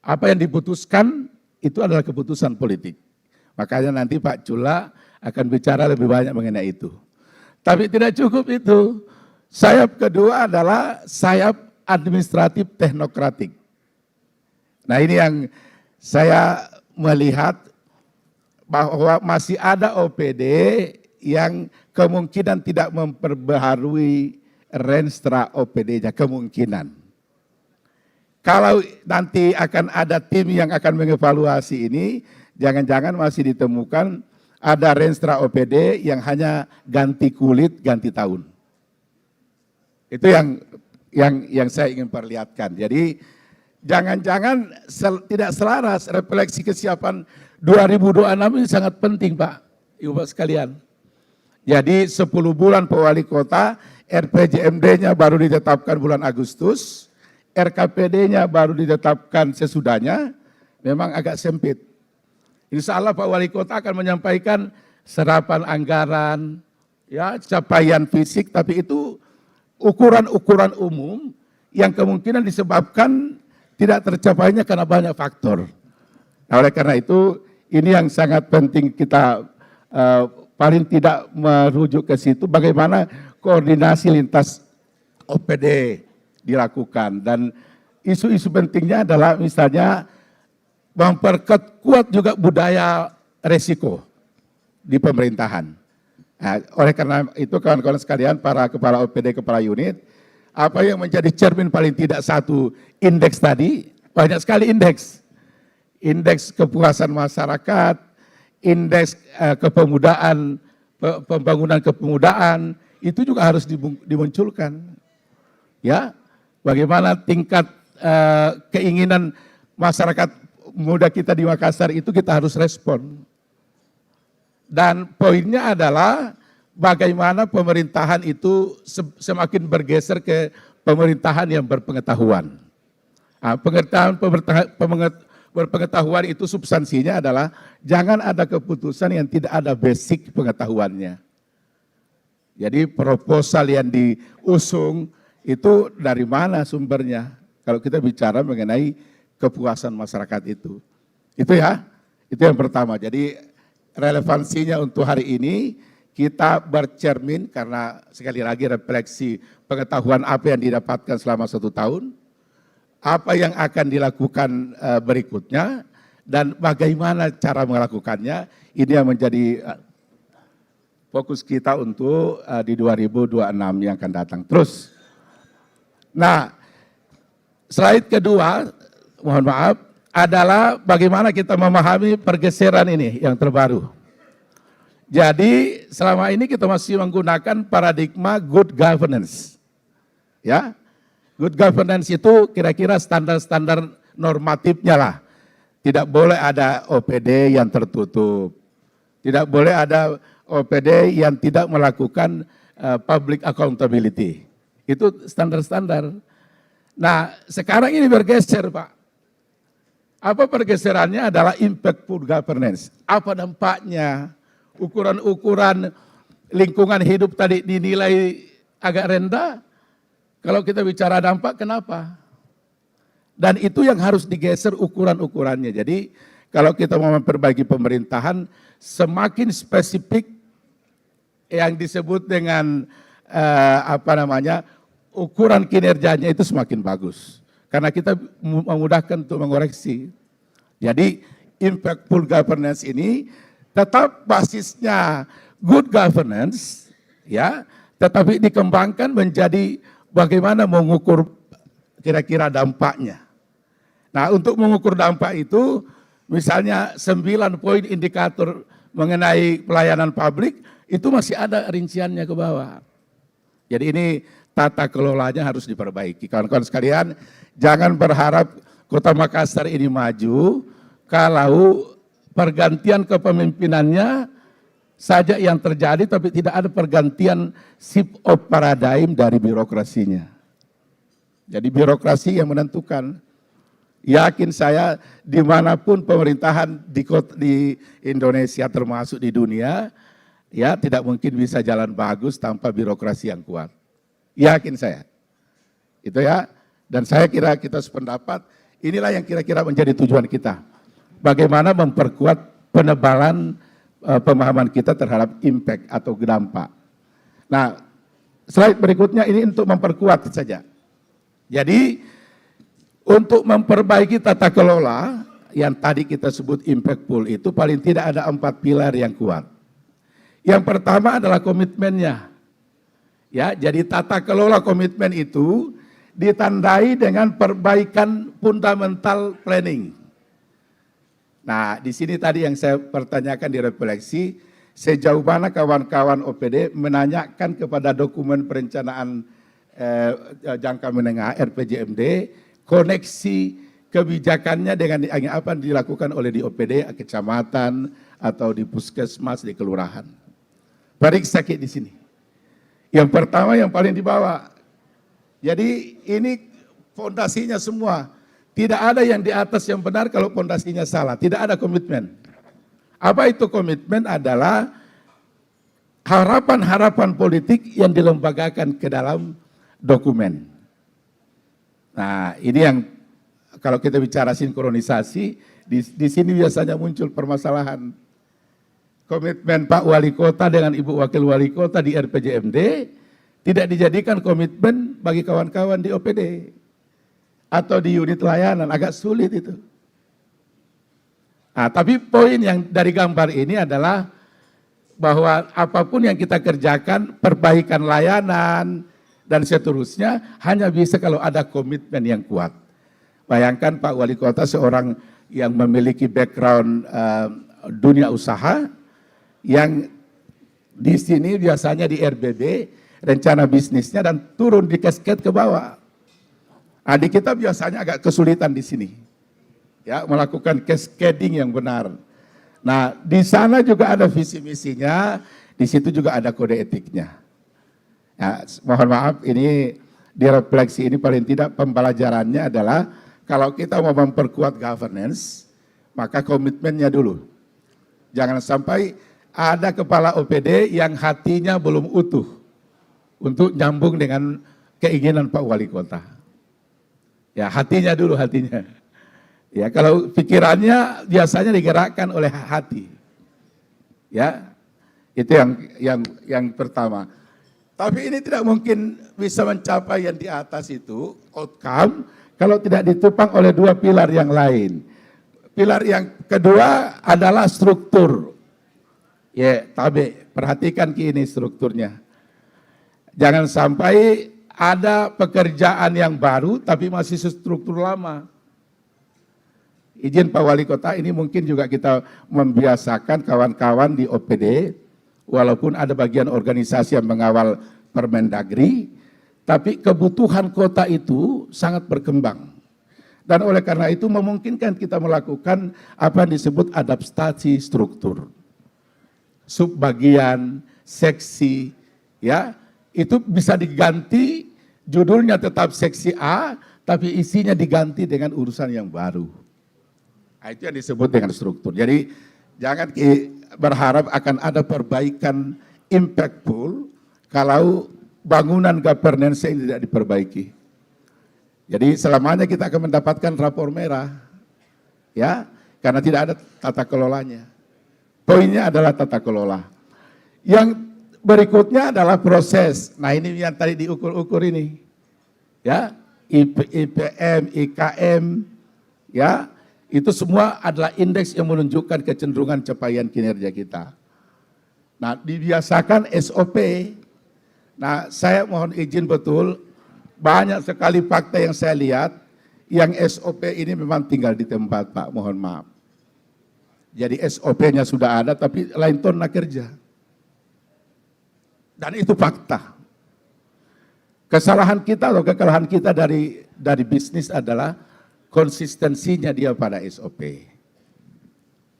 Apa yang diputuskan itu adalah keputusan politik. Makanya nanti Pak Cula akan bicara lebih banyak mengenai itu. Tapi tidak cukup itu. Sayap kedua adalah sayap administratif teknokratik. Nah, ini yang saya melihat bahwa masih ada OPD yang kemungkinan tidak memperbaharui renstra OPD-nya, kemungkinan. Kalau nanti akan ada tim yang akan mengevaluasi ini, jangan-jangan masih ditemukan ada renstra OPD yang hanya ganti kulit, ganti tahun. Itu yang saya ingin perlihatkan. Jadi jangan-jangan tidak selaras refleksi kesiapan 2026 ini sangat penting, Pak, Ibu Bapak sekalian. Jadi 10 bulan Pak Wali Kota, RPJMD-nya baru ditetapkan bulan Agustus, RKPD-nya baru ditetapkan sesudahnya, memang agak sempit. Insya Allah Pak Wali Kota akan menyampaikan serapan anggaran, ya, capaian fisik, tapi itu ukuran-ukuran umum yang kemungkinan disebabkan tidak tercapainya karena banyak faktor. Nah, oleh karena itu, ini yang sangat penting kita paling tidak merujuk ke situ, bagaimana koordinasi lintas OPD dilakukan. Dan isu-isu pentingnya adalah misalnya memperkuat juga budaya resiko di pemerintahan. Nah, oleh karena itu kawan-kawan sekalian, para kepala OPD, kepala unit, apa yang menjadi cermin paling tidak satu indeks tadi, banyak sekali indeks. Indeks kepuasan masyarakat, indeks kepemudaan, pembangunan kepemudaan, itu juga harus dimunculkan. Ya, bagaimana tingkat keinginan masyarakat muda kita di Makassar itu kita harus respon. Dan poinnya adalah bagaimana pemerintahan itu semakin bergeser ke pemerintahan yang berpengetahuan. Nah, berpengetahuan itu substansinya adalah jangan ada keputusan yang tidak ada basic pengetahuannya. Jadi proposal yang diusung itu dari mana sumbernya? Kalau kita bicara mengenai kepuasan masyarakat itu ya, itu yang pertama. Jadi relevansinya untuk hari ini kita bercermin karena sekali lagi refleksi pengetahuan apa yang didapatkan selama 1 tahun, apa yang akan dilakukan berikutnya, dan bagaimana cara melakukannya, ini yang menjadi fokus kita untuk di 2026 yang akan datang. Terus, nah slide kedua, mohon maaf, adalah bagaimana kita memahami pergeseran ini yang terbaru. Jadi selama ini kita masih menggunakan paradigma good governance. Ya, good governance itu kira-kira standar-standar normatifnya lah. Tidak boleh ada OPD yang tertutup. Tidak boleh ada OPD yang tidak melakukan public accountability. Itu standar-standar. Nah, sekarang ini bergeser, Pak. Apa pergeserannya adalah impactful governance. Apa dampaknya? Ukuran-ukuran lingkungan hidup tadi dinilai agak rendah. Kalau kita bicara dampak, kenapa? Dan itu yang harus digeser ukuran-ukurannya. Jadi kalau kita mau memperbaiki pemerintahan, semakin spesifik yang disebut dengan ukuran kinerjanya itu semakin bagus. Karena kita memudahkan untuk mengoreksi. Jadi impactful governance ini tetap basisnya good governance, ya, tetapi dikembangkan menjadi bagaimana mengukur kira-kira dampaknya. Nah, untuk mengukur dampak itu, misalnya 9 poin indikator mengenai pelayanan publik, itu masih ada rinciannya ke bawah. Jadi ini tata kelolanya harus diperbaiki. Kawan-kawan sekalian, jangan berharap Kota Makassar ini maju kalau pergantian kepemimpinannya saja yang terjadi, tapi tidak ada pergantian shift of paradigm dari birokrasinya. Jadi birokrasi yang menentukan. Yakin saya dimanapun pemerintahan di Indonesia termasuk di dunia, ya tidak mungkin bisa jalan bagus tanpa birokrasi yang kuat. Yakin saya. Itu ya. Dan saya kira kita sependapat, inilah yang kira-kira menjadi tujuan kita. Bagaimana memperkuat penebalan pemahaman kita terhadap impact atau dampak. Nah, slide berikutnya ini untuk memperkuat saja. Jadi, untuk memperbaiki tata kelola yang tadi kita sebut impactful itu paling tidak ada 4 pilar yang kuat. Yang pertama adalah komitmennya. Ya, jadi tata kelola komitmen itu ditandai dengan perbaikan fundamental planning. Nah, di sini tadi yang saya pertanyakan di refleksi, sejauh mana kawan-kawan OPD menanyakan kepada dokumen perencanaan jangka menengah RPJMD, koneksi kebijakannya dengan apa yang dilakukan oleh di OPD, kecamatan, atau di puskesmas, di kelurahan. Periksa di sini. Yang pertama yang paling di bawah. Jadi ini fondasinya semua. Tidak ada yang di atas yang benar kalau fondasinya salah. Tidak ada komitmen. Apa itu komitmen? Adalah harapan-harapan politik yang dilembagakan ke dalam dokumen. Nah, ini yang kalau kita bicara sinkronisasi, di sini biasanya muncul permasalahan. Komitmen Pak Wali Kota dengan Ibu Wakil Wali Kota di RPJMD tidak dijadikan komitmen bagi kawan-kawan di OPD atau di unit layanan, agak sulit itu. Nah, tapi poin yang dari gambar ini adalah bahwa apapun yang kita kerjakan, perbaikan layanan, dan seterusnya hanya bisa kalau ada komitmen yang kuat. Bayangkan Pak Wali Kota seorang yang memiliki background dunia usaha, yang di sini biasanya di RBB, rencana bisnisnya, dan turun di cascade ke bawah. Adik kita biasanya agak kesulitan di sini, ya, melakukan cascading yang benar. Nah, di sana juga ada visi misinya, di situ juga ada kode etiknya. Ya, mohon maaf, ini di refleksi ini paling tidak pembelajarannya adalah kalau kita mau memperkuat governance, maka komitmennya dulu. Jangan sampai ada kepala OPD yang hatinya belum utuh untuk nyambung dengan keinginan Pak Wali Kota. Ya, hatinya dulu, hatinya. Ya, kalau pikirannya biasanya digerakkan oleh hati. Ya, itu yang pertama. Tapi ini tidak mungkin bisa mencapai yang di atas itu, outcome, kalau tidak ditopang oleh 2 pilar yang lain. Pilar yang kedua adalah struktur. Ya, tapi perhatikan ini strukturnya. Jangan sampai ada pekerjaan yang baru tapi masih struktur lama. Izin Pak Wali Kota, ini mungkin juga kita membiasakan kawan-kawan di OPD, walaupun ada bagian organisasi yang mengawal Permendagri, tapi kebutuhan kota itu sangat berkembang. Dan oleh karena itu memungkinkan kita melakukan apa yang disebut adaptasi struktur. Subbagian, seksi, ya, itu bisa diganti, judulnya tetap seksi A, tapi isinya diganti dengan urusan yang baru. Nah, itu yang disebut dengan struktur. Jadi jangan berharap akan ada perbaikan impactful kalau bangunan governance ini tidak diperbaiki. Jadi selamanya kita akan mendapatkan rapor merah, ya, karena tidak ada tata kelolanya. Poinnya adalah tata kelola. Yang berikutnya adalah proses. Nah, ini yang tadi diukur-ukur ini. Ya, IPM, IKM, ya. Itu semua adalah indeks yang menunjukkan kecenderungan capaian kinerja kita. Nah, dibiasakan SOP. Nah, saya mohon izin betul, banyak sekali fakta yang saya lihat, yang SOP ini memang tinggal di tempat, Pak, mohon maaf. Jadi SOP-nya sudah ada, tapi lain tona kerja. Dan itu fakta. Kesalahan kita atau kekalahan kita dari bisnis adalah konsistensinya dia pada SOP.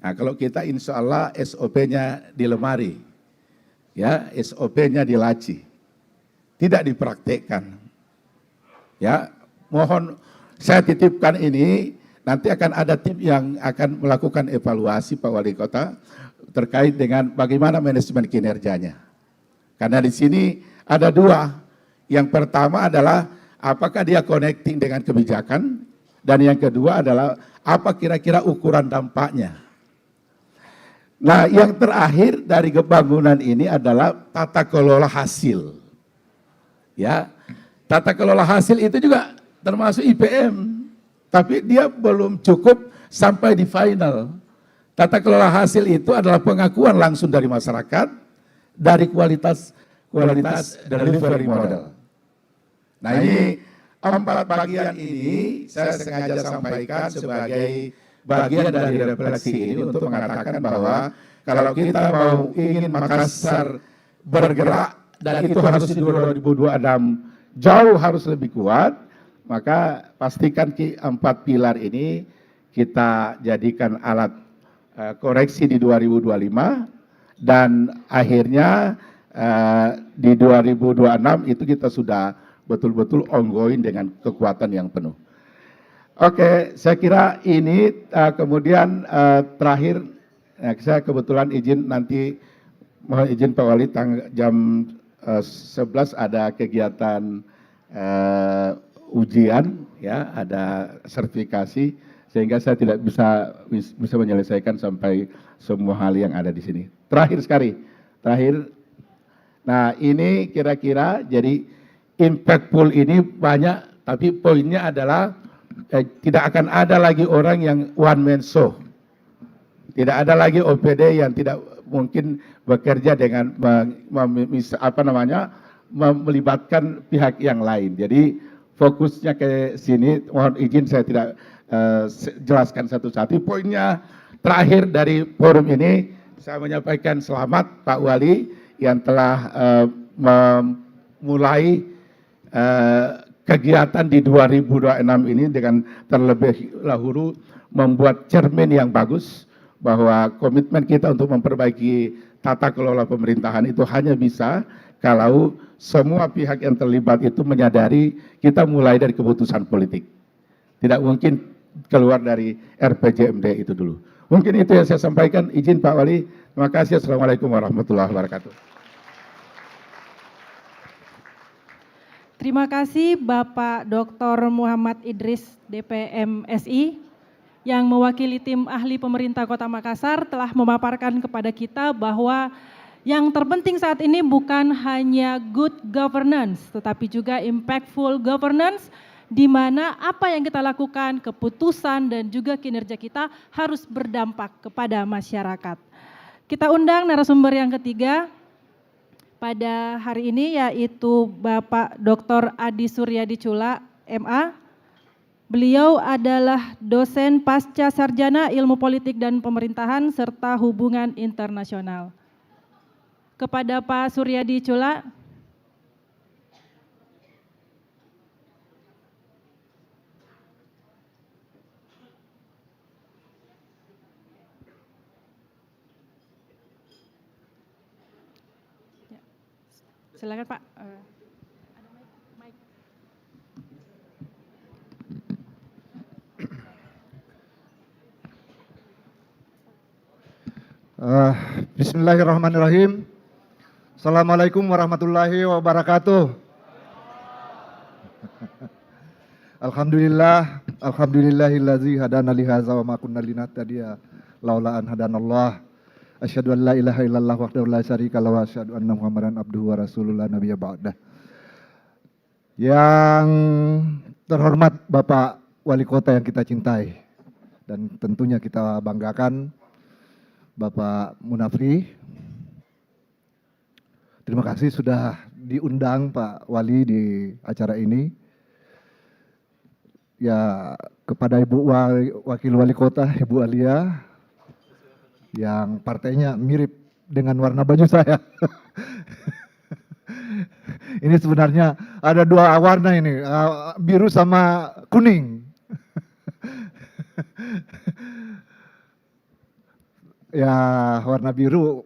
Nah, kalau kita insya Allah SOP-nya di lemari, ya SOP-nya di laci, tidak dipraktekkan. Ya, mohon saya titipkan ini, nanti akan ada tim yang akan melakukan evaluasi Pak Wali Kota terkait dengan bagaimana manajemen kinerjanya. Karena di sini ada dua. Yang pertama adalah apakah dia connecting dengan kebijakan, dan yang kedua adalah apa kira-kira ukuran dampaknya. Nah, yang terakhir dari pembangunan ini adalah tata kelola hasil. Ya, tata kelola hasil itu juga termasuk IPM, tapi dia belum cukup sampai di final. Tata kelola hasil itu adalah pengakuan langsung dari masyarakat dari kualitas delivery model. Nah, ini 4 bagian ini saya sengaja sampaikan sebagai bagian dari refleksi ini untuk mengatakan bahwa kalau kita ingin Makassar bergerak dan itu harus di 2026 jauh harus lebih kuat, maka pastikan 4 pilar ini kita jadikan alat koreksi di 2025 dan akhirnya di 2026 itu kita sudah betul-betul ongoing dengan kekuatan yang penuh. Oke, saya kira ini kemudian terakhir, saya kebetulan izin nanti, mohon izin Pak Wali, jam 11 ada kegiatan ujian, ya, ada sertifikasi, sehingga saya tidak bisa menyelesaikan sampai semua hal yang ada di sini. Terakhir sekali, nah ini kira-kira jadi impactful ini banyak, tapi poinnya adalah tidak akan ada lagi orang yang one man show. Tidak ada lagi OPD yang tidak mungkin bekerja dengan melibatkan pihak yang lain. Jadi fokusnya ke sini, mohon izin saya tidak jelaskan satu-satu. Poinnya terakhir dari forum ini, saya menyampaikan selamat Pak Wali yang telah memulai kegiatan di 2026 ini dengan terlebih dahulu membuat cermin yang bagus bahwa komitmen kita untuk memperbaiki tata kelola pemerintahan itu hanya bisa kalau semua pihak yang terlibat itu menyadari kita mulai dari keputusan politik. Tidak mungkin keluar dari RPJMD itu dulu. Mungkin itu yang saya sampaikan. Izin Pak Wali. Terima kasih. Assalamualaikum warahmatullahi wabarakatuh. Terima kasih Bapak Dr. Muhammad Idris, DPM SI, yang mewakili tim ahli pemerintah Kota Makassar telah memaparkan kepada kita bahwa yang terpenting saat ini bukan hanya good governance, tetapi juga impactful governance, di mana apa yang kita lakukan, keputusan dan juga kinerja kita harus berdampak kepada masyarakat. Kita undang narasumber yang ketiga pada hari ini, yaitu Bapak Dr. Adi Suryadi Chula, MA. Beliau adalah dosen pasca sarjana Ilmu Politik dan Pemerintahan serta Hubungan Internasional. Kepada Pak Suryadi Chula. Silakan Pak. Bismillahirrahmanirrahim. Assalamualaikum warahmatullahi wabarakatuh. Alhamdulillahillazi hadana li hadza wa ma kunna linahtadiya laula an hadanallah. Asyhadu an la ilaha illallah wahdahu la syarika lahu wa asyhadu anna Muhammadan abduhu wa rasulullah nabiyya ba'dah. Yang terhormat Bapak Wali Kota yang kita cintai, Dan tentunya kita banggakan Bapak Munafri. Terima kasih sudah diundang Pak Wali di acara ini. Ya, kepada Ibu Wakil Wali Kota, Ibu Alia, yang partainya mirip dengan warna baju saya. Ini sebenarnya ada dua warna ini, biru sama kuning. Ya, warna biru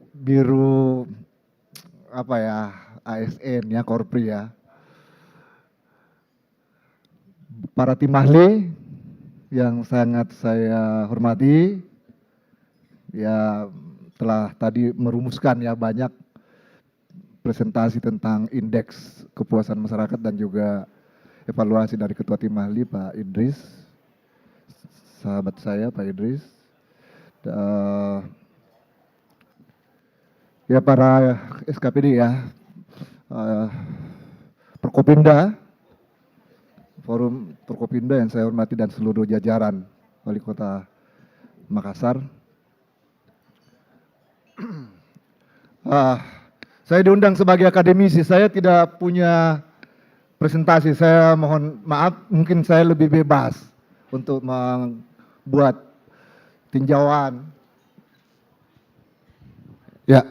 apa ya, ASN ya, Korpri ya. Para tim ahli yang sangat saya hormati, ya telah tadi merumuskan ya banyak presentasi tentang indeks kepuasan masyarakat dan juga evaluasi dari Ketua Tim Ahli Pak Idris, sahabat saya Pak Idris. Ya para SKPD ya, Prokopimda, Forum Prokopimda yang saya hormati dan seluruh jajaran Wali Kota Makassar. Saya diundang sebagai akademisi, saya tidak punya presentasi, saya mohon maaf, mungkin saya lebih bebas untuk membuat tinjauan. Ya,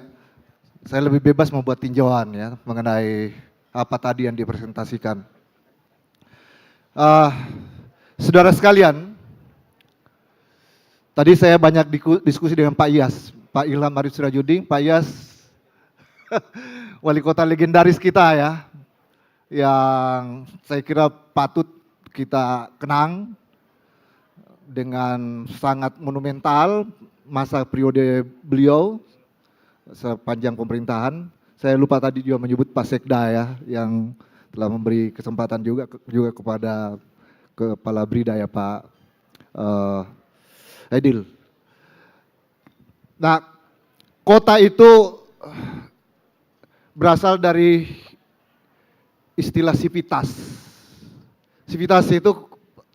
saya lebih bebas membuat tinjauan ya mengenai apa tadi yang dipresentasikan. Saudara sekalian, tadi saya banyak diskusi dengan Pak Iyas, Pak Ilham Arif Sirajudin, Pak Iyas, wali kota legendaris kita ya, yang saya kira patut kita kenang dengan sangat monumental masa periode beliau sepanjang pemerintahan. Saya lupa tadi juga menyebut Pak Sekda ya, yang telah memberi kesempatan juga kepada Kepala Brida ya Pak Edil. Nah, kota itu berasal dari istilah sivitas. Sivitas itu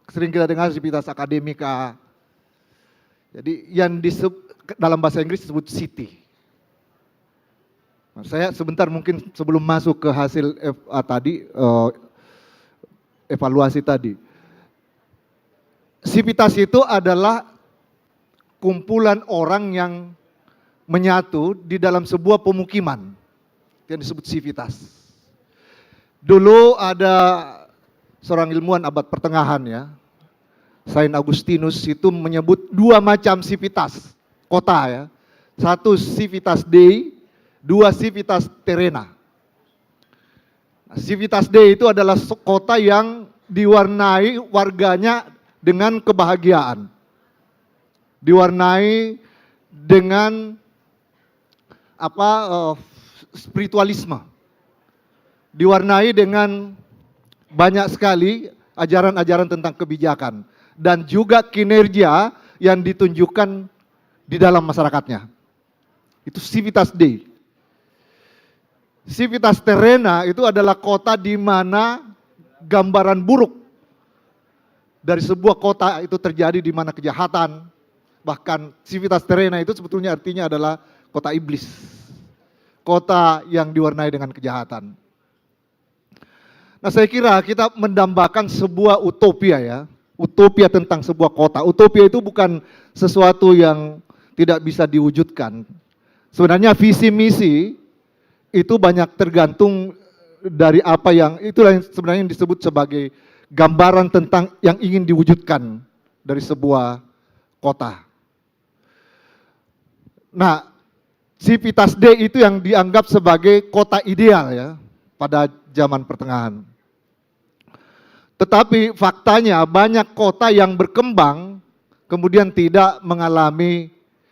sering kita dengar sivitas akademika. Jadi yang disebut dalam bahasa Inggris disebut city. Nah, saya sebentar mungkin sebelum masuk ke hasil evaluasi tadi. Sivitas itu adalah kumpulan orang yang menyatu di dalam sebuah pemukiman yang disebut sivitas. Dulu ada seorang ilmuwan abad pertengahan ya, Saint Augustinus itu menyebut dua macam sivitas kota ya. Satu civitas Dei, dua civitas terrena. Nah, civitas Dei itu adalah kota yang diwarnai warganya dengan kebahagiaan. Diwarnai dengan spiritualisme. Diwarnai dengan banyak sekali ajaran-ajaran tentang kebijakan dan juga kinerja yang ditunjukkan di dalam masyarakatnya. Itu civitas Dei. Civitas terrena itu adalah kota di mana gambaran buruk dari sebuah kota itu terjadi, di mana kejahatan. Bahkan civitas terrena itu sebetulnya artinya adalah kota iblis. Kota yang diwarnai dengan kejahatan. Nah, saya kira kita mendambakan sebuah utopia ya. Utopia tentang sebuah kota. Utopia itu bukan sesuatu yang tidak bisa diwujudkan. Sebenarnya visi misi itu banyak tergantung dari apa yang itulah yang sebenarnya disebut sebagai gambaran tentang yang ingin diwujudkan dari sebuah kota. Nah, civitas Dei itu yang dianggap sebagai kota ideal ya pada zaman pertengahan. Tetapi faktanya banyak kota yang berkembang kemudian tidak mengalami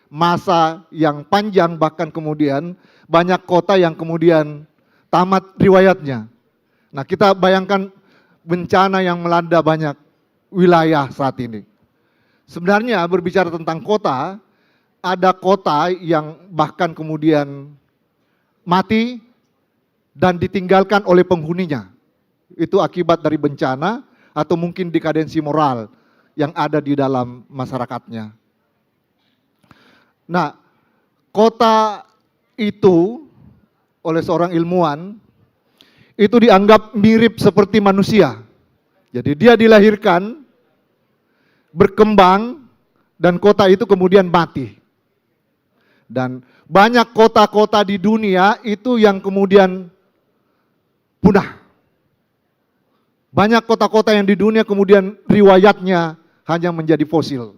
masa yang panjang, bahkan kemudian banyak kota yang kemudian tamat riwayatnya. Nah, kita bayangkan bencana yang melanda banyak wilayah saat ini. Sebenarnya berbicara tentang kota, ada kota yang bahkan kemudian mati dan ditinggalkan oleh penghuninya. Itu akibat dari bencana atau mungkin dekadensi moral yang ada di dalam masyarakatnya. Nah, kota itu oleh seorang ilmuwan itu dianggap mirip seperti manusia. Jadi dia dilahirkan, berkembang, dan kota itu kemudian mati. Dan banyak kota-kota di dunia itu yang kemudian punah. Banyak kota-kota yang di dunia kemudian riwayatnya hanya menjadi fosil.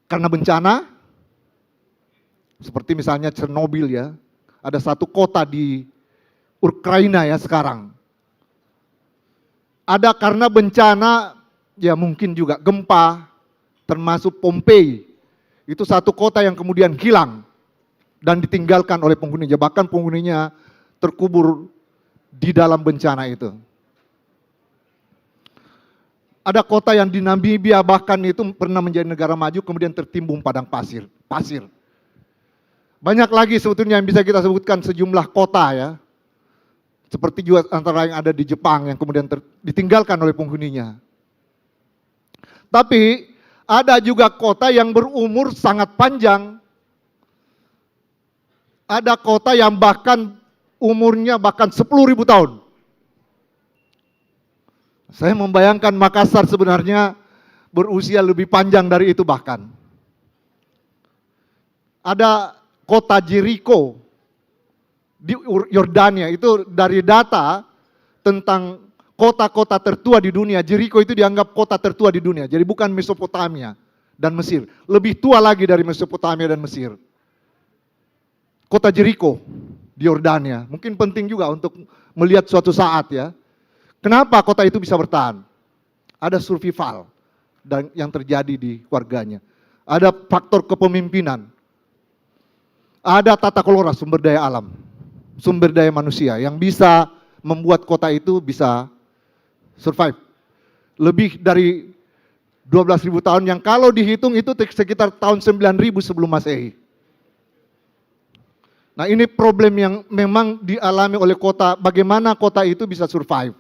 Karena bencana, seperti misalnya Chernobyl ya, ada satu kota di Ukraina ya sekarang. Ada karena bencana, ya mungkin juga gempa, termasuk Pompei. Itu satu kota yang kemudian hilang dan ditinggalkan oleh penghuninya. Bahkan penghuninya terkubur di dalam bencana itu. Ada kota yang di Namibia bahkan itu pernah menjadi negara maju kemudian tertimbun padang pasir. Banyak lagi sebetulnya yang bisa kita sebutkan sejumlah kota ya. Seperti juga antara yang ada di Jepang yang kemudian ditinggalkan oleh penghuninya. Tapi ada juga kota yang berumur sangat panjang. Ada kota yang bahkan umurnya bahkan 10.000 tahun. Saya membayangkan Makassar sebenarnya berusia lebih panjang dari itu bahkan. Ada kota Jericho di Yordania, itu dari data tentang kota-kota tertua di dunia, Jericho itu dianggap kota tertua di dunia. Jadi bukan Mesopotamia dan Mesir, lebih tua lagi dari Mesopotamia dan Mesir. Kota Jericho di Yordania, mungkin penting juga untuk melihat suatu saat ya. Kenapa kota itu bisa bertahan? Ada survival dan yang terjadi di warganya. Ada faktor kepemimpinan. Ada tata kelola sumber daya alam, sumber daya manusia yang bisa membuat kota itu bisa survive. Lebih dari 12.000 tahun yang kalau dihitung itu sekitar tahun 9.000 sebelum Masehi. Nah, ini problem yang memang dialami oleh kota, bagaimana kota itu bisa survive.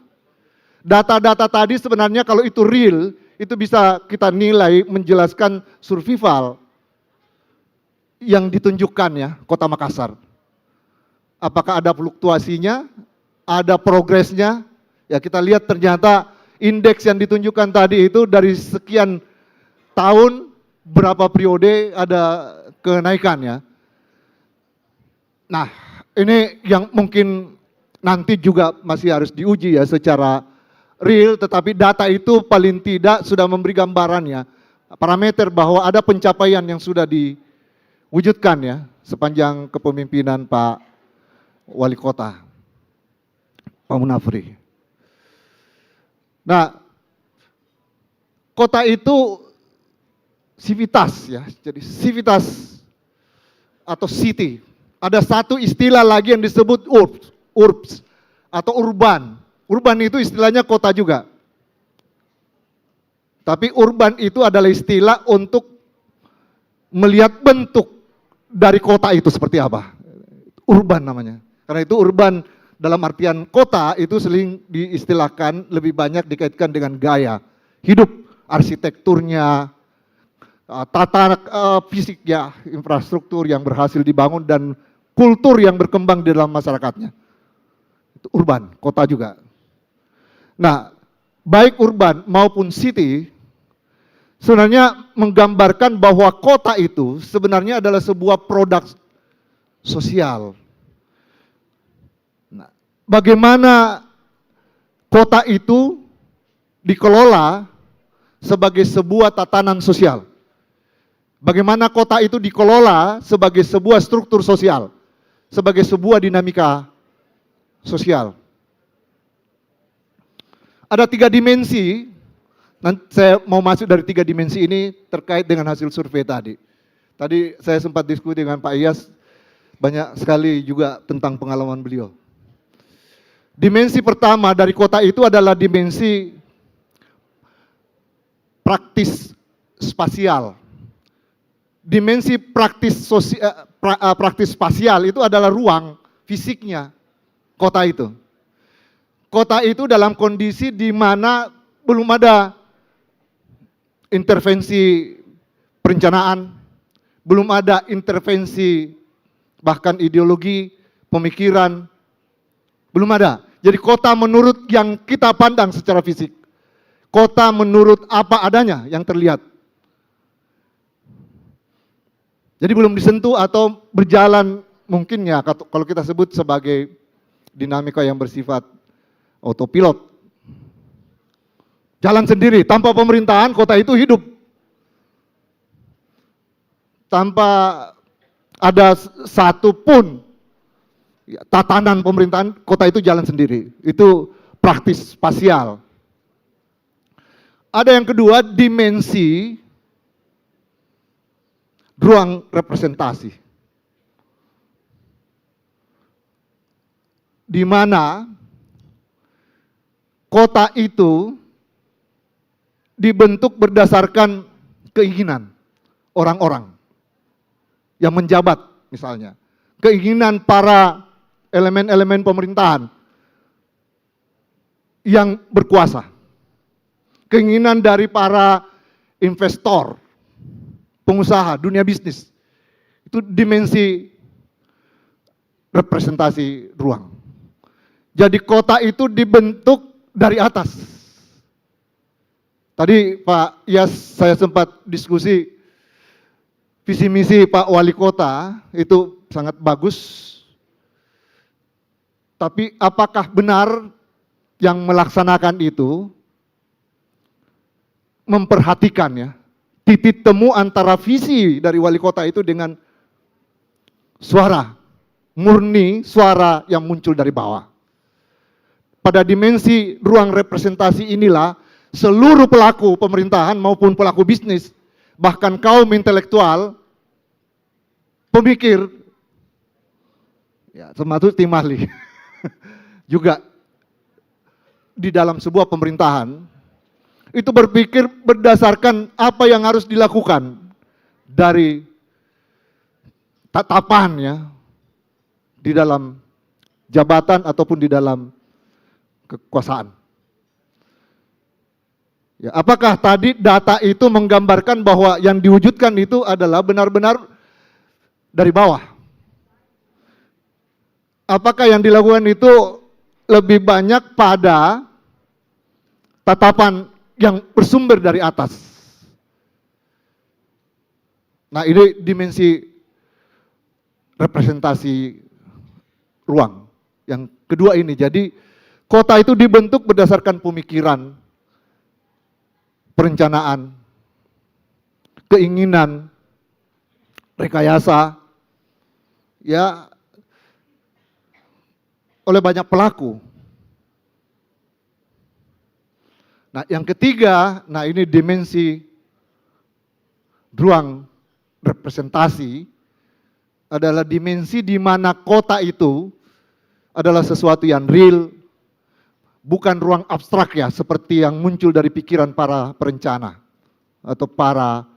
Data-data tadi sebenarnya kalau itu real, itu bisa kita nilai menjelaskan survival yang ditunjukkan ya, Kota Makassar. Apakah ada fluktuasinya, ada progresnya? Ya kita lihat ternyata indeks yang ditunjukkan tadi itu dari sekian tahun, berapa periode ada kenaikan ya. Nah, ini yang mungkin nanti juga masih harus diuji ya secara real, tetapi data itu paling tidak sudah memberi gambarannya, parameter bahwa ada pencapaian yang sudah diwujudkan ya sepanjang kepemimpinan Pak Wali Kota, Pak Munafri. Nah, kota itu sivitas ya, jadi sivitas atau city. Ada satu istilah lagi yang disebut urbs atau urban. Urban itu istilahnya kota juga. Tapi urban itu adalah istilah untuk melihat bentuk dari kota itu seperti apa. Urban namanya. Karena itu urban dalam artian kota itu sering diistilahkan lebih banyak dikaitkan dengan gaya hidup, arsitekturnya, tata fisik ya, infrastruktur yang berhasil dibangun dan kultur yang berkembang di dalam masyarakatnya. Itu urban, kota juga. Nah, baik urban maupun city sebenarnya menggambarkan bahwa kota itu sebenarnya adalah sebuah produk sosial. Nah, bagaimana kota itu dikelola sebagai sebuah tatanan sosial? Bagaimana kota itu dikelola sebagai sebuah struktur sosial, sebagai sebuah dinamika sosial? Ada 3 dimensi. Nanti saya mau masuk dari 3 dimensi ini terkait dengan hasil survei tadi. Tadi saya sempat diskusi dengan Pak Iyas, banyak sekali juga tentang pengalaman beliau. Dimensi pertama dari kota itu adalah dimensi praktis spasial. Dimensi praktis spasial itu adalah ruang fisiknya kota itu. Kota itu dalam kondisi di mana belum ada intervensi perencanaan, belum ada intervensi bahkan ideologi, pemikiran, belum ada. Jadi kota menurut yang kita pandang secara fisik. Kota menurut apa adanya yang terlihat. Jadi belum disentuh atau berjalan mungkin ya kalau kita sebut sebagai dinamika yang bersifat autopilot. Jalan sendiri, tanpa pemerintahan kota itu hidup. Tanpa ada satu pun tatanan pemerintahan, kota itu jalan sendiri. Itu praktis spasial. Ada yang kedua, dimensi ruang representasi. Di mana kota itu dibentuk berdasarkan keinginan orang-orang yang menjabat misalnya. Keinginan para elemen-elemen pemerintahan yang berkuasa. Keinginan dari para investor, pengusaha, dunia bisnis. Itu dimensi representasi ruang. Jadi kota itu dibentuk dari atas. Tadi Pak Yas saya sempat diskusi visi misi Pak Wali Kota itu sangat bagus. Tapi apakah benar yang melaksanakan itu memperhatikan ya titik temu antara visi dari wali kota itu dengan suara murni, suara yang muncul dari bawah. Pada dimensi ruang representasi inilah seluruh pelaku pemerintahan maupun pelaku bisnis, bahkan kaum intelektual, pemikir, ya termasuk tim ahli, juga di dalam sebuah pemerintahan, itu berpikir berdasarkan apa yang harus dilakukan dari tatapannya di dalam jabatan ataupun di dalam kekuasaan. Ya, apakah tadi data itu menggambarkan bahwa yang diwujudkan itu adalah benar-benar dari bawah? Apakah yang dilakukan itu lebih banyak pada tatapan yang bersumber dari atas? Nah, ini dimensi representasi ruang. Yang kedua ini, jadi kota itu dibentuk berdasarkan pemikiran, perencanaan, keinginan, rekayasa, ya oleh banyak pelaku. Nah, yang ketiga, nah ini dimensi ruang representasi adalah dimensi di mana kota itu adalah sesuatu yang real, bukan ruang abstrak ya, seperti yang muncul dari pikiran para perencana atau para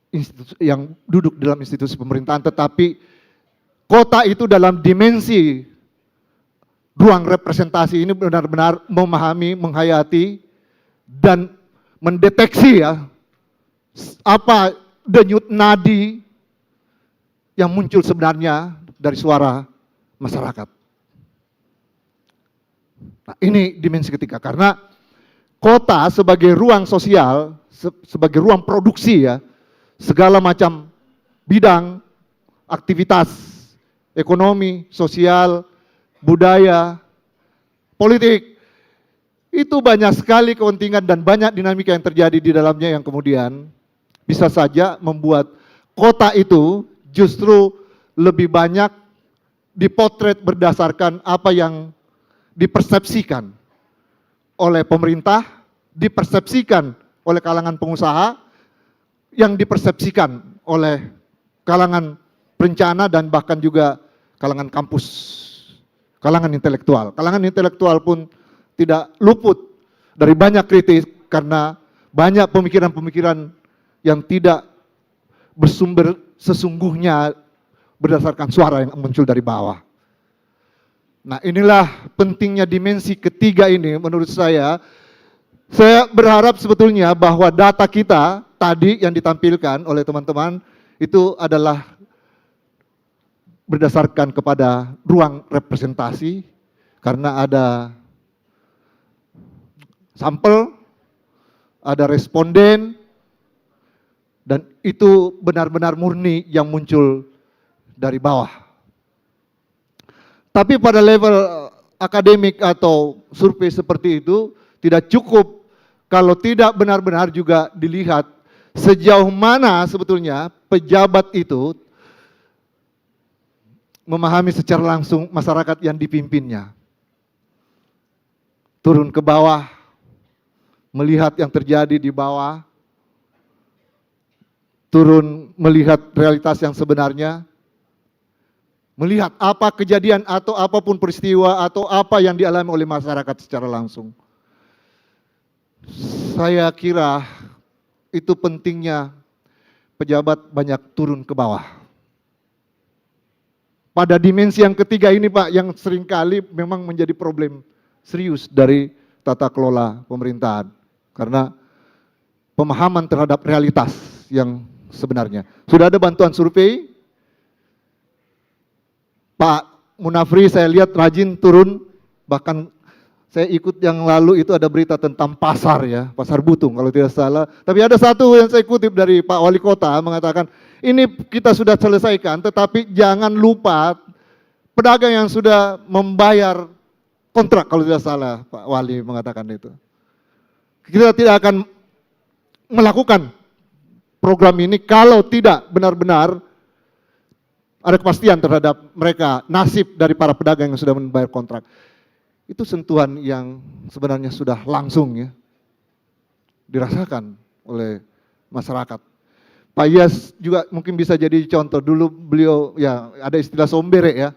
institusi yang duduk dalam institusi pemerintahan, tetapi kota itu dalam dimensi ruang representasi ini benar-benar memahami, menghayati, dan mendeteksi ya apa denyut nadi yang muncul sebenarnya dari suara masyarakat. Nah, ini dimensi ketiga, karena kota sebagai ruang sosial, sebagai ruang produksi ya, segala macam bidang aktivitas ekonomi, sosial, budaya, politik, itu banyak sekali kepentingan dan banyak dinamika yang terjadi di dalamnya yang kemudian bisa saja membuat kota itu justru lebih banyak dipotret berdasarkan apa yang dipersepsikan oleh pemerintah, dipersepsikan oleh kalangan pengusaha, yang dipersepsikan oleh kalangan perencana dan bahkan juga kalangan kampus, kalangan intelektual. Kalangan intelektual pun tidak luput dari banyak kritik karena banyak pemikiran-pemikiran yang tidak bersumber sesungguhnya berdasarkan suara yang muncul dari bawah. Nah, inilah pentingnya dimensi ketiga ini menurut saya Saya berharap sebetulnya bahwa data kita tadi yang ditampilkan oleh teman-teman itu adalah berdasarkan kepada ruang representasi, karena ada sampel, ada responden, dan itu benar-benar murni yang muncul dari bawah. Tapi pada level akademik atau survei seperti itu tidak cukup kalau tidak benar-benar juga dilihat sejauh mana sebetulnya pejabat itu memahami secara langsung masyarakat yang dipimpinnya. Turun ke bawah, melihat yang terjadi di bawah, turun melihat realitas yang sebenarnya, melihat apa kejadian atau apapun peristiwa atau apa yang dialami oleh masyarakat secara langsung. Saya kira itu pentingnya pejabat banyak turun ke bawah. Pada dimensi yang ketiga ini Pak, yang seringkali memang menjadi problem serius dari tata kelola pemerintahan. Karena pemahaman terhadap realitas yang sebenarnya. Sudah ada bantuan survei, Pak Munafri saya lihat rajin turun, bahkan saya ikut yang lalu itu ada berita tentang pasar ya, pasar Butung kalau tidak salah. Tapi ada satu yang saya kutip dari Pak Wali Kota mengatakan, ini kita sudah selesaikan tetapi jangan lupa pedagang yang sudah membayar kontrak kalau tidak salah, Pak Wali mengatakan itu. Kita tidak akan melakukan program ini kalau tidak benar-benar ada kepastian terhadap mereka, nasib dari para pedagang yang sudah membayar kontrak. Itu sentuhan yang sebenarnya sudah langsung ya dirasakan oleh masyarakat. Pak Iyas juga mungkin bisa jadi contoh. Dulu beliau ya ada istilah sombere ya.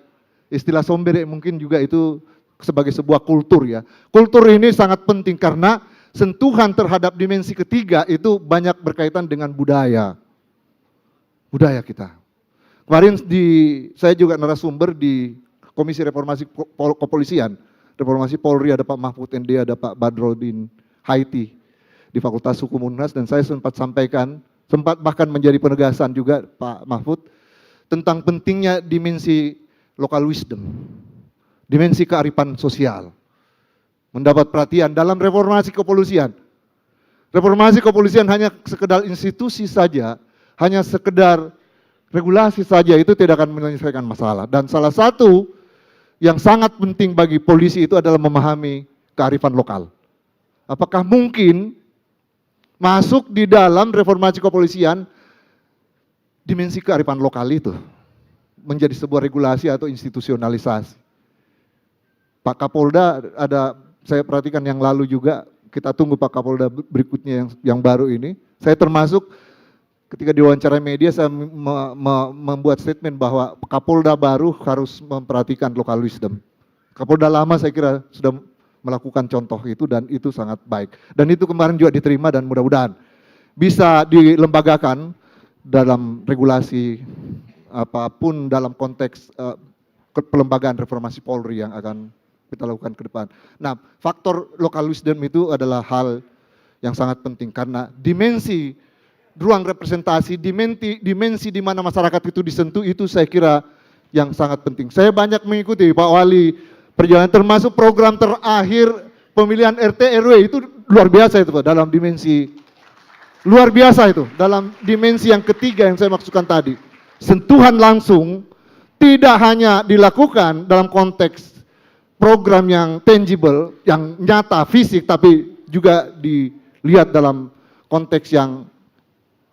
Istilah sombere mungkin juga itu sebagai sebuah kultur ya. Kultur ini sangat penting karena sentuhan terhadap dimensi ketiga itu banyak berkaitan dengan budaya. Budaya kita. Kemarin saya juga narasumber di Komisi Reformasi Kepolisian. Reformasi Polri ada Pak Mahfud ND, ada Pak Badrodin Haiti di Fakultas Hukum Unhas, dan saya sempat sampaikan, sempat bahkan menjadi penegasan juga Pak Mahfud tentang pentingnya dimensi local wisdom, dimensi kearifan sosial, mendapat perhatian dalam reformasi kepolisian. Reformasi kepolisian hanya sekedar institusi saja, hanya sekedar regulasi saja itu tidak akan menyelesaikan masalah. Dan salah satu yang sangat penting bagi polisi itu adalah memahami kearifan lokal. Apakah mungkin masuk di dalam reformasi kepolisian dimensi kearifan lokal itu menjadi sebuah regulasi atau institusionalisasi? Pak Kapolda ada, saya perhatikan yang lalu juga, kita tunggu Pak Kapolda berikutnya yang baru ini. Saya termasuk ketika diwawancara media saya membuat statement bahwa Kapolda baru harus memperhatikan local wisdom. Kapolda lama saya kira sudah melakukan contoh itu dan itu sangat baik. Dan itu kemarin juga diterima dan mudah-mudahan bisa dilembagakan dalam regulasi apapun dalam konteks pelembagaan reformasi Polri yang akan kita lakukan ke depan. Nah, faktor local wisdom itu adalah hal yang sangat penting karena dimensi ruang representasi, dimensi di mana masyarakat itu disentuh itu saya kira yang sangat penting. Saya banyak mengikuti Pak Wali perjalanan termasuk program terakhir pemilihan RT RW itu luar biasa itu Pak, dalam dimensi luar biasa itu, dalam dimensi yang ketiga yang saya maksudkan tadi. Sentuhan langsung tidak hanya dilakukan dalam konteks program yang tangible, yang nyata, fisik, tapi juga dilihat dalam konteks yang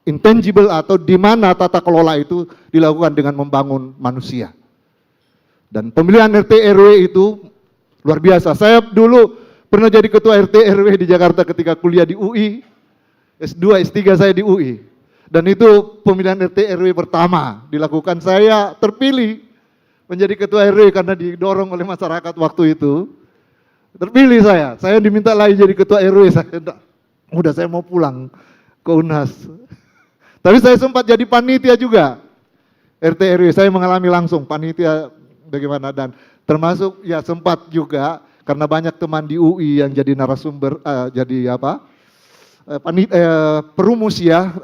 intangible atau di mana tata kelola itu dilakukan dengan membangun manusia. Dan pemilihan RT RW itu luar biasa. Saya dulu pernah jadi ketua RT RW di Jakarta ketika kuliah di UI, S2, S3 saya di UI. Dan itu pemilihan RT RW pertama dilakukan. Saya terpilih menjadi ketua RW karena didorong oleh masyarakat waktu itu. Terpilih saya diminta lagi jadi ketua RW. Saya mau pulang ke Unhas. Tapi saya sempat jadi panitia juga RT RW, saya mengalami langsung panitia bagaimana dan termasuk ya sempat juga karena banyak teman di UI yang jadi narasumber, perumus ya,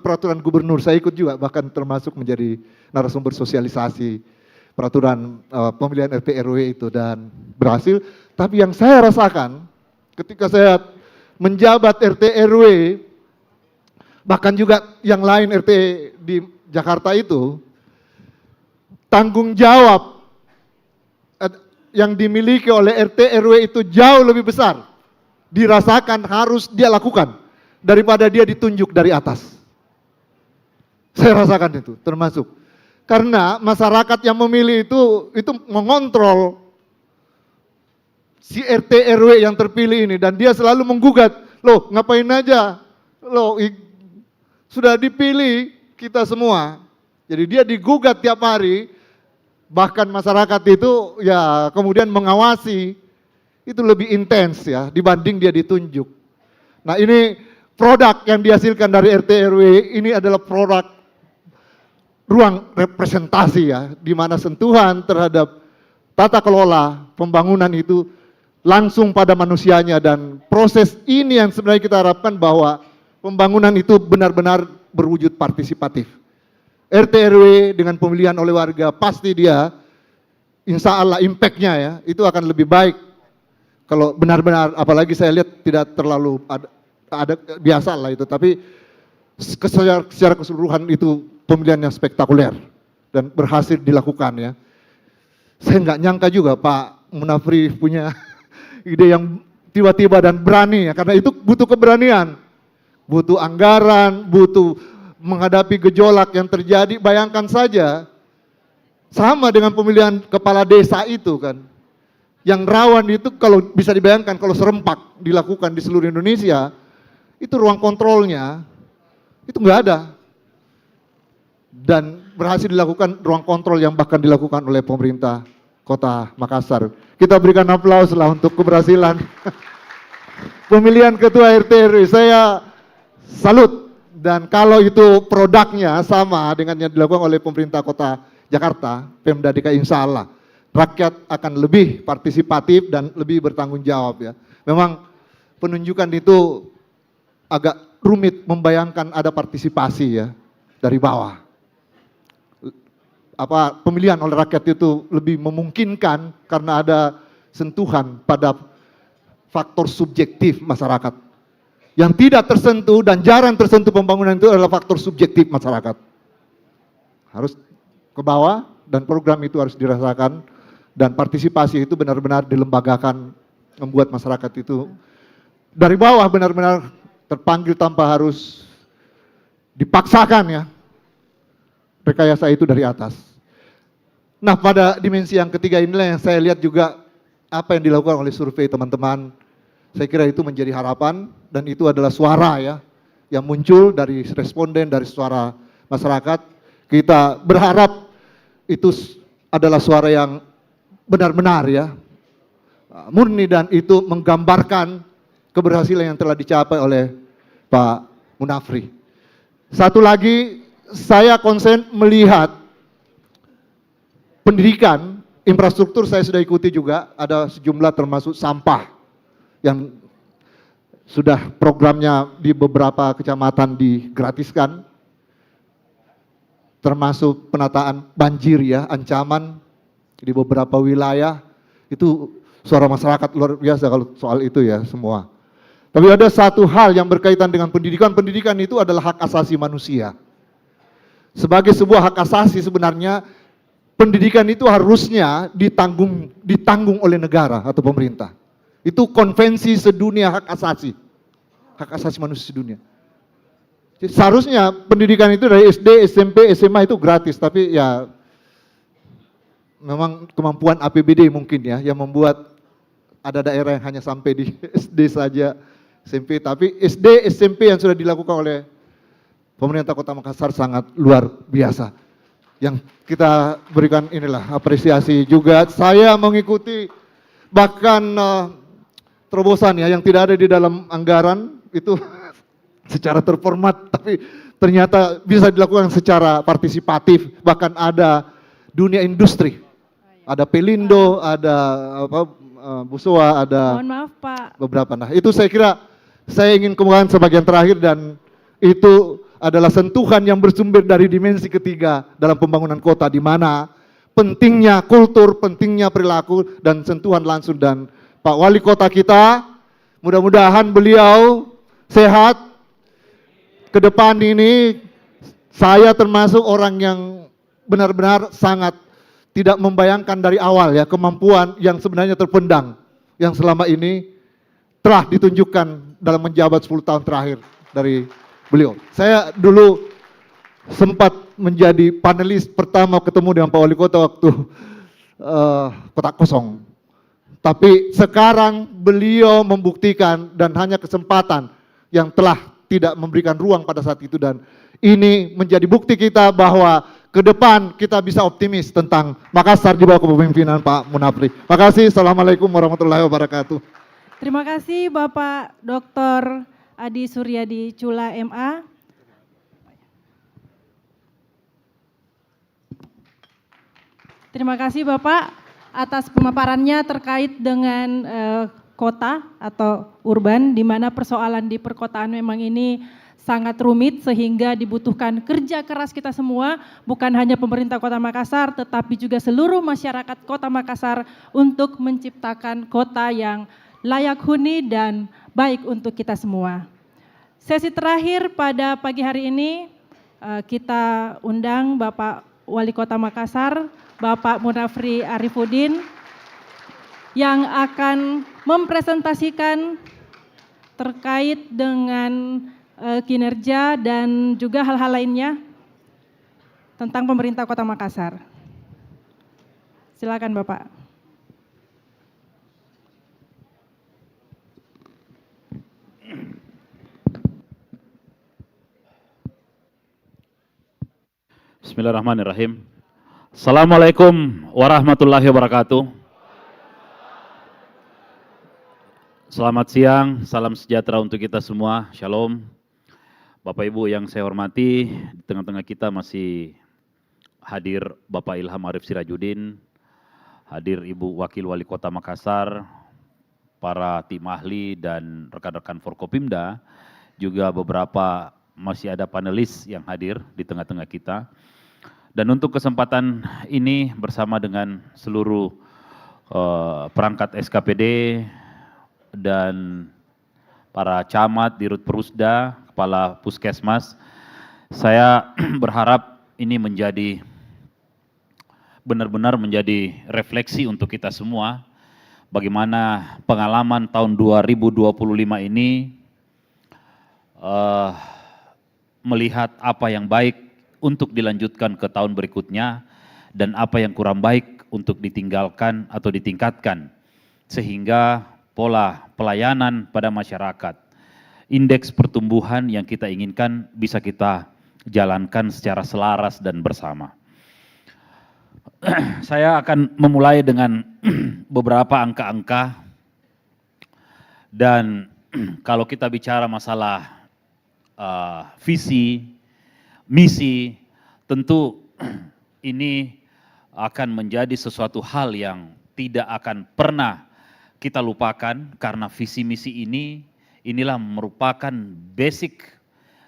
peraturan gubernur, saya ikut juga, bahkan termasuk menjadi narasumber sosialisasi peraturan pemilihan RT RW itu dan berhasil. Tapi yang saya rasakan ketika saya menjabat RT RW, bahkan juga yang lain RT di Jakarta itu, tanggung jawab yang dimiliki oleh RT RW itu jauh lebih besar, dirasakan harus dia lakukan daripada dia ditunjuk dari atas. Saya rasakan itu termasuk karena masyarakat yang memilih itu mengontrol si RT RW yang terpilih ini, dan dia selalu menggugat, loh ngapain aja, loh sudah dipilih kita semua. Jadi dia digugat tiap hari, bahkan masyarakat itu ya kemudian mengawasi, itu lebih intens ya dibanding dia ditunjuk. Nah ini produk yang dihasilkan dari RT RW ini adalah produk ruang representasi ya, di mana sentuhan terhadap tata kelola pembangunan itu langsung pada manusianya, dan proses ini yang sebenarnya kita harapkan bahwa pembangunan itu benar-benar berwujud partisipatif. RT RW dengan pemilihan oleh warga pasti dia insya Allah impact-nya ya itu akan lebih baik. Kalau benar-benar, apalagi saya lihat tidak terlalu ada biasa lah itu, tapi secara keseluruhan itu pemilihan yang spektakuler dan berhasil dilakukan ya. Saya nggak nyangka juga Pak Munafri punya ide yang tiba-tiba dan berani ya, karena itu butuh keberanian, butuh anggaran, butuh menghadapi gejolak yang terjadi. Bayangkan saja sama dengan pemilihan kepala desa itu kan, yang rawan itu kalau bisa dibayangkan kalau serempak dilakukan di seluruh Indonesia, itu ruang kontrolnya itu nggak ada, dan berhasil dilakukan ruang kontrol yang bahkan dilakukan oleh pemerintah Kota Makassar. Kita berikan aplaus lah untuk keberhasilan pemilihan ketua RT RW. Saya salut, dan kalau itu produknya sama dengan yang dilakukan oleh pemerintah Kota Jakarta, Pemda DKI, insya Allah rakyat akan lebih partisipatif dan lebih bertanggung jawab ya. Memang penunjukan itu agak rumit membayangkan ada partisipasi ya dari bawah. Pemilihan oleh rakyat itu lebih memungkinkan karena ada sentuhan pada faktor subjektif masyarakat. Yang tidak tersentuh dan jarang tersentuh pembangunan itu adalah faktor subjektif masyarakat. Harus ke bawah dan program itu harus dirasakan, dan partisipasi itu benar-benar dilembagakan, membuat masyarakat itu dari bawah benar-benar terpanggil tanpa harus dipaksakan ya. Rekayasa itu dari atas. Nah pada dimensi yang ketiga inilah yang saya lihat juga apa yang dilakukan oleh survei teman-teman. Saya kira itu menjadi harapan, dan itu adalah suara ya yang muncul dari responden, dari suara masyarakat. Kita berharap itu adalah suara yang benar-benar ya murni, dan itu menggambarkan keberhasilan yang telah dicapai oleh Pak Munafri. Satu lagi, saya konsen melihat pendidikan, infrastruktur saya sudah ikuti juga, ada sejumlah termasuk sampah yang sudah programnya di beberapa kecamatan digratiskan, termasuk penataan banjir ya, ancaman di beberapa wilayah, itu suara masyarakat luar biasa kalau soal itu ya semua. Tapi ada satu hal yang berkaitan dengan pendidikan, pendidikan itu adalah hak asasi manusia. Sebagai sebuah hak asasi sebenarnya pendidikan itu harusnya ditanggung oleh negara atau pemerintah. Itu konvensi sedunia hak asasi manusia sedunia. Jadi seharusnya pendidikan itu dari SD, SMP, SMA itu gratis, tapi ya memang kemampuan APBD mungkin ya yang membuat ada daerah yang hanya sampai di SD saja, SMP, tapi SD, SMP yang sudah dilakukan oleh pemerintah Kota Makassar sangat luar biasa. Yang kita berikan inilah apresiasi juga. Saya mengikuti bahkan terobosan ya yang tidak ada di dalam anggaran itu secara terformat, tapi ternyata bisa dilakukan secara partisipatif. Bahkan ada dunia industri, ada Pelindo, ada Bu Soa, ada Mohon maaf Pak. beberapa. Nah itu saya kira saya ingin kemukakan sebagian terakhir, dan itu adalah sentuhan yang bersumber dari dimensi ketiga dalam pembangunan kota, di mana pentingnya kultur, pentingnya perilaku, dan sentuhan langsung. Dan Pak Wali Kota kita, mudah-mudahan beliau sehat. Ke depan ini saya termasuk orang yang benar-benar sangat tidak membayangkan dari awal ya kemampuan yang sebenarnya terpendam yang selama ini telah ditunjukkan dalam menjabat 10 tahun terakhir dari beliau. Saya dulu sempat menjadi panelis pertama ketemu dengan Pak Wali Kota waktu kota kosong. Tapi sekarang beliau membuktikan, dan hanya kesempatan yang telah tidak memberikan ruang pada saat itu, dan ini menjadi bukti kita bahwa ke depan kita bisa optimis tentang Makassar di bawah kepemimpinan Pak Munafri. Makasih. Assalamualaikum warahmatullahi wabarakatuh. Terima kasih Bapak Dr. Adi Suryadi Chula MA. Terima kasih Bapak atas pemaparannya terkait dengan kota atau urban, di mana persoalan di perkotaan memang ini sangat rumit sehingga dibutuhkan kerja keras kita semua, bukan hanya pemerintah Kota Makassar tetapi juga seluruh masyarakat Kota Makassar untuk menciptakan kota yang layak huni dan baik untuk kita semua. Sesi terakhir pada pagi hari ini kita undang Bapak Wali Kota Makassar, Bapak Munafri Arifuddin, yang akan mempresentasikan terkait dengan kinerja dan juga hal-hal lainnya tentang pemerintah Kota Makassar. Silakan Bapak. Bismillahirrahmanirrahim. Assalamualaikum warahmatullahi wabarakatuh. Selamat siang, salam sejahtera untuk kita semua. Shalom. Bapak Ibu yang saya hormati, di tengah-tengah kita masih hadir Bapak Ilham Arif Sirajuddin, hadir Ibu Wakil Wali Kota Makassar, para tim ahli dan rekan-rekan Forkopimda, juga beberapa masih ada panelis yang hadir di tengah-tengah kita. Dan untuk kesempatan ini bersama dengan seluruh perangkat SKPD dan para camat, dirut Perusda, kepala puskesmas, saya berharap ini menjadi benar-benar menjadi refleksi untuk kita semua, bagaimana pengalaman tahun 2025 ini melihat apa yang baik untuk dilanjutkan ke tahun berikutnya dan apa yang kurang baik untuk ditinggalkan atau ditingkatkan, sehingga pola pelayanan pada masyarakat, indeks pertumbuhan yang kita inginkan bisa kita jalankan secara selaras dan bersama. Saya akan memulai dengan beberapa angka-angka, dan kalau kita bicara masalah visi, misi, tentu ini akan menjadi sesuatu hal yang tidak akan pernah kita lupakan, karena visi misi inilah merupakan basic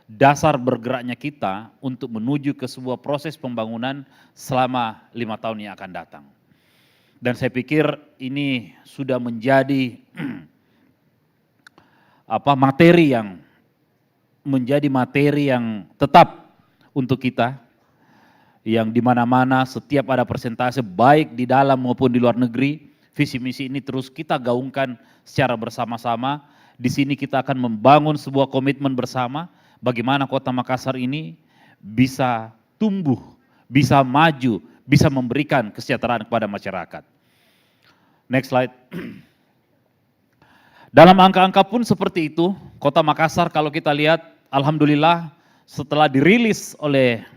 dasar bergeraknya kita untuk menuju ke sebuah proses pembangunan selama 5 tahun yang akan datang. Dan saya pikir ini sudah menjadi materi yang tetap untuk kita, yang di mana-mana setiap ada persentase baik di dalam maupun di luar negeri, visi misi ini terus kita gaungkan secara bersama-sama. Di sini kita akan membangun sebuah komitmen bersama bagaimana Kota Makassar ini bisa tumbuh, bisa maju, bisa memberikan kesejahteraan kepada masyarakat. Next slide. Dalam angka-angka pun seperti itu, Kota Makassar kalau kita lihat, alhamdulillah setelah dirilis oleh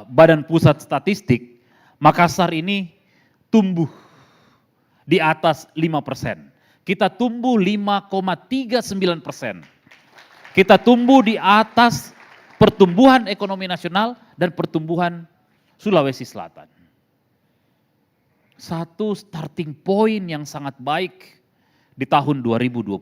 Badan Pusat Statistik, Makassar ini tumbuh di atas 5%. Kita tumbuh 5,39%. Kita tumbuh di atas pertumbuhan ekonomi nasional dan pertumbuhan Sulawesi Selatan. satu starting point yang sangat baik di tahun 2025.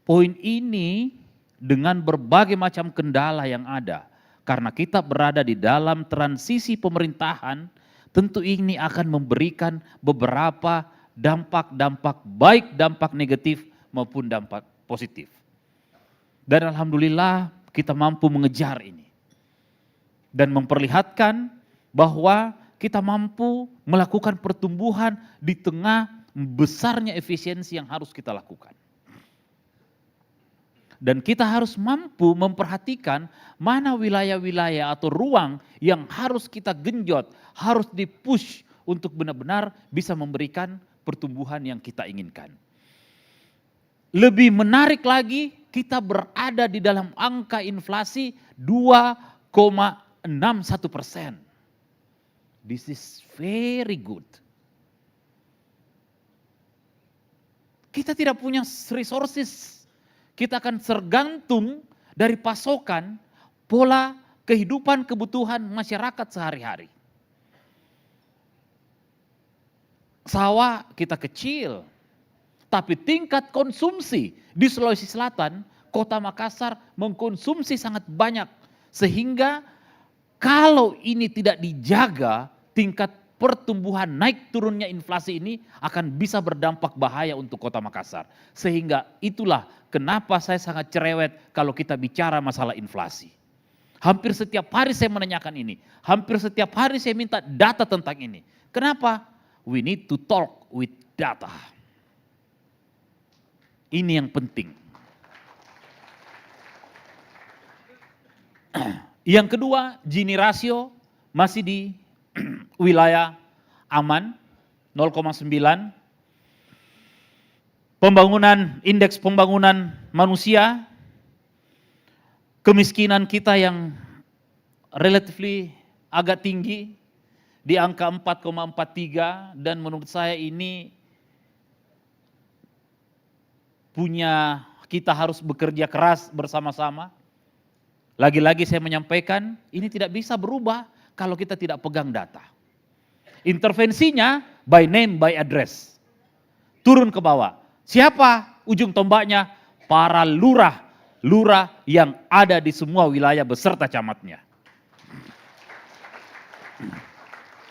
Poin ini dengan berbagai macam kendala yang ada, karena kita berada di dalam transisi pemerintahan, tentu ini akan memberikan beberapa dampak-dampak baik, dampak negatif maupun dampak positif. Dan alhamdulillah kita mampu mengejar ini. Dan memperlihatkan bahwa kita mampu melakukan pertumbuhan di tengah besarnya efisiensi yang harus kita lakukan. Dan kita harus mampu memperhatikan mana wilayah-wilayah atau ruang yang harus kita genjot, harus dipush untuk benar-benar bisa memberikan pertumbuhan yang kita inginkan. Lebih menarik lagi, kita berada di dalam angka inflasi 2,61%. This is very good. Kita tidak punya resources. Kita akan tergantung dari pasokan pola kehidupan kebutuhan masyarakat sehari-hari. Sawah kita kecil, tapi tingkat konsumsi di Sulawesi Selatan, Kota Makassar mengkonsumsi sangat banyak. Sehingga kalau ini tidak dijaga, tingkat pertumbuhan naik turunnya inflasi ini akan bisa berdampak bahaya untuk Kota Makassar. Sehingga itulah kenapa saya sangat cerewet kalau kita bicara masalah inflasi. Hampir setiap hari saya menanyakan ini. Hampir setiap hari saya minta data tentang ini. Kenapa? We need to talk with data. Ini yang penting. Yang kedua, Gini rasio masih di wilayah aman 0,9. Pembangunan, indeks pembangunan manusia, kemiskinan kita yang relatively agak tinggi di angka 4,43, dan menurut saya ini kita harus bekerja keras bersama-sama. Lagi-lagi saya menyampaikan ini tidak bisa berubah kalau kita tidak pegang data. Intervensinya by name, by address. Turun ke bawah. Siapa ujung tombaknya? Para lurah yang ada di semua wilayah beserta camatnya.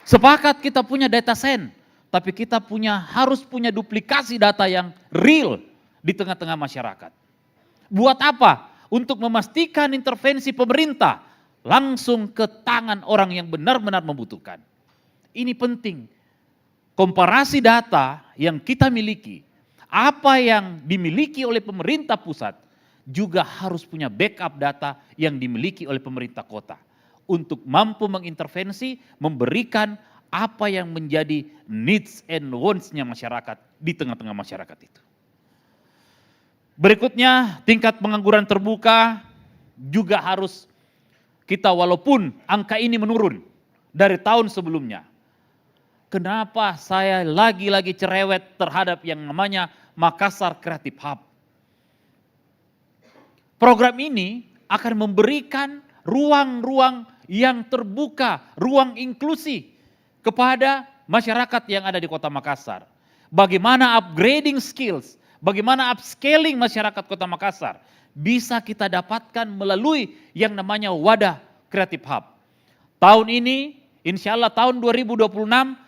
Sepakat kita punya data sen, tapi kita harus punya duplikasi data yang real di tengah-tengah masyarakat. Buat apa? Untuk memastikan intervensi pemerintah langsung ke tangan orang yang benar-benar membutuhkan. Ini penting. Komparasi data yang kita miliki, apa yang dimiliki oleh pemerintah pusat, juga harus punya backup data yang dimiliki oleh pemerintah kota. Untuk mampu mengintervensi, memberikan apa yang menjadi needs and wants-nya masyarakat di tengah-tengah masyarakat itu. Berikutnya, tingkat pengangguran terbuka juga harus kita, walaupun angka ini menurun dari tahun sebelumnya. Kenapa saya lagi-lagi cerewet terhadap yang namanya Makassar Creative Hub? Program ini akan memberikan ruang-ruang yang terbuka, ruang inklusi kepada masyarakat yang ada di Kota Makassar. Bagaimana upgrading skills, bagaimana upscaling masyarakat Kota Makassar bisa kita dapatkan melalui yang namanya Wadah Creative Hub. Tahun ini, insya Allah tahun 2026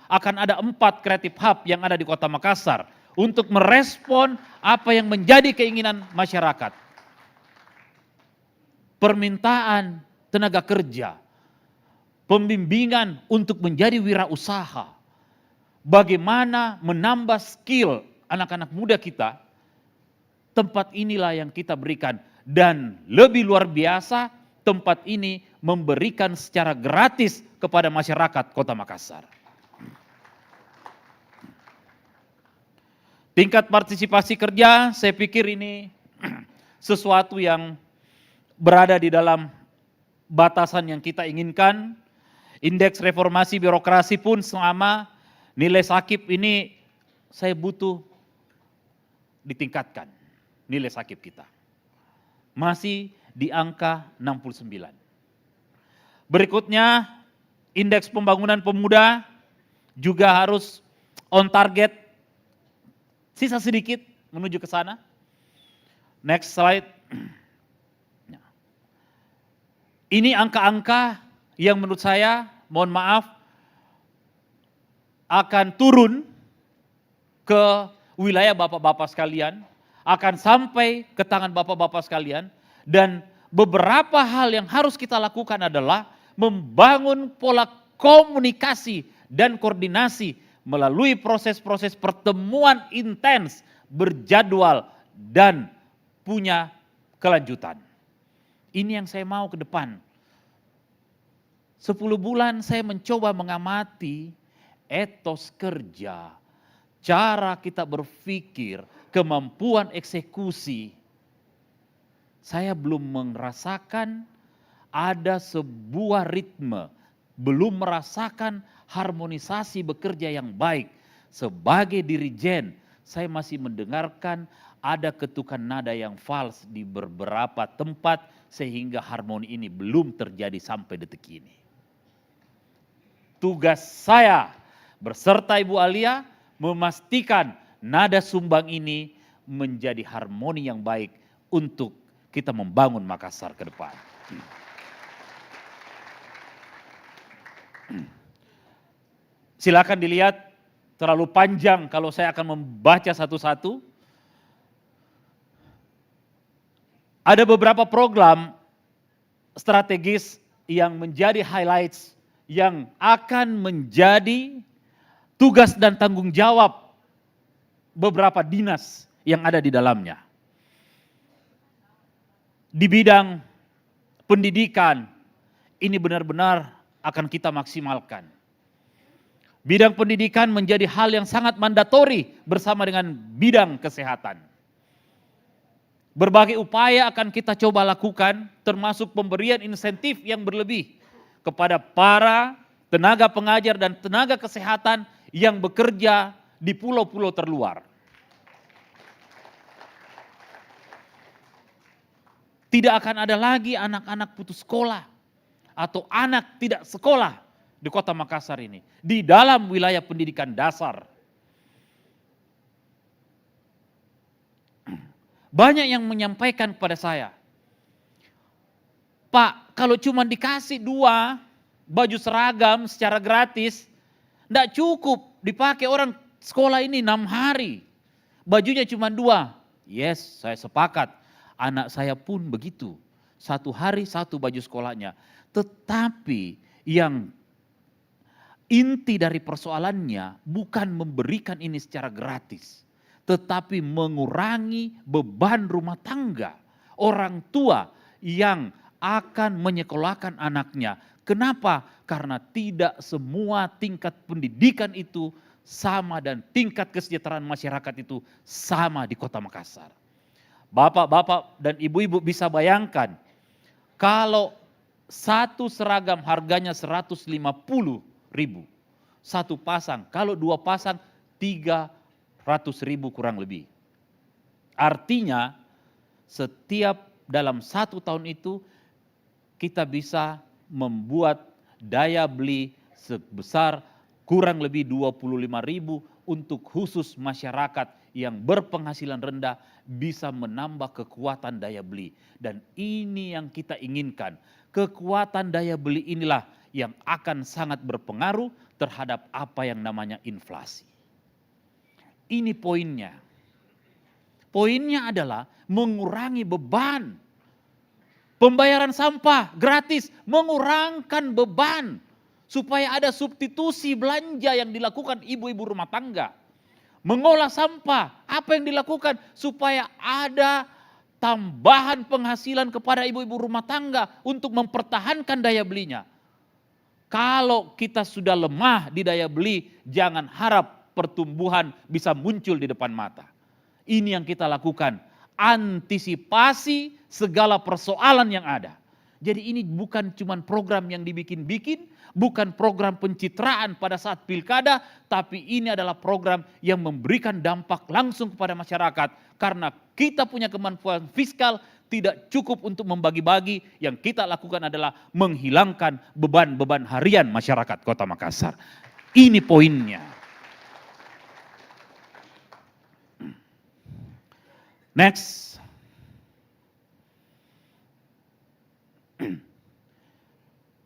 akan ada 4 Creative Hub yang ada di Kota Makassar untuk merespon apa yang menjadi keinginan masyarakat. Permintaan tenaga kerja, pembimbingan untuk menjadi wirausaha, bagaimana menambah skill anak-anak muda kita, tempat inilah yang kita berikan. Dan lebih luar biasa, tempat ini memberikan secara gratis kepada masyarakat Kota Makassar. Tingkat partisipasi kerja, saya pikir ini sesuatu yang berada di dalam batasan yang kita inginkan. Indeks reformasi birokrasi pun sama. Nilai sakip ini saya butuh ditingkatkan. Nilai sakip kita masih di angka 69. Berikutnya, indeks pembangunan pemuda juga harus on target. Sisa sedikit menuju ke sana. Next slide. Ini angka-angka yang menurut saya, mohon maaf, akan turun ke wilayah bapak-bapak sekalian, akan sampai ke tangan bapak-bapak sekalian, dan beberapa hal yang harus kita lakukan adalah membangun pola komunikasi dan koordinasi melalui proses-proses pertemuan intens, berjadwal, dan punya kelanjutan. Ini yang saya mau ke depan. 10 bulan saya mencoba mengamati etos kerja, cara kita berpikir, kemampuan eksekusi. Saya belum merasakan ada sebuah ritme, belum merasakan harmonisasi bekerja yang baik. Sebagai dirijen, saya masih mendengarkan ada ketukan nada yang fals di beberapa tempat sehingga harmoni ini belum terjadi sampai detik ini. Tugas saya beserta Ibu Alia memastikan nada sumbang ini menjadi harmoni yang baik untuk kita membangun Makassar ke depan. Silakan dilihat, terlalu panjang kalau saya akan membaca satu-satu. Ada beberapa program strategis yang menjadi highlights, yang akan menjadi tugas dan tanggung jawab beberapa dinas yang ada di dalamnya. Di bidang pendidikan, ini benar-benar akan kita maksimalkan. Bidang pendidikan menjadi hal yang sangat mandatori bersama dengan bidang kesehatan. Berbagai upaya akan kita coba lakukan, termasuk pemberian insentif yang berlebih kepada para tenaga pengajar dan tenaga kesehatan yang bekerja di pulau-pulau terluar. Tidak akan ada lagi anak-anak putus sekolah atau anak tidak sekolah di Kota Makassar ini, di dalam wilayah pendidikan dasar. Banyak yang menyampaikan kepada saya, Pak, kalau cuma dikasih 2 baju seragam secara gratis, enggak cukup dipakai orang sekolah ini 6 hari. Bajunya cuma 2. Yes, saya sepakat. Anak saya pun begitu. 1 hari 1 baju sekolahnya. Tetapi yang inti dari persoalannya bukan memberikan ini secara gratis, tetapi mengurangi beban rumah tangga orang tua yang akan menyekolahkan anaknya. Kenapa? Karena tidak semua tingkat pendidikan itu sama dan tingkat kesejahteraan masyarakat itu sama di Kota Makassar. Bapak-bapak dan ibu-ibu bisa bayangkan, kalau 1 seragam harganya 150.000, 1 pasang, kalau 2 pasang 300.000 kurang lebih. Artinya setiap dalam 1 tahun itu kita bisa membuat daya beli sebesar kurang lebih 25.000 untuk khusus masyarakat yang berpenghasilan rendah bisa menambah kekuatan daya beli. Dan ini yang kita inginkan. Kekuatan daya beli inilah yang akan sangat berpengaruh terhadap apa yang namanya inflasi. Ini poinnya. Poinnya adalah mengurangi beban. Pembayaran sampah gratis, mengurangkan beban. Supaya ada substitusi belanja yang dilakukan ibu-ibu rumah tangga. Mengolah sampah, apa yang dilakukan? Supaya ada tambahan penghasilan kepada ibu-ibu rumah tangga untuk mempertahankan daya belinya. Kalau kita sudah lemah di daya beli, jangan harap pertumbuhan bisa muncul di depan mata. Ini yang kita lakukan, antisipasi segala persoalan yang ada. Jadi ini bukan cuma program yang dibikin-bikin, bukan program pencitraan pada saat pilkada, tapi ini adalah program yang memberikan dampak langsung kepada masyarakat. Karena kita punya kemampuan fiskal, tidak cukup untuk membagi-bagi, yang kita lakukan adalah menghilangkan beban-beban harian masyarakat Kota Makassar. Ini poinnya. Next.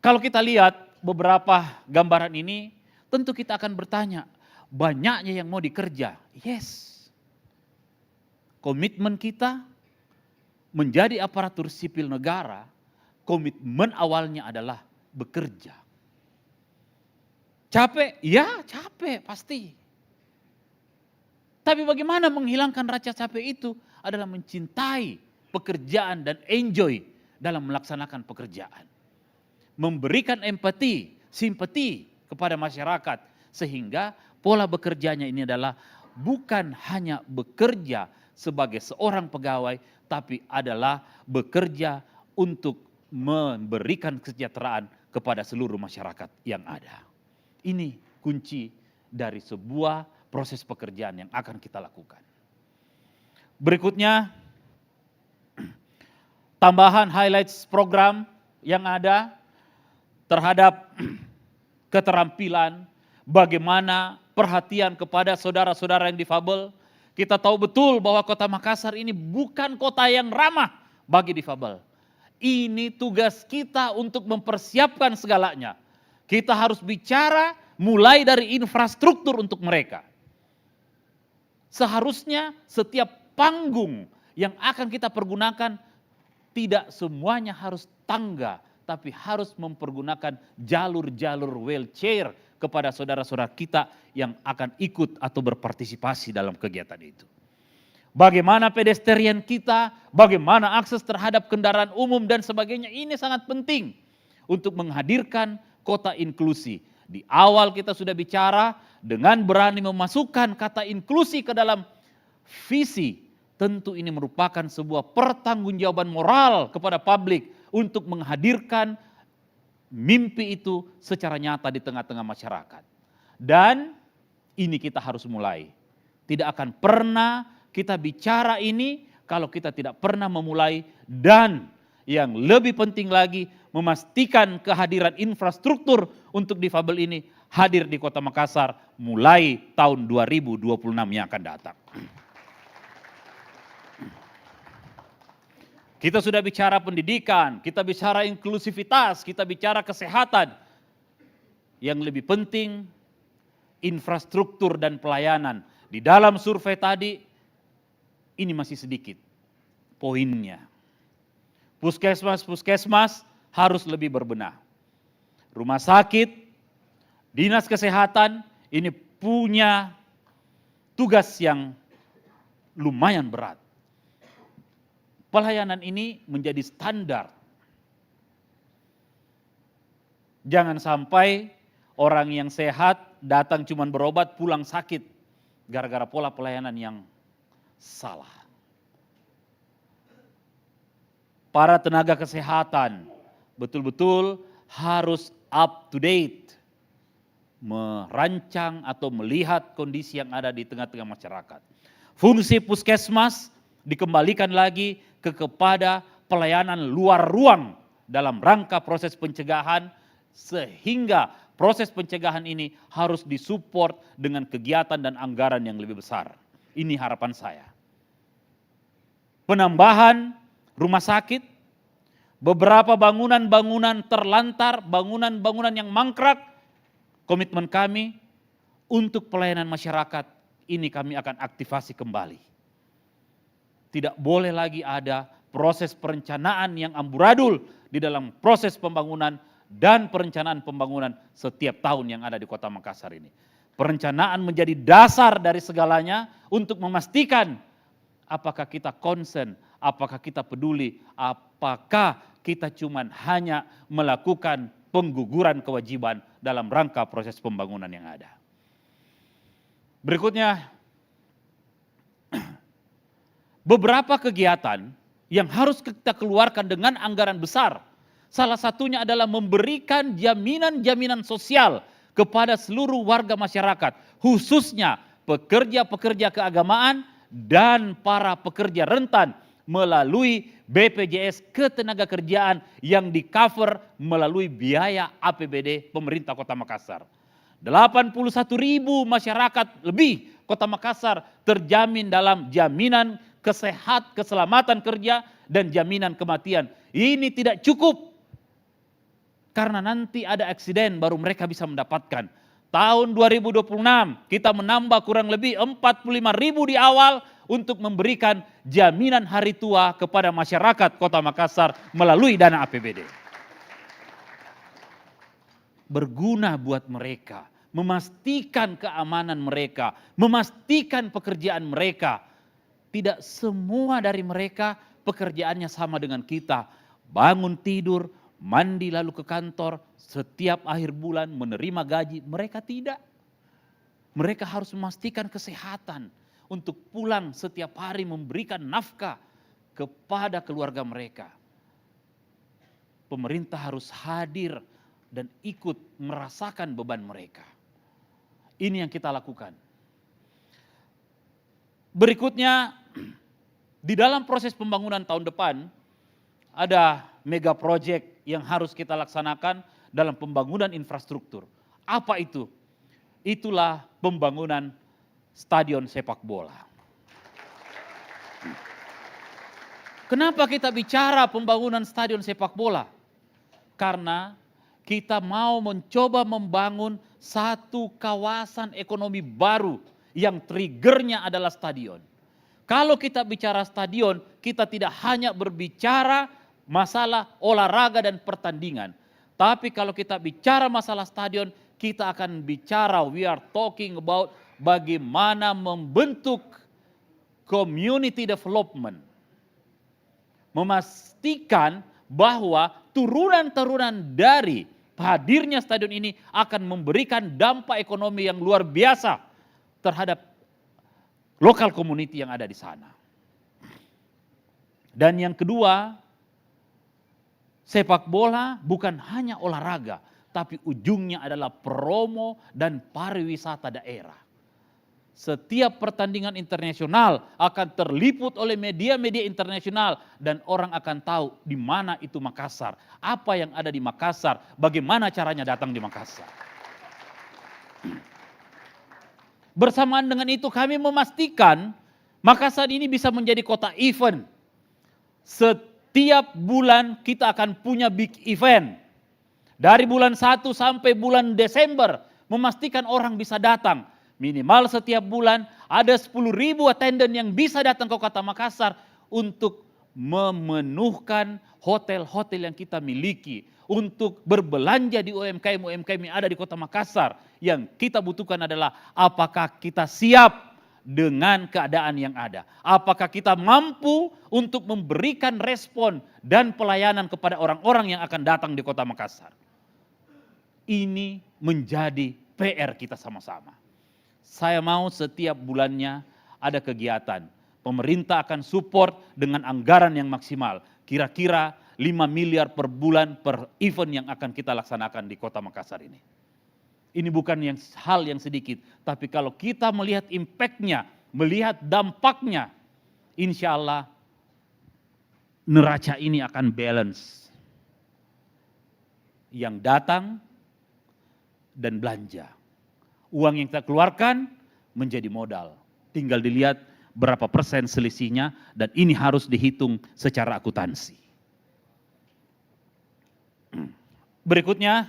Kalau kita lihat beberapa gambaran ini, tentu kita akan bertanya, banyaknya yang mau dikerja. Yes. Komitmen kita menjadi aparatur sipil negara, komitmen awalnya adalah bekerja. Capek? Ya capek pasti. Tapi bagaimana menghilangkan rasa capek itu adalah mencintai pekerjaan dan enjoy dalam melaksanakan pekerjaan. Memberikan empati, simpati kepada masyarakat sehingga pola bekerjanya ini adalah bukan hanya bekerja sebagai seorang pegawai tapi adalah bekerja untuk memberikan kesejahteraan kepada seluruh masyarakat yang ada. Ini kunci dari sebuah proses pekerjaan yang akan kita lakukan. Berikutnya, tambahan highlights program yang ada terhadap keterampilan, bagaimana perhatian kepada saudara-saudara yang difabel. Kita tahu betul bahwa Kota Makassar ini bukan kota yang ramah bagi difabel. Ini tugas kita untuk mempersiapkan segalanya. Kita harus bicara mulai dari infrastruktur untuk mereka. Seharusnya setiap panggung yang akan kita pergunakan tidak semuanya harus tangga, tapi harus mempergunakan jalur-jalur wheelchair kepada saudara-saudara kita yang akan ikut atau berpartisipasi dalam kegiatan itu. Bagaimana pedestrian kita, bagaimana akses terhadap kendaraan umum dan sebagainya, ini sangat penting untuk menghadirkan kota inklusi. Di awal kita sudah bicara dengan berani memasukkan kata inklusi ke dalam visi. Tentu ini merupakan sebuah pertanggungjawaban moral kepada publik untuk menghadirkan mimpi itu secara nyata di tengah-tengah masyarakat. Dan ini kita harus mulai. Tidak akan pernah kita bicara ini kalau kita tidak pernah memulai, dan yang lebih penting lagi memastikan kehadiran infrastruktur untuk difabel ini hadir di Kota Makassar mulai tahun 2026 yang akan datang. Kita sudah bicara pendidikan, kita bicara inklusivitas, kita bicara kesehatan. Yang lebih penting infrastruktur dan pelayanan. Di dalam survei tadi ini masih sedikit poinnya. Puskesmas harus lebih berbenah. Rumah sakit, dinas kesehatan ini punya tugas yang lumayan berat. Pelayanan ini menjadi standar. Jangan sampai orang yang sehat datang cuma berobat pulang sakit gara-gara pola pelayanan yang salah. Para tenaga kesehatan betul-betul harus up to date, merancang atau melihat kondisi yang ada di tengah-tengah masyarakat. Fungsi puskesmas dikembalikan lagi kepada pelayanan luar ruang dalam rangka proses pencegahan, sehingga proses pencegahan ini harus disupport dengan kegiatan dan anggaran yang lebih besar. Ini harapan saya. Penambahan rumah sakit, beberapa bangunan-bangunan terlantar, bangunan-bangunan yang mangkrak, komitmen kami untuk pelayanan masyarakat ini kami akan aktifasi kembali. Tidak boleh lagi ada proses perencanaan yang amburadul di dalam proses pembangunan dan perencanaan pembangunan setiap tahun yang ada di Kota Makassar ini. Perencanaan menjadi dasar dari segalanya untuk memastikan apakah kita concern, apakah kita peduli, apakah kita cuman hanya melakukan pengguguran kewajiban dalam rangka proses pembangunan yang ada. Berikutnya, beberapa kegiatan yang harus kita keluarkan dengan anggaran besar. Salah satunya adalah memberikan jaminan-jaminan sosial kepada seluruh warga masyarakat, khususnya pekerja-pekerja keagamaan dan para pekerja rentan melalui BPJS Ketenagakerjaan yang di-cover melalui biaya APBD pemerintah Kota Makassar. 81.000 masyarakat lebih Kota Makassar terjamin dalam jaminan keselamatan kerja dan jaminan kematian. Ini tidak cukup. Karena nanti ada eksiden baru mereka bisa mendapatkan. Tahun 2026 kita menambah kurang lebih 45.000 di awal untuk memberikan jaminan hari tua kepada masyarakat Kota Makassar melalui dana APBD. Berguna buat mereka, memastikan keamanan mereka, memastikan pekerjaan mereka. Tidak semua dari mereka pekerjaannya sama dengan kita. Bangun tidur, mandi lalu ke kantor, setiap akhir bulan menerima gaji. Mereka tidak. Mereka harus memastikan kesehatan untuk pulang setiap hari memberikan nafkah kepada keluarga mereka. Pemerintah harus hadir dan ikut merasakan beban mereka. Ini yang kita lakukan. Berikutnya, di dalam proses pembangunan tahun depan, ada mega project yang harus kita laksanakan dalam pembangunan infrastruktur. Apa itu? Itulah pembangunan stadion sepak bola. Kenapa kita bicara pembangunan stadion sepak bola? Karena kita mau mencoba membangun satu kawasan ekonomi baru yang triggernya adalah stadion. Kalau kita bicara stadion, kita tidak hanya berbicara masalah olahraga dan pertandingan. Tapi kalau kita bicara masalah stadion, kita akan bicara, we are talking about bagaimana membentuk community development. Memastikan bahwa turunan-turunan dari hadirnya stadion ini akan memberikan dampak ekonomi yang luar biasa terhadap lokal community yang ada di sana. Dan yang kedua, sepak bola bukan hanya olahraga, tapi ujungnya adalah promo dan pariwisata daerah. Setiap pertandingan internasional akan terliput oleh media-media internasional dan orang akan tahu di mana itu Makassar, apa yang ada di Makassar, bagaimana caranya datang di Makassar. Bersamaan dengan itu kami memastikan Makassar ini bisa menjadi kota event. Setiap bulan kita akan punya big event. Dari bulan 1 sampai bulan Desember memastikan orang bisa datang. Minimal setiap bulan ada 10.000 attendant yang bisa datang ke Kota Makassar untuk memenuhkan hotel-hotel yang kita miliki. Untuk berbelanja di UMKM-UMKM yang ada di Kota Makassar. Yang kita butuhkan adalah apakah kita siap dengan keadaan yang ada. Apakah kita mampu untuk memberikan respon dan pelayanan kepada orang-orang yang akan datang di Kota Makassar. Ini menjadi PR kita sama-sama. Saya mau setiap bulannya ada kegiatan. Pemerintah akan support dengan anggaran yang maksimal. Kira-kira 5 miliar per bulan per event yang akan kita laksanakan di Kota Makassar ini. Ini bukan hal yang sedikit. Tapi kalau kita melihat impact-nya, melihat dampaknya, insya Allah neraca ini akan balance. Yang datang dan belanja. Uang yang kita keluarkan menjadi modal. Tinggal dilihat berapa persen selisihnya dan ini harus dihitung secara akuntansi. Berikutnya,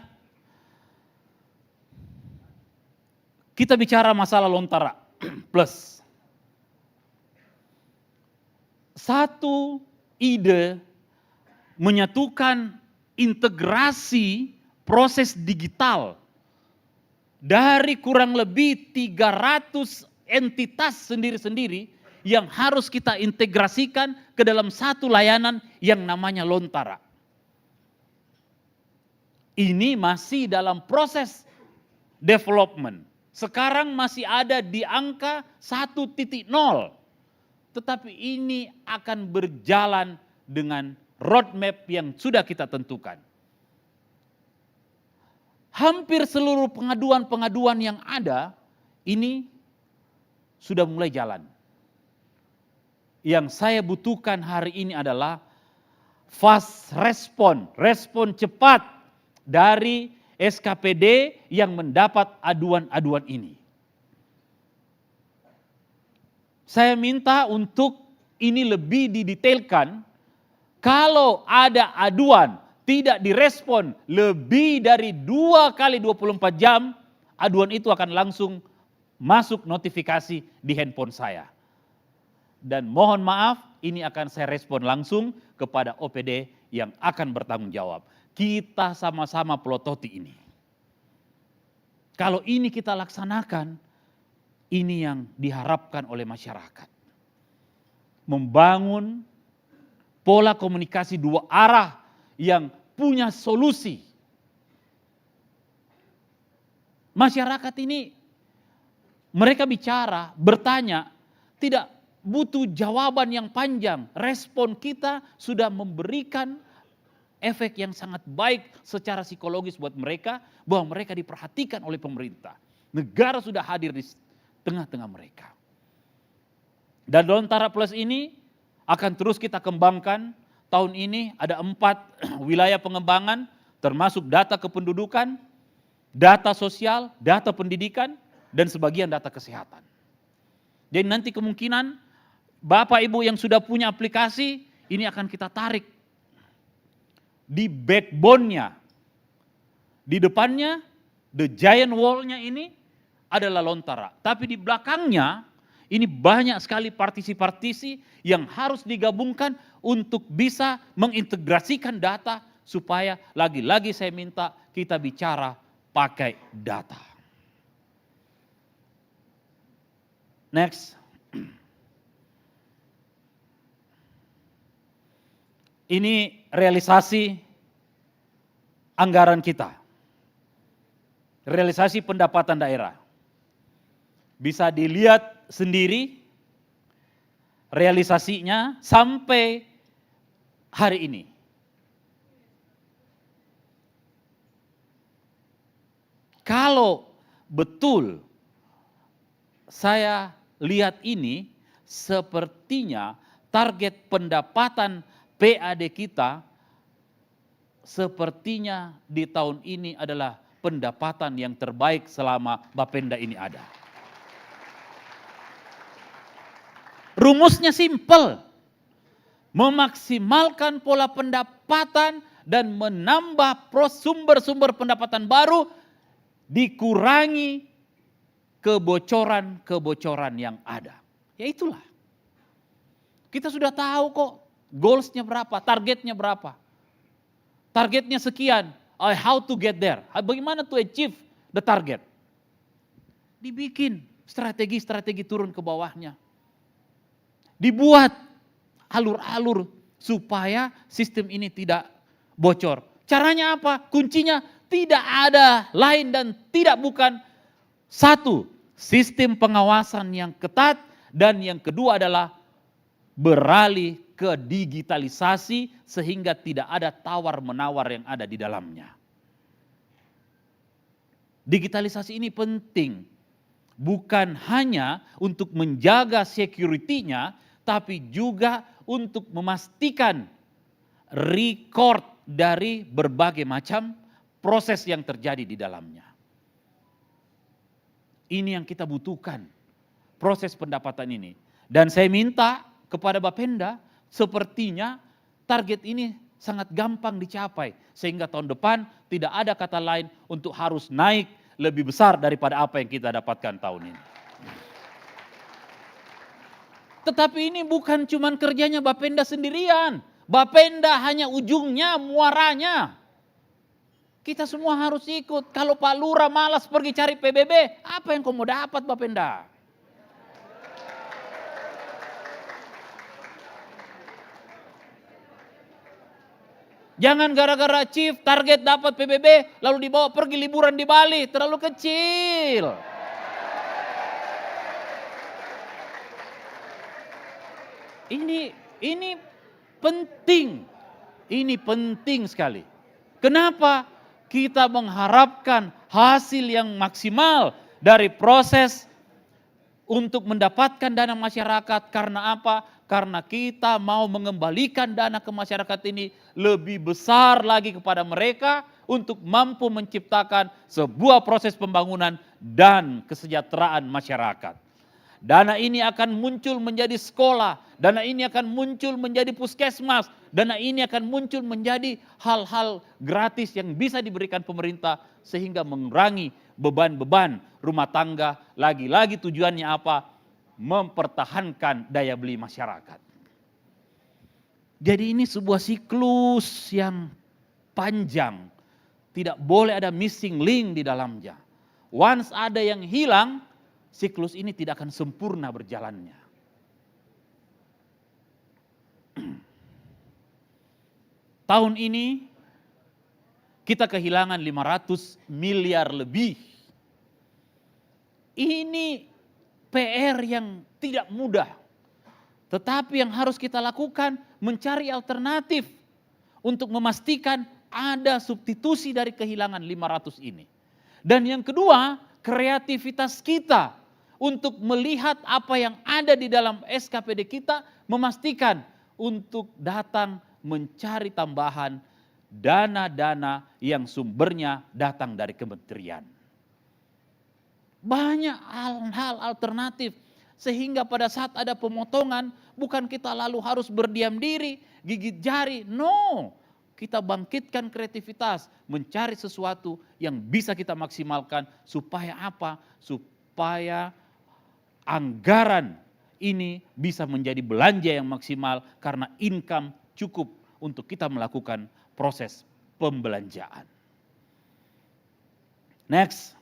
kita bicara masalah Lontara Plus. Satu ide menyatukan integrasi proses digital dari kurang lebih 300 entitas sendiri-sendiri yang harus kita integrasikan ke dalam satu layanan yang namanya Lontara. Ini masih dalam proses development. Sekarang masih ada di angka 1.0. Tetapi ini akan berjalan dengan roadmap yang sudah kita tentukan. Hampir seluruh pengaduan-pengaduan yang ada ini sudah mulai jalan. Yang saya butuhkan hari ini adalah fast respon, respon cepat dari SKPD yang mendapat aduan-aduan ini. Saya minta untuk ini lebih didetailkan. Kalau ada aduan tidak direspon lebih dari 2 kali 24 jam, aduan itu akan langsung masuk notifikasi di handphone saya. Dan mohon maaf, ini akan saya respon langsung kepada OPD yang akan bertanggung jawab. Kita sama-sama pelototi ini. Kalau ini kita laksanakan, ini yang diharapkan oleh masyarakat. Membangun pola komunikasi 2 arah yang punya solusi. Masyarakat ini mereka bicara, bertanya, tidak butuh jawaban yang panjang. Respon kita sudah memberikan efek yang sangat baik secara psikologis buat mereka, bahwa mereka diperhatikan oleh pemerintah. Negara sudah hadir di tengah-tengah mereka. Dan Lontara Plus ini akan terus kita kembangkan. Tahun ini ada 4 wilayah pengembangan, termasuk data kependudukan, data sosial, data pendidikan, dan sebagian data kesehatan. Jadi nanti kemungkinan Bapak Ibu yang sudah punya aplikasi, ini akan kita tarik di backbone-nya. Di depannya, the giant wall-nya ini adalah Lontara. Tapi di belakangnya, ini banyak sekali partisi-partisi yang harus digabungkan untuk bisa mengintegrasikan data supaya lagi-lagi saya minta kita bicara pakai data. Next. Ini realisasi anggaran kita. Realisasi pendapatan daerah. Bisa dilihat sendiri realisasinya sampai hari ini. Kalau betul saya lihat ini, sepertinya target pendapatan PAD kita sepertinya di tahun ini adalah pendapatan yang terbaik selama Bapenda ini ada. Rumusnya simpel, memaksimalkan pola pendapatan dan menambah sumber-sumber pendapatan baru, dikurangi kebocoran-kebocoran yang ada. Ya itulah. Kita sudah tahu kok goalsnya berapa, targetnya berapa. Targetnya sekian, how to get there. Bagaimana to achieve the target. Dibikin strategi-strategi turun ke bawahnya. Dibuat alur-alur supaya sistem ini tidak bocor. Caranya apa? Kuncinya tidak ada lain dan tidak bukan satu, sistem pengawasan yang ketat, dan yang kedua adalah beralih ke digitalisasi sehingga tidak ada tawar-menawar yang ada di dalamnya. Digitalisasi ini penting, bukan hanya untuk menjaga security-nya, tapi juga untuk memastikan record dari berbagai macam proses yang terjadi di dalamnya. Ini yang kita butuhkan, proses pendapatan ini. Dan saya minta kepada Bapenda, sepertinya target ini sangat gampang dicapai. Sehingga tahun depan tidak ada kata lain untuk harus naik lebih besar daripada apa yang kita dapatkan tahun ini. Tetapi ini bukan cuma kerjanya Bapenda sendirian. Bapenda hanya ujungnya, muaranya. Kita semua harus ikut. Kalau Pak Lurah malas pergi cari PBB, apa yang kamu dapat Bapenda? Jangan gara-gara chief target dapat PBB lalu dibawa pergi liburan di Bali, terlalu kecil. Ini penting. Ini penting sekali. Kenapa kita mengharapkan hasil yang maksimal dari proses untuk mendapatkan dana masyarakat? Karena apa? Karena kita mau mengembalikan dana ke masyarakat ini lebih besar lagi kepada mereka untuk mampu menciptakan sebuah proses pembangunan dan kesejahteraan masyarakat. Dana ini akan muncul menjadi sekolah, dana ini akan muncul menjadi puskesmas, dana ini akan muncul menjadi hal-hal gratis yang bisa diberikan pemerintah sehingga mengurangi beban-beban rumah tangga. Lagi-lagi tujuannya apa? Mempertahankan daya beli masyarakat. Jadi ini sebuah siklus yang panjang. Tidak boleh ada missing link di dalamnya. Once ada yang hilang, siklus ini tidak akan sempurna berjalannya. Tahun ini kita kehilangan 500 miliar lebih. Ini PR yang tidak mudah. Tetapi yang harus kita lakukan mencari alternatif untuk memastikan ada substitusi dari kehilangan 500 ini. Dan yang kedua, kreativitas kita untuk melihat apa yang ada di dalam SKPD kita, memastikan untuk datang mencari tambahan dana-dana yang sumbernya datang dari kementerian. Banyak hal-hal alternatif sehingga pada saat ada pemotongan bukan kita lalu harus berdiam diri, gigit jari. No, kita bangkitkan kreativitas, mencari sesuatu yang bisa kita maksimalkan supaya apa? Supaya anggaran ini bisa menjadi belanja yang maksimal karena income cukup untuk kita melakukan proses pembelanjaan. Next.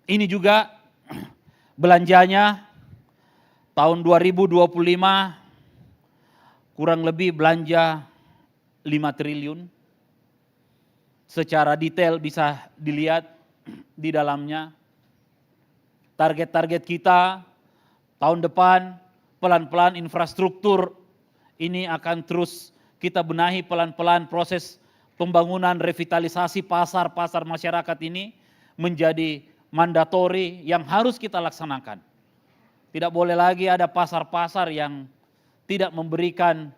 Ini juga belanjanya tahun 2025 kurang lebih belanja 5 triliun. Secara detail bisa dilihat di dalamnya. Target-target kita tahun depan pelan-pelan infrastruktur ini akan terus kita benahi pelan-pelan proses pembangunan revitalisasi pasar-pasar masyarakat ini menjadi mandatori yang harus kita laksanakan. Tidak boleh lagi ada pasar-pasar yang tidak memberikan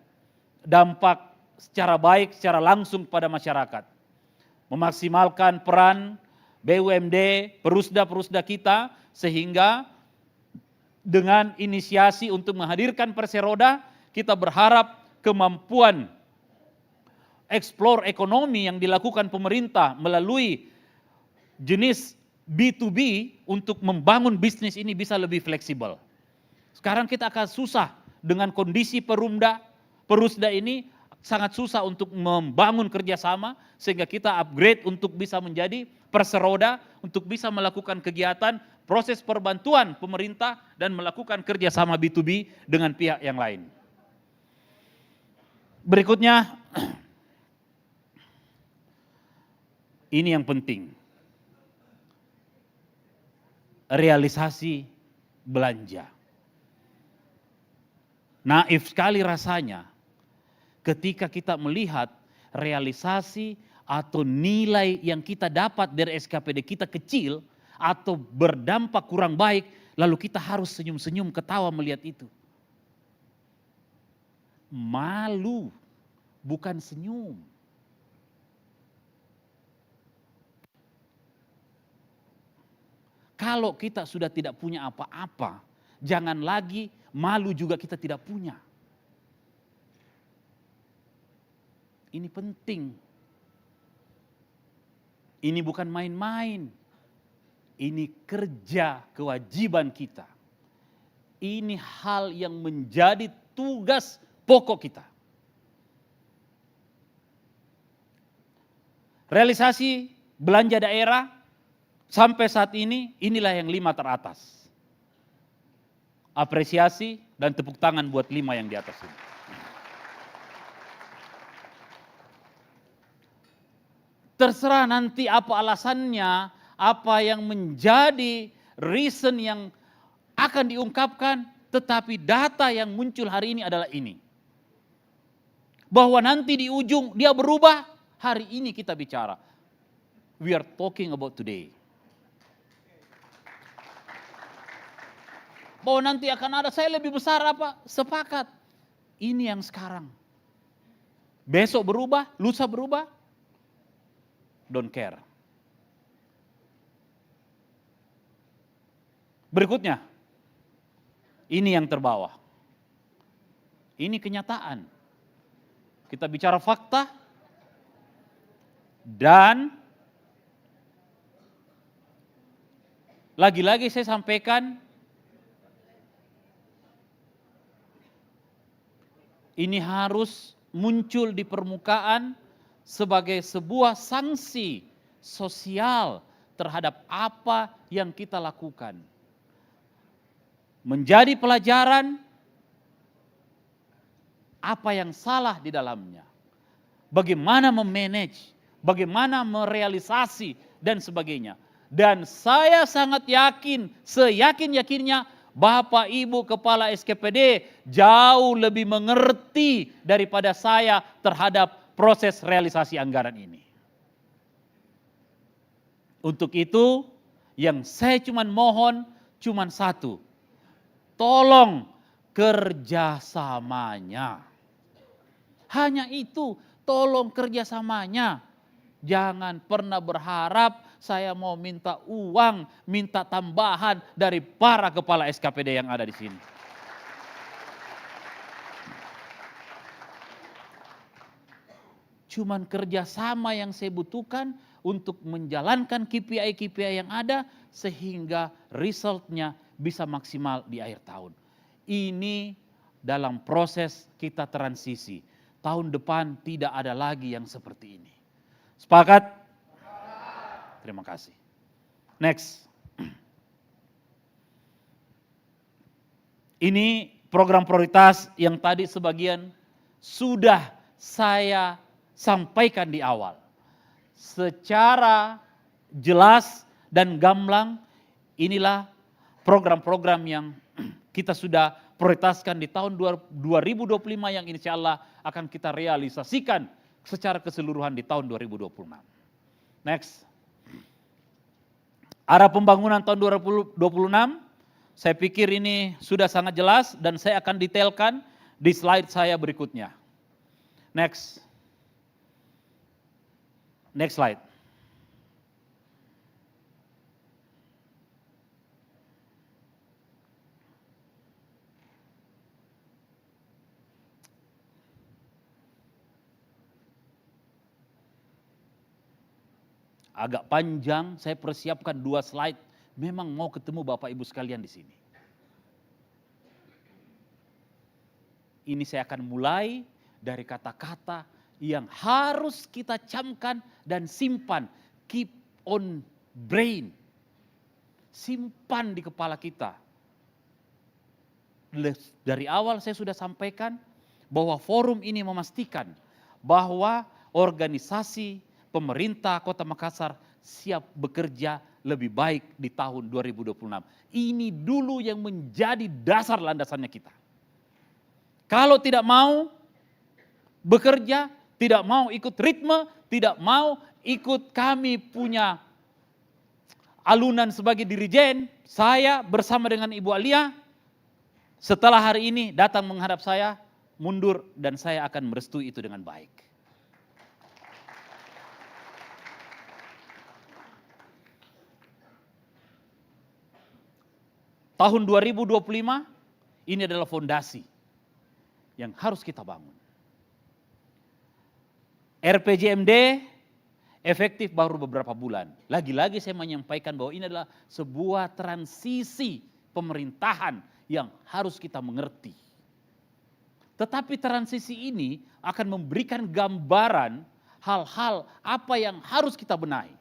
dampak secara baik, secara langsung pada masyarakat. Memaksimalkan peran BUMD, perusda-perusda kita sehingga dengan inisiasi untuk menghadirkan perseroda, kita berharap kemampuan explore ekonomi yang dilakukan pemerintah melalui jenis B2B untuk membangun bisnis ini bisa lebih fleksibel. Sekarang kita akan susah dengan kondisi perusda ini sangat susah untuk membangun kerjasama sehingga kita upgrade untuk bisa menjadi perseroda untuk bisa melakukan kegiatan proses perbantuan pemerintah dan melakukan kerjasama B2B dengan pihak yang lain. Berikutnya, ini yang penting. Realisasi belanja. Naif sekali rasanya ketika kita melihat realisasi atau nilai yang kita dapat dari SKPD kita kecil atau berdampak kurang baik, lalu kita harus senyum-senyum ketawa melihat itu. Malu, bukan senyum. Kalau kita sudah tidak punya apa-apa, jangan lagi malu juga kita tidak punya. Ini penting. Ini bukan main-main. Ini kerja kewajiban kita. Ini hal yang menjadi tugas pokok kita. Realisasi belanja daerah sampai saat ini, inilah yang 5 teratas. Apresiasi dan tepuk tangan buat 5 yang di atas ini. Terserah nanti apa alasannya, apa yang menjadi reason yang akan diungkapkan, tetapi data yang muncul hari ini adalah ini. Bahwa nanti di ujung dia berubah, hari ini kita bicara. We are talking about today. bahwa nanti akan ada saya lebih besar apa? Sepakat. Ini yang sekarang. Besok berubah, lusa berubah, don't care. Berikutnya, ini yang terbawah. Ini kenyataan. Kita bicara fakta dan lagi-lagi saya sampaikan ini harus muncul di permukaan sebagai sebuah sanksi sosial terhadap apa yang kita lakukan. Menjadi pelajaran apa yang salah di dalamnya. Bagaimana memanage, bagaimana merealisasi dan sebagainya. Dan saya sangat yakin, seyakin-yakinnya Bapak Ibu Kepala SKPD jauh lebih mengerti daripada saya terhadap proses realisasi anggaran ini. Untuk itu yang saya mohon cuma satu. Tolong kerjasamanya. Hanya itu, tolong kerjasamanya. Jangan pernah berharap saya mau minta uang, minta tambahan dari para kepala SKPD yang ada di sini. Cuman kerjasama yang saya butuhkan untuk menjalankan KPI-KPI yang ada sehingga resultnya bisa maksimal di akhir tahun. Ini dalam proses kita transisi. Tahun depan tidak ada lagi yang seperti ini. Sepakat? Terima kasih. Next. Ini program prioritas yang tadi sebagian sudah saya sampaikan di awal. Secara jelas dan gamblang inilah program-program yang kita sudah prioritaskan di tahun 2025 yang insya Allah akan kita realisasikan secara keseluruhan di tahun 2026. Next. Arah pembangunan tahun 2026, saya pikir ini sudah sangat jelas dan saya akan detailkan di slide saya berikutnya. Next. Next slide. Agak panjang, saya persiapkan 2 slide. Memang mau ketemu Bapak Ibu sekalian di sini. Ini saya akan mulai dari kata-kata yang harus kita camkan dan simpan. Keep on brain. Simpan di kepala kita. Dari awal saya sudah sampaikan bahwa forum ini memastikan bahwa organisasi pemerintah Kota Makassar siap bekerja lebih baik di tahun 2026. Ini dulu yang menjadi dasar landasannya kita. Kalau tidak mau bekerja, tidak mau ikut ritme, tidak mau ikut kami punya alunan sebagai dirijen, saya bersama dengan Ibu Alia, setelah hari ini datang menghadap saya, mundur dan saya akan merestui itu dengan baik. Tahun 2025 ini adalah fondasi yang harus kita bangun. RPJMD efektif baru beberapa bulan. Lagi-lagi saya menyampaikan bahwa ini adalah sebuah transisi pemerintahan yang harus kita mengerti. Tetapi transisi ini akan memberikan gambaran hal-hal apa yang harus kita benahi.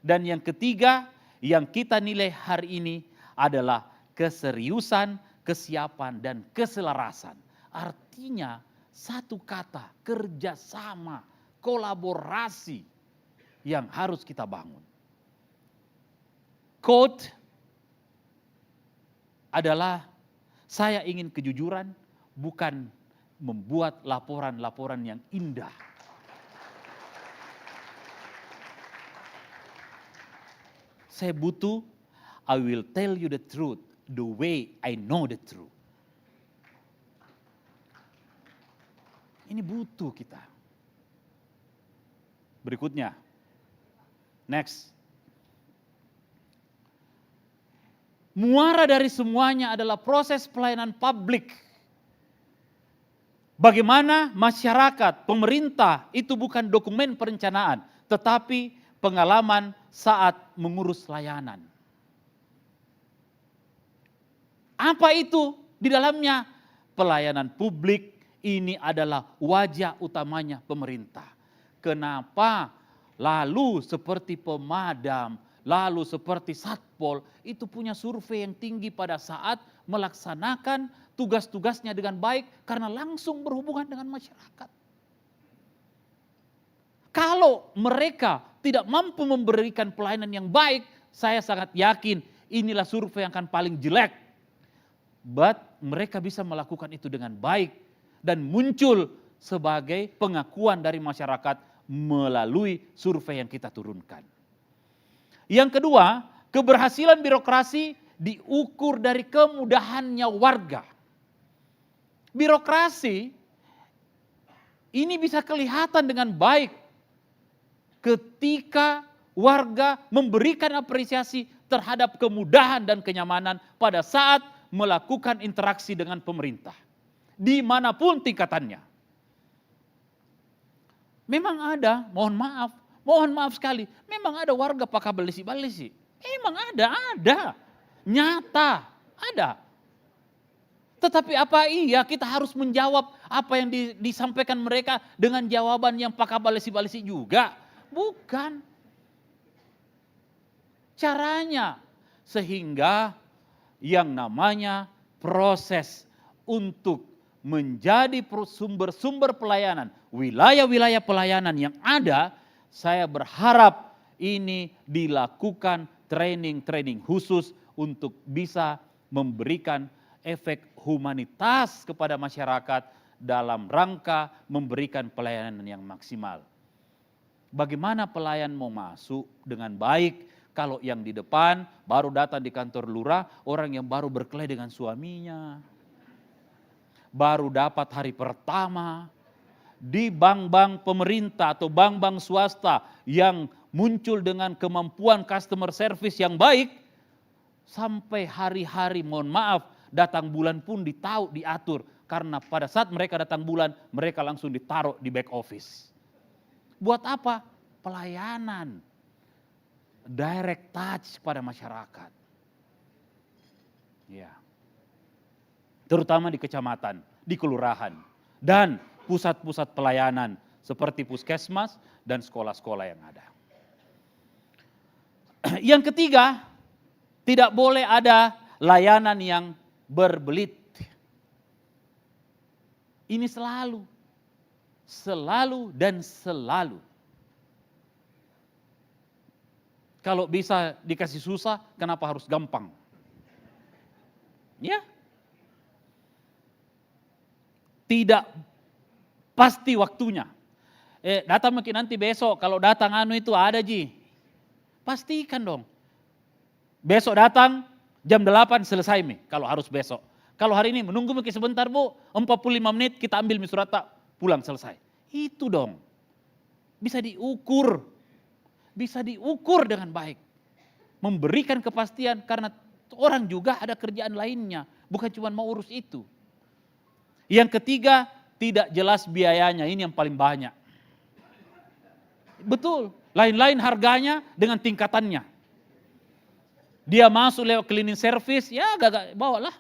Dan yang ketiga yang kita nilai hari ini adalah keseriusan, kesiapan, dan keselarasan. Artinya satu kata, kerjasama, kolaborasi yang harus kita bangun. Quote adalah saya ingin kejujuran, bukan membuat laporan-laporan yang indah. Saya butuh I will tell you the truth, the way I know the truth. Ini butuh kita. Berikutnya. Next. Muara dari semuanya adalah proses pelayanan publik. Bagaimana masyarakat, pemerintah itu bukan dokumen perencanaan, tetapi pengalaman saat mengurus layanan. Apa itu di dalamnya? Pelayanan publik ini adalah wajah utamanya pemerintah. Kenapa? Lalu seperti pemadam, lalu seperti satpol, itu punya survei yang tinggi pada saat melaksanakan tugas-tugasnya dengan baik karena langsung berhubungan dengan masyarakat. Kalau mereka tidak mampu memberikan pelayanan yang baik, saya sangat yakin inilah survei yang akan paling jelek. But mereka bisa melakukan itu dengan baik dan muncul sebagai pengakuan dari masyarakat melalui survei yang kita turunkan. Yang kedua, keberhasilan birokrasi diukur dari kemudahannya warga. Birokrasi ini bisa kelihatan dengan baik ketika warga memberikan apresiasi terhadap kemudahan dan kenyamanan pada saat melakukan interaksi dengan pemerintah. Dimanapun tingkatannya. Memang ada, mohon maaf sekali, memang ada warga pakai balesi-balesi. Memang ada. Nyata, ada. Tetapi apa iya kita harus menjawab apa yang disampaikan mereka dengan jawaban yang pakai balesi-balesi juga? Bukan. Caranya sehingga yang namanya proses untuk menjadi sumber-sumber pelayanan, wilayah-wilayah pelayanan yang ada, saya berharap ini dilakukan training khusus untuk bisa memberikan efek humanitas kepada masyarakat dalam rangka memberikan pelayanan yang maksimal. Bagaimana pelayan mau masuk dengan baik kalau yang di depan baru datang di kantor lurah, orang yang baru berkelahi dengan suaminya, baru dapat hari pertama, di bank-bank pemerintah atau bank-bank swasta yang muncul dengan kemampuan customer service yang baik, sampai hari-hari mohon maaf, datang bulan pun diatur. Karena pada saat mereka datang bulan, mereka langsung ditaruh di back office. Buat apa? Pelayanan. Direct touch pada masyarakat. Ya. Terutama di kecamatan, di kelurahan. Dan pusat-pusat pelayanan seperti puskesmas dan sekolah-sekolah yang ada. Yang ketiga, tidak boleh ada layanan yang berbelit. Ini selalu dan selalu. Kalau bisa dikasih susah, kenapa harus gampang? Ya. Tidak pasti waktunya. Datang mungkin nanti besok, kalau datang itu ada Ji. Pastikan dong. Besok datang jam 8 selesai kalau harus besok. Kalau hari ini menunggu mungkin sebentar Bu, 45 menit kita ambil surata, pulang selesai. Itu dong. Bisa diukur dengan baik. Memberikan kepastian karena orang juga ada kerjaan lainnya, bukan cuma mau urus itu. Yang ketiga, tidak jelas biayanya, ini yang paling banyak. Betul, lain-lain harganya dengan tingkatannya. Dia masuk lewat cleaning service, ya gak bawalah.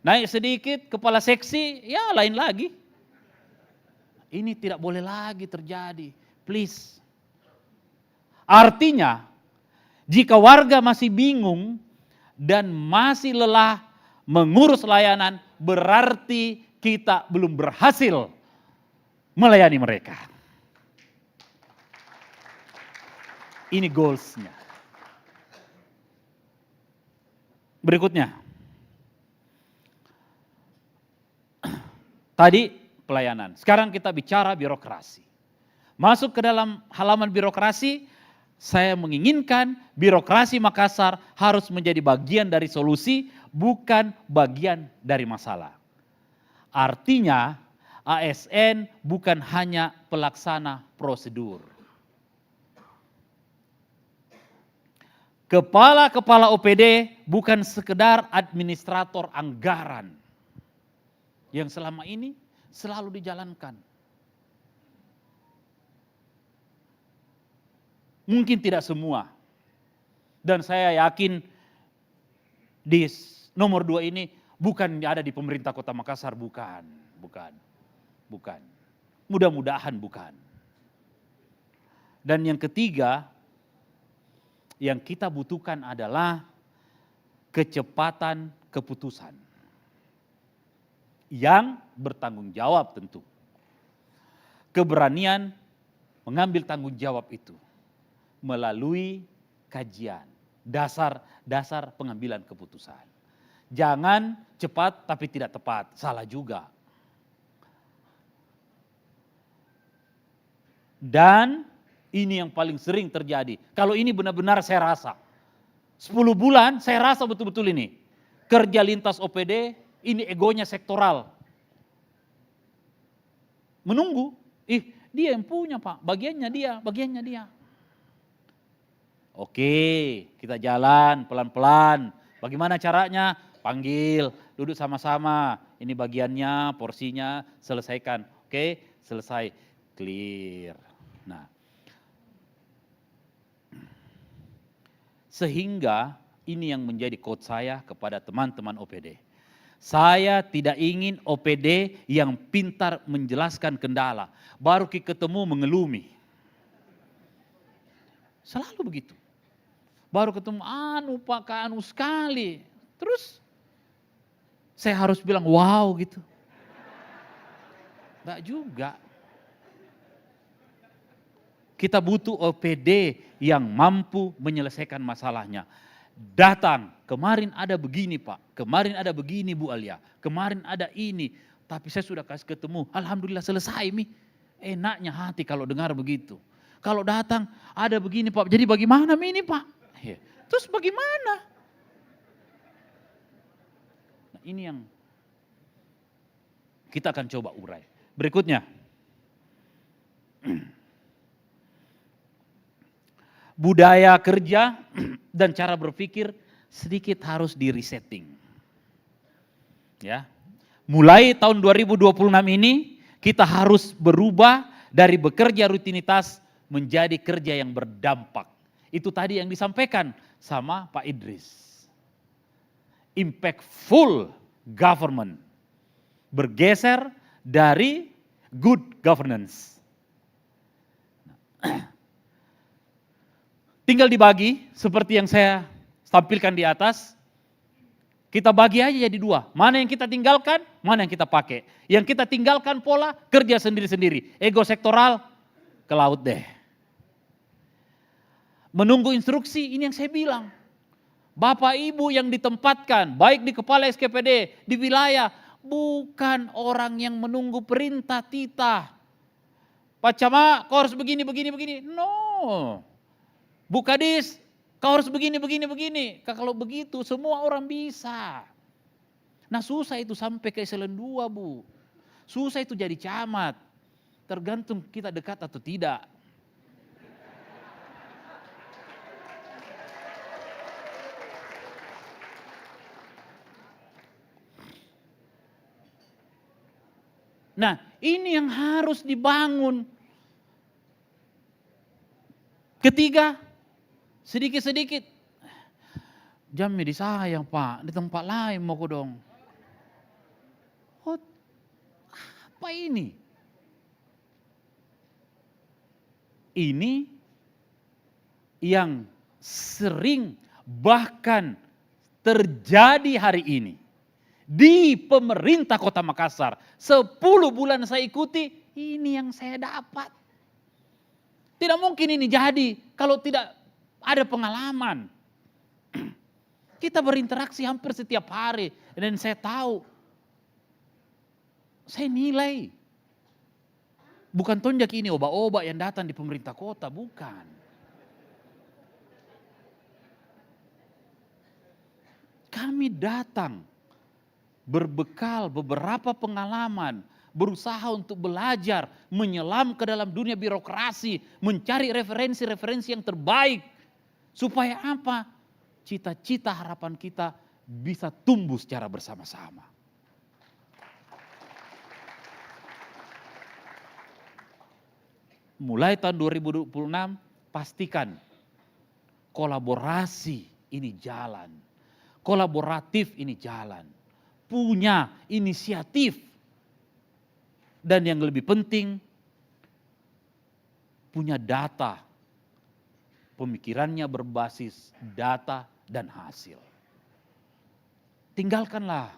Naik sedikit, kepala seksi, ya lain lagi. Ini tidak boleh lagi terjadi, please. Artinya, jika warga masih bingung dan masih lelah mengurus layanan, berarti kita belum berhasil melayani mereka. Ini goals-nya. Berikutnya. Tadi pelayanan, sekarang kita bicara birokrasi. Masuk ke dalam halaman birokrasi, saya menginginkan birokrasi Makassar harus menjadi bagian dari solusi, bukan bagian dari masalah. Artinya ASN bukan hanya pelaksana prosedur. Kepala-kepala OPD bukan sekedar administrator anggaran yang selama ini selalu dijalankan. Mungkin tidak semua. Dan saya yakin di nomor 2 ini bukan ada di pemerintah Kota Makassar, bukan. Mudah-mudahan bukan. Dan yang ketiga, yang kita butuhkan adalah kecepatan keputusan yang bertanggung jawab tentu. Keberanian mengambil tanggung jawab itu melalui kajian, dasar pengambilan keputusan. Jangan cepat tapi tidak tepat, salah juga. Dan ini yang paling sering terjadi. Kalau ini benar-benar saya rasa. 10 bulan saya rasa betul-betul ini. Kerja lintas OPD, ini egonya sektoral. Menunggu, dia yang punya Pak, bagiannya dia. Oke, kita jalan pelan-pelan. Bagaimana caranya? Panggil, duduk sama-sama. Ini bagiannya, porsinya, selesaikan. Oke, selesai. Clear. Nah, sehingga ini yang menjadi quote saya kepada teman-teman OPD. Saya tidak ingin OPD yang pintar menjelaskan kendala, baru ketemu mengelumi. Selalu begitu. Baru ketemu, Pak, sekali. Terus saya harus bilang wow gitu. Enggak juga. Kita butuh OPD yang mampu menyelesaikan masalahnya. Datang, kemarin ada begini Pak, kemarin ada begini Bu Alia, kemarin ada ini. Tapi saya sudah kasih ketemu, alhamdulillah selesai Mi. Enaknya hati kalau dengar begitu. Kalau datang, ada begini Pak, jadi bagaimana Mi ini Pak? Terus bagaimana? Nah, ini yang kita akan coba urai. Berikutnya. Budaya kerja dan cara berpikir sedikit harus di-resetting. Ya. Mulai tahun 2026 ini kita harus berubah dari bekerja rutinitas menjadi kerja yang berdampak. Itu tadi yang disampaikan sama Pak Idris. Impactful government. Bergeser dari good governance. Tinggal dibagi seperti yang saya tampilkan di atas. Kita bagi aja jadi 2. Mana yang kita tinggalkan, mana yang kita pakai. Yang kita tinggalkan pola kerja sendiri-sendiri. Ego sektoral ke laut deh. Menunggu instruksi, ini yang saya bilang. Bapak Ibu yang ditempatkan, baik di kepala SKPD, di wilayah, bukan orang yang menunggu perintah titah. Pak Camat, kau harus begini. No. Bu Kadis, kau harus begini. Kalau begitu semua orang bisa. Nah susah itu sampai ke eselon 2 Bu. Susah itu jadi camat. Tergantung kita dekat atau tidak. Nah ini yang harus dibangun. Ketiga, sedikit-sedikit. Jamnya disayang Pak, di tempat lain mau dong. Apa ini? Ini yang sering bahkan terjadi hari ini. Di pemerintah Kota Makassar. 10 bulan saya ikuti, ini yang saya dapat. Tidak mungkin ini jadi kalau tidak ada pengalaman. Kita berinteraksi hampir setiap hari dan saya tahu, saya nilai. Bukan tonjak ini oba-oba yang datang di pemerintah kota, bukan. kami datang berbekal beberapa pengalaman, berusaha untuk belajar, menyelam ke dalam dunia birokrasi, mencari referensi-referensi yang terbaik. Supaya apa? Cita-cita harapan kita bisa tumbuh secara bersama-sama. Mulai tahun 2026, pastikan kolaborasi ini jalan. Kolaboratif ini jalan. Punya inisiatif. Dan yang lebih penting, punya data. Pemikirannya berbasis data dan hasil. Tinggalkanlah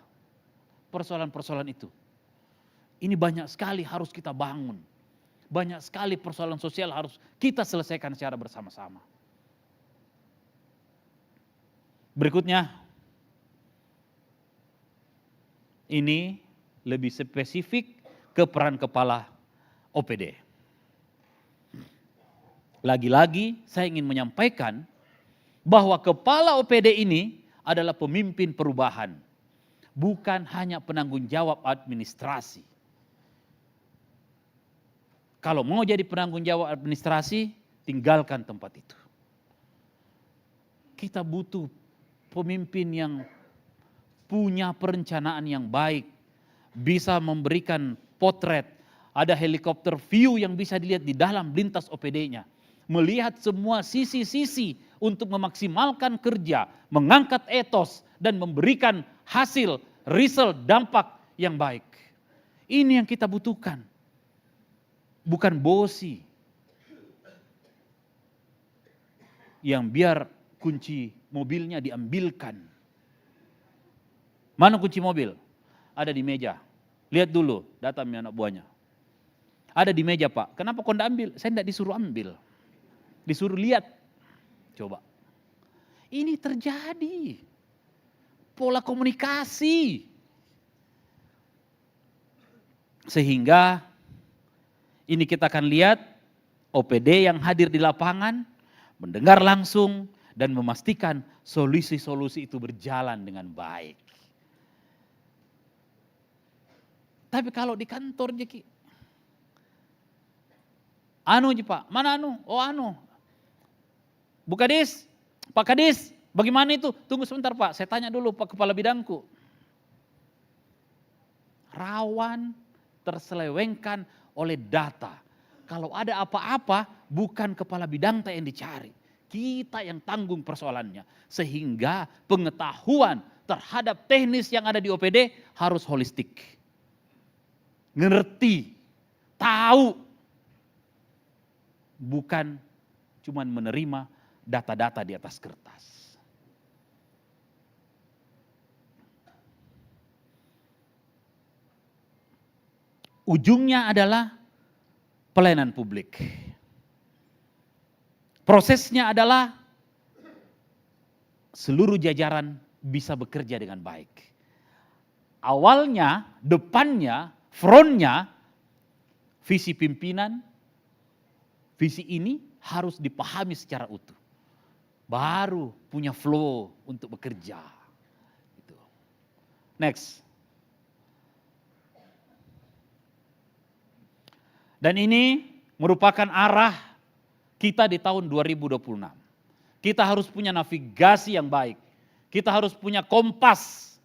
persoalan-persoalan itu. Ini banyak sekali harus kita bangun. Banyak sekali persoalan sosial harus kita selesaikan secara bersama-sama. Berikutnya, ini lebih spesifik ke peran kepala OPD. Lagi-lagi saya ingin menyampaikan bahwa kepala OPD ini adalah pemimpin perubahan, bukan hanya penanggung jawab administrasi. Kalau mau jadi penanggung jawab administrasi, tinggalkan tempat itu. Kita butuh pemimpin yang punya perencanaan yang baik, bisa memberikan potret, ada helikopter view yang bisa dilihat di dalam lintas OPD-nya. Melihat semua sisi-sisi untuk memaksimalkan kerja, mengangkat etos, dan memberikan hasil, result, dampak yang baik. Ini yang kita butuhkan. Bukan bosi yang biar kunci mobilnya diambilkan. Mana kunci mobil? Ada di meja. Lihat dulu data anak buahnya. Ada di meja, Pak. Kenapa kau tidak ambil? Saya tidak disuruh ambil. Disuruh lihat. Coba. Ini terjadi. Pola komunikasi. Sehingga ini kita akan lihat OPD yang hadir di lapangan, mendengar langsung dan memastikan solusi-solusi itu berjalan dengan baik. Tapi kalau di kantor Jeki, Pak, mana anu? Bu Kadis, Pak Kadis, bagaimana itu? Tunggu sebentar Pak, saya tanya dulu Pak Kepala Bidangku. Rawan terselewengkan oleh data. Kalau ada apa-apa, bukan kepala bidang yang dicari. Kita yang tanggung persoalannya. Sehingga pengetahuan terhadap teknis yang ada di OPD harus holistik. Ngerti, tahu. Bukan cuman menerima data-data di atas kertas. Ujungnya adalah pelayanan publik. Prosesnya adalah seluruh jajaran bisa bekerja dengan baik. Awalnya, depannya, frontnya, visi pimpinan, visi ini harus dipahami secara utuh. Baru punya flow untuk bekerja. Next. Dan ini merupakan arah kita di tahun 2026. Kita harus punya navigasi yang baik. Kita harus punya kompas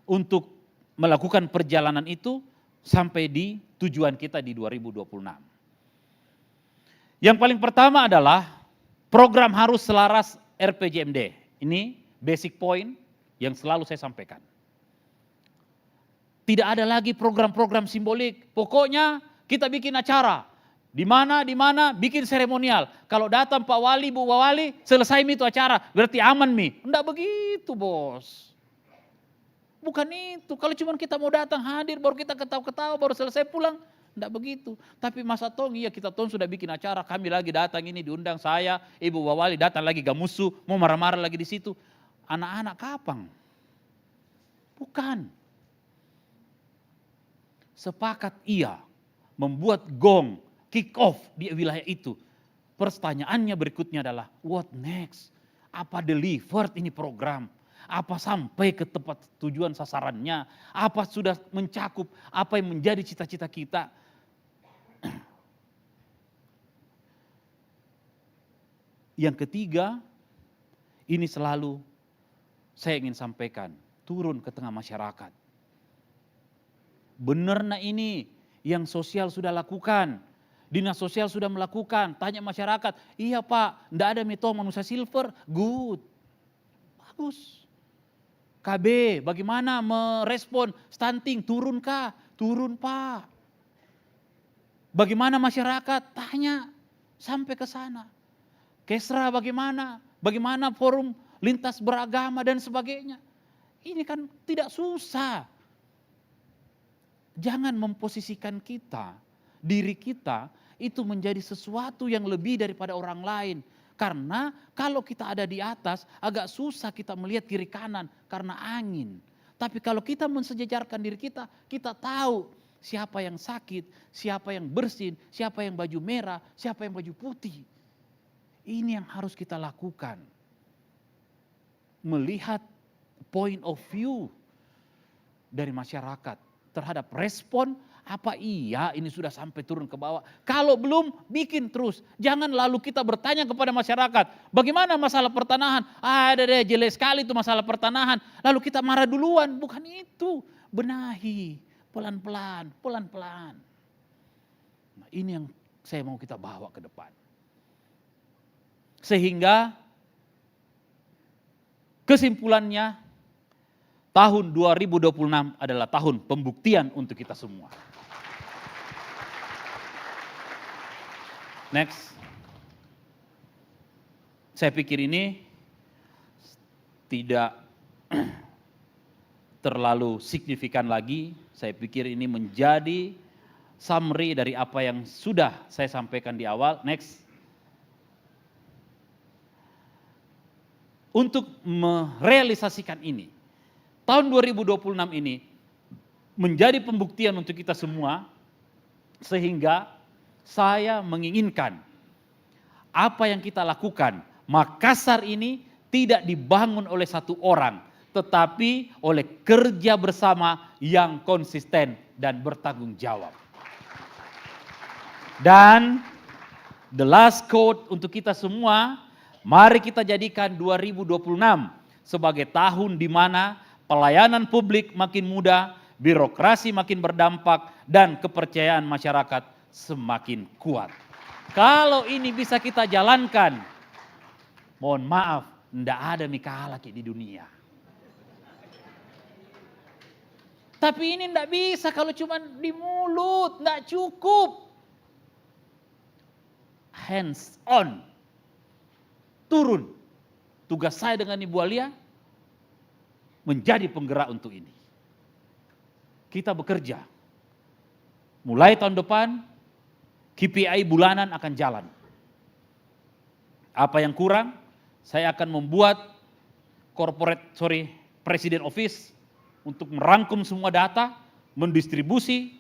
untuk melakukan perjalanan itu sampai di tujuan kita di 2026. Yang paling pertama adalah program harus selaras RPJMD. Ini basic point yang selalu saya sampaikan. Tidak ada lagi program-program simbolik. Pokoknya kita bikin acara. Di mana, bikin seremonial. Kalau datang Pak Wali, Bu Wali, selesai itu acara. Berarti aman Enggak begitu bos. Bukan itu. Kalau cuma kita mau datang hadir, baru kita ketawa-ketawa, baru selesai pulang. Enggak begitu. Tapi masa tong, iya kita tong sudah bikin acara. Kami lagi datang ini diundang saya, Ibu Wali datang lagi gamusu, mau marah-marah lagi di situ. Anak-anak kapang. Bukan. Sepakat iya. Membuat gong, kick off di wilayah itu. Pertanyaannya berikutnya adalah, what next? Apa delivered ini program? Apa sampai ke tempat tujuan sasarannya? Apa sudah mencakup apa yang menjadi cita-cita kita? Yang ketiga, ini selalu saya ingin sampaikan, turun ke tengah masyarakat. Benar nah ini yang sosial sudah lakukan, dinas sosial sudah melakukan, tanya masyarakat, iya Pak, enggak ada metode manusia silver, good, bagus. KB, bagaimana merespon stunting, turun kah? Turun Pak. Bagaimana masyarakat? Tanya, sampai ke sana. Kesra bagaimana? Bagaimana forum lintas beragama dan sebagainya. Ini kan tidak susah. Jangan memposisikan kita, diri kita itu menjadi sesuatu yang lebih daripada orang lain. Karena kalau kita ada di atas agak susah kita melihat kiri kanan karena angin. Tapi kalau kita mensejajarkan diri kita, kita tahu siapa yang sakit, siapa yang bersin, siapa yang baju merah, siapa yang baju putih. Ini yang harus kita lakukan. Melihat point of view dari masyarakat terhadap respon, apa iya ini sudah sampai turun ke bawah. Kalau belum, bikin terus. Jangan lalu kita bertanya kepada masyarakat, bagaimana masalah pertanahan? Ada deh jelek sekali itu masalah pertanahan. Lalu kita marah duluan, bukan itu. Benahi, pelan-pelan, pelan-pelan. Nah, ini yang saya mau kita bawa ke depan. Sehingga kesimpulannya tahun 2026 adalah tahun pembuktian untuk kita semua. Next. Saya pikir ini tidak terlalu signifikan lagi. Saya pikir ini menjadi summary dari apa yang sudah saya sampaikan di awal. Next. Untuk merealisasikan ini, tahun 2026 ini menjadi pembuktian untuk kita semua, sehingga saya menginginkan apa yang kita lakukan, Makassar ini tidak dibangun oleh satu orang, tetapi oleh kerja bersama yang konsisten dan bertanggung jawab. Dan the last quote untuk kita semua, mari kita jadikan 2026 sebagai tahun di mana pelayanan publik makin mudah, birokrasi makin berdampak, dan kepercayaan masyarakat semakin kuat. Kalau ini bisa kita jalankan, mohon maaf, tidak ada mikah lagi di dunia. Tapi ini tidak bisa kalau cuma di mulut, tidak cukup. Hands on. Turun. Tugas saya dengan Ibu Alia menjadi penggerak untuk ini. Kita bekerja. Mulai tahun depan KPI bulanan akan jalan. Apa yang kurang? Saya akan membuat Presiden Office untuk merangkum semua data, mendistribusi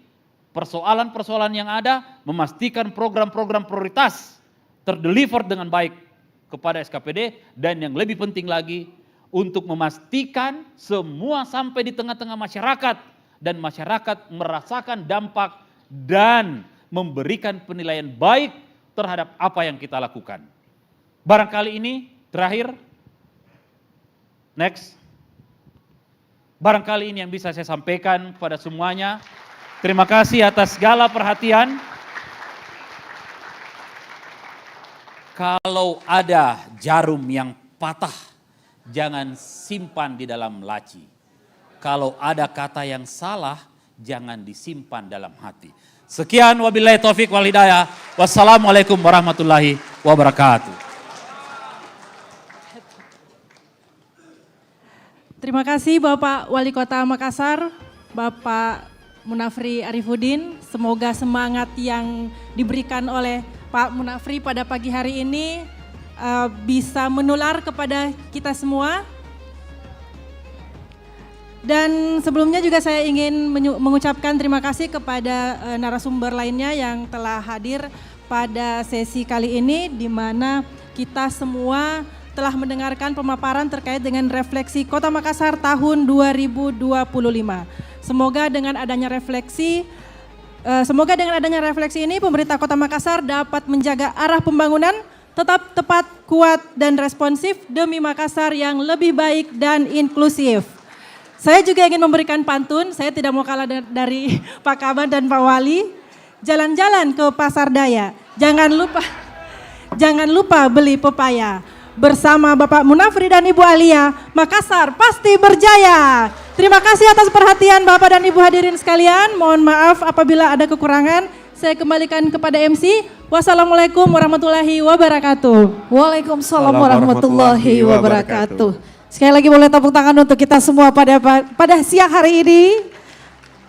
persoalan-persoalan yang ada, memastikan program-program prioritas terdeliver dengan baik kepada SKPD, dan yang lebih penting lagi untuk memastikan semua sampai di tengah-tengah masyarakat dan masyarakat merasakan dampak dan memberikan penilaian baik terhadap apa yang kita lakukan. Barangkali ini terakhir, next. Barangkali ini yang bisa saya sampaikan kepada semuanya. Terima kasih atas segala perhatian. Kalau ada jarum yang patah, jangan simpan di dalam laci. Kalau ada kata yang salah, jangan disimpan dalam hati. Sekian, wabillahi taufik wal hidayah. Wassalamualaikum warahmatullahi wabarakatuh. Terima kasih Bapak Wali Kota Makassar, Bapak Munafri Arifudin. Semoga semangat yang diberikan oleh Pak Munafri pada pagi hari ini bisa menular kepada kita semua. Dan sebelumnya juga saya ingin mengucapkan terima kasih kepada narasumber lainnya yang telah hadir pada sesi kali ini, di mana kita semua telah mendengarkan pemaparan terkait dengan refleksi Kota Makassar tahun 2025. Semoga dengan adanya refleksi ini pemerintah Kota Makassar dapat menjaga arah pembangunan tetap tepat, kuat, dan responsif demi Makassar yang lebih baik dan inklusif. Saya juga ingin memberikan pantun, saya tidak mau kalah dari Pak Kaban dan Pak Wali. Jalan-jalan ke Pasar Daya, jangan lupa beli pepaya. Bersama Bapak Munafri dan Ibu Alia, Makassar pasti berjaya. Terima kasih atas perhatian Bapak dan Ibu hadirin sekalian. Mohon maaf apabila ada kekurangan. Saya kembalikan kepada MC. Wassalamualaikum warahmatullahi wabarakatuh. Waalaikumsalam warahmatullahi wabarakatuh. Sekali lagi boleh tepuk tangan untuk kita semua pada siang hari ini.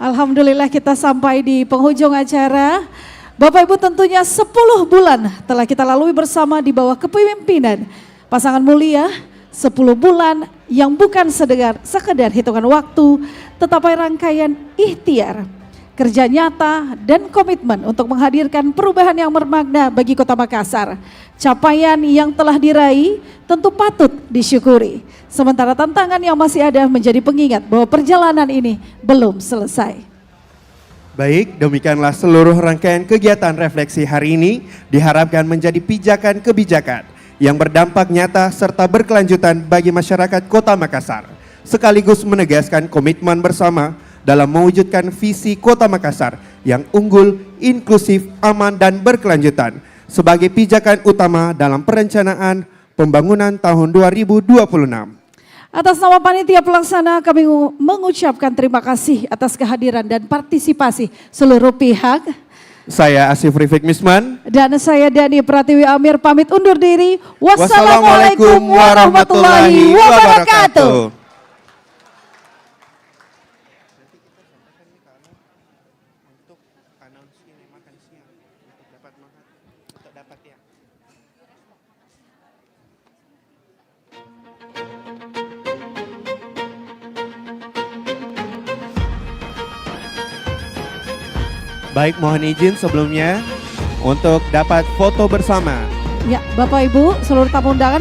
Alhamdulillah kita sampai di penghujung acara. Bapak Ibu tentunya 10 bulan telah kita lalui bersama di bawah kepemimpinan pasangan mulia, 10 bulan yang bukan sekedar hitungan waktu, tetapi rangkaian ikhtiar, kerja nyata dan komitmen untuk menghadirkan perubahan yang bermakna bagi Kota Makassar. Capaian yang telah diraih tentu patut disyukuri. Sementara tantangan yang masih ada menjadi pengingat bahwa perjalanan ini belum selesai. Baik, demikianlah seluruh rangkaian kegiatan refleksi hari ini diharapkan menjadi pijakan kebijakan yang berdampak nyata serta berkelanjutan bagi masyarakat Kota Makassar, sekaligus menegaskan komitmen bersama dalam mewujudkan visi Kota Makassar yang unggul, inklusif, aman, dan berkelanjutan sebagai pijakan utama dalam perencanaan pembangunan tahun 2026. Atas nama panitia pelaksana kami mengucapkan terima kasih atas kehadiran dan partisipasi seluruh pihak. Saya Asif Rifik Misman. Dan saya Dani Pratiwi Amir pamit undur diri. Wassalamualaikum warahmatullahi wabarakatuh. Baik, mohon izin sebelumnya untuk dapat foto bersama. Ya, Bapak Ibu, seluruh tamu undangan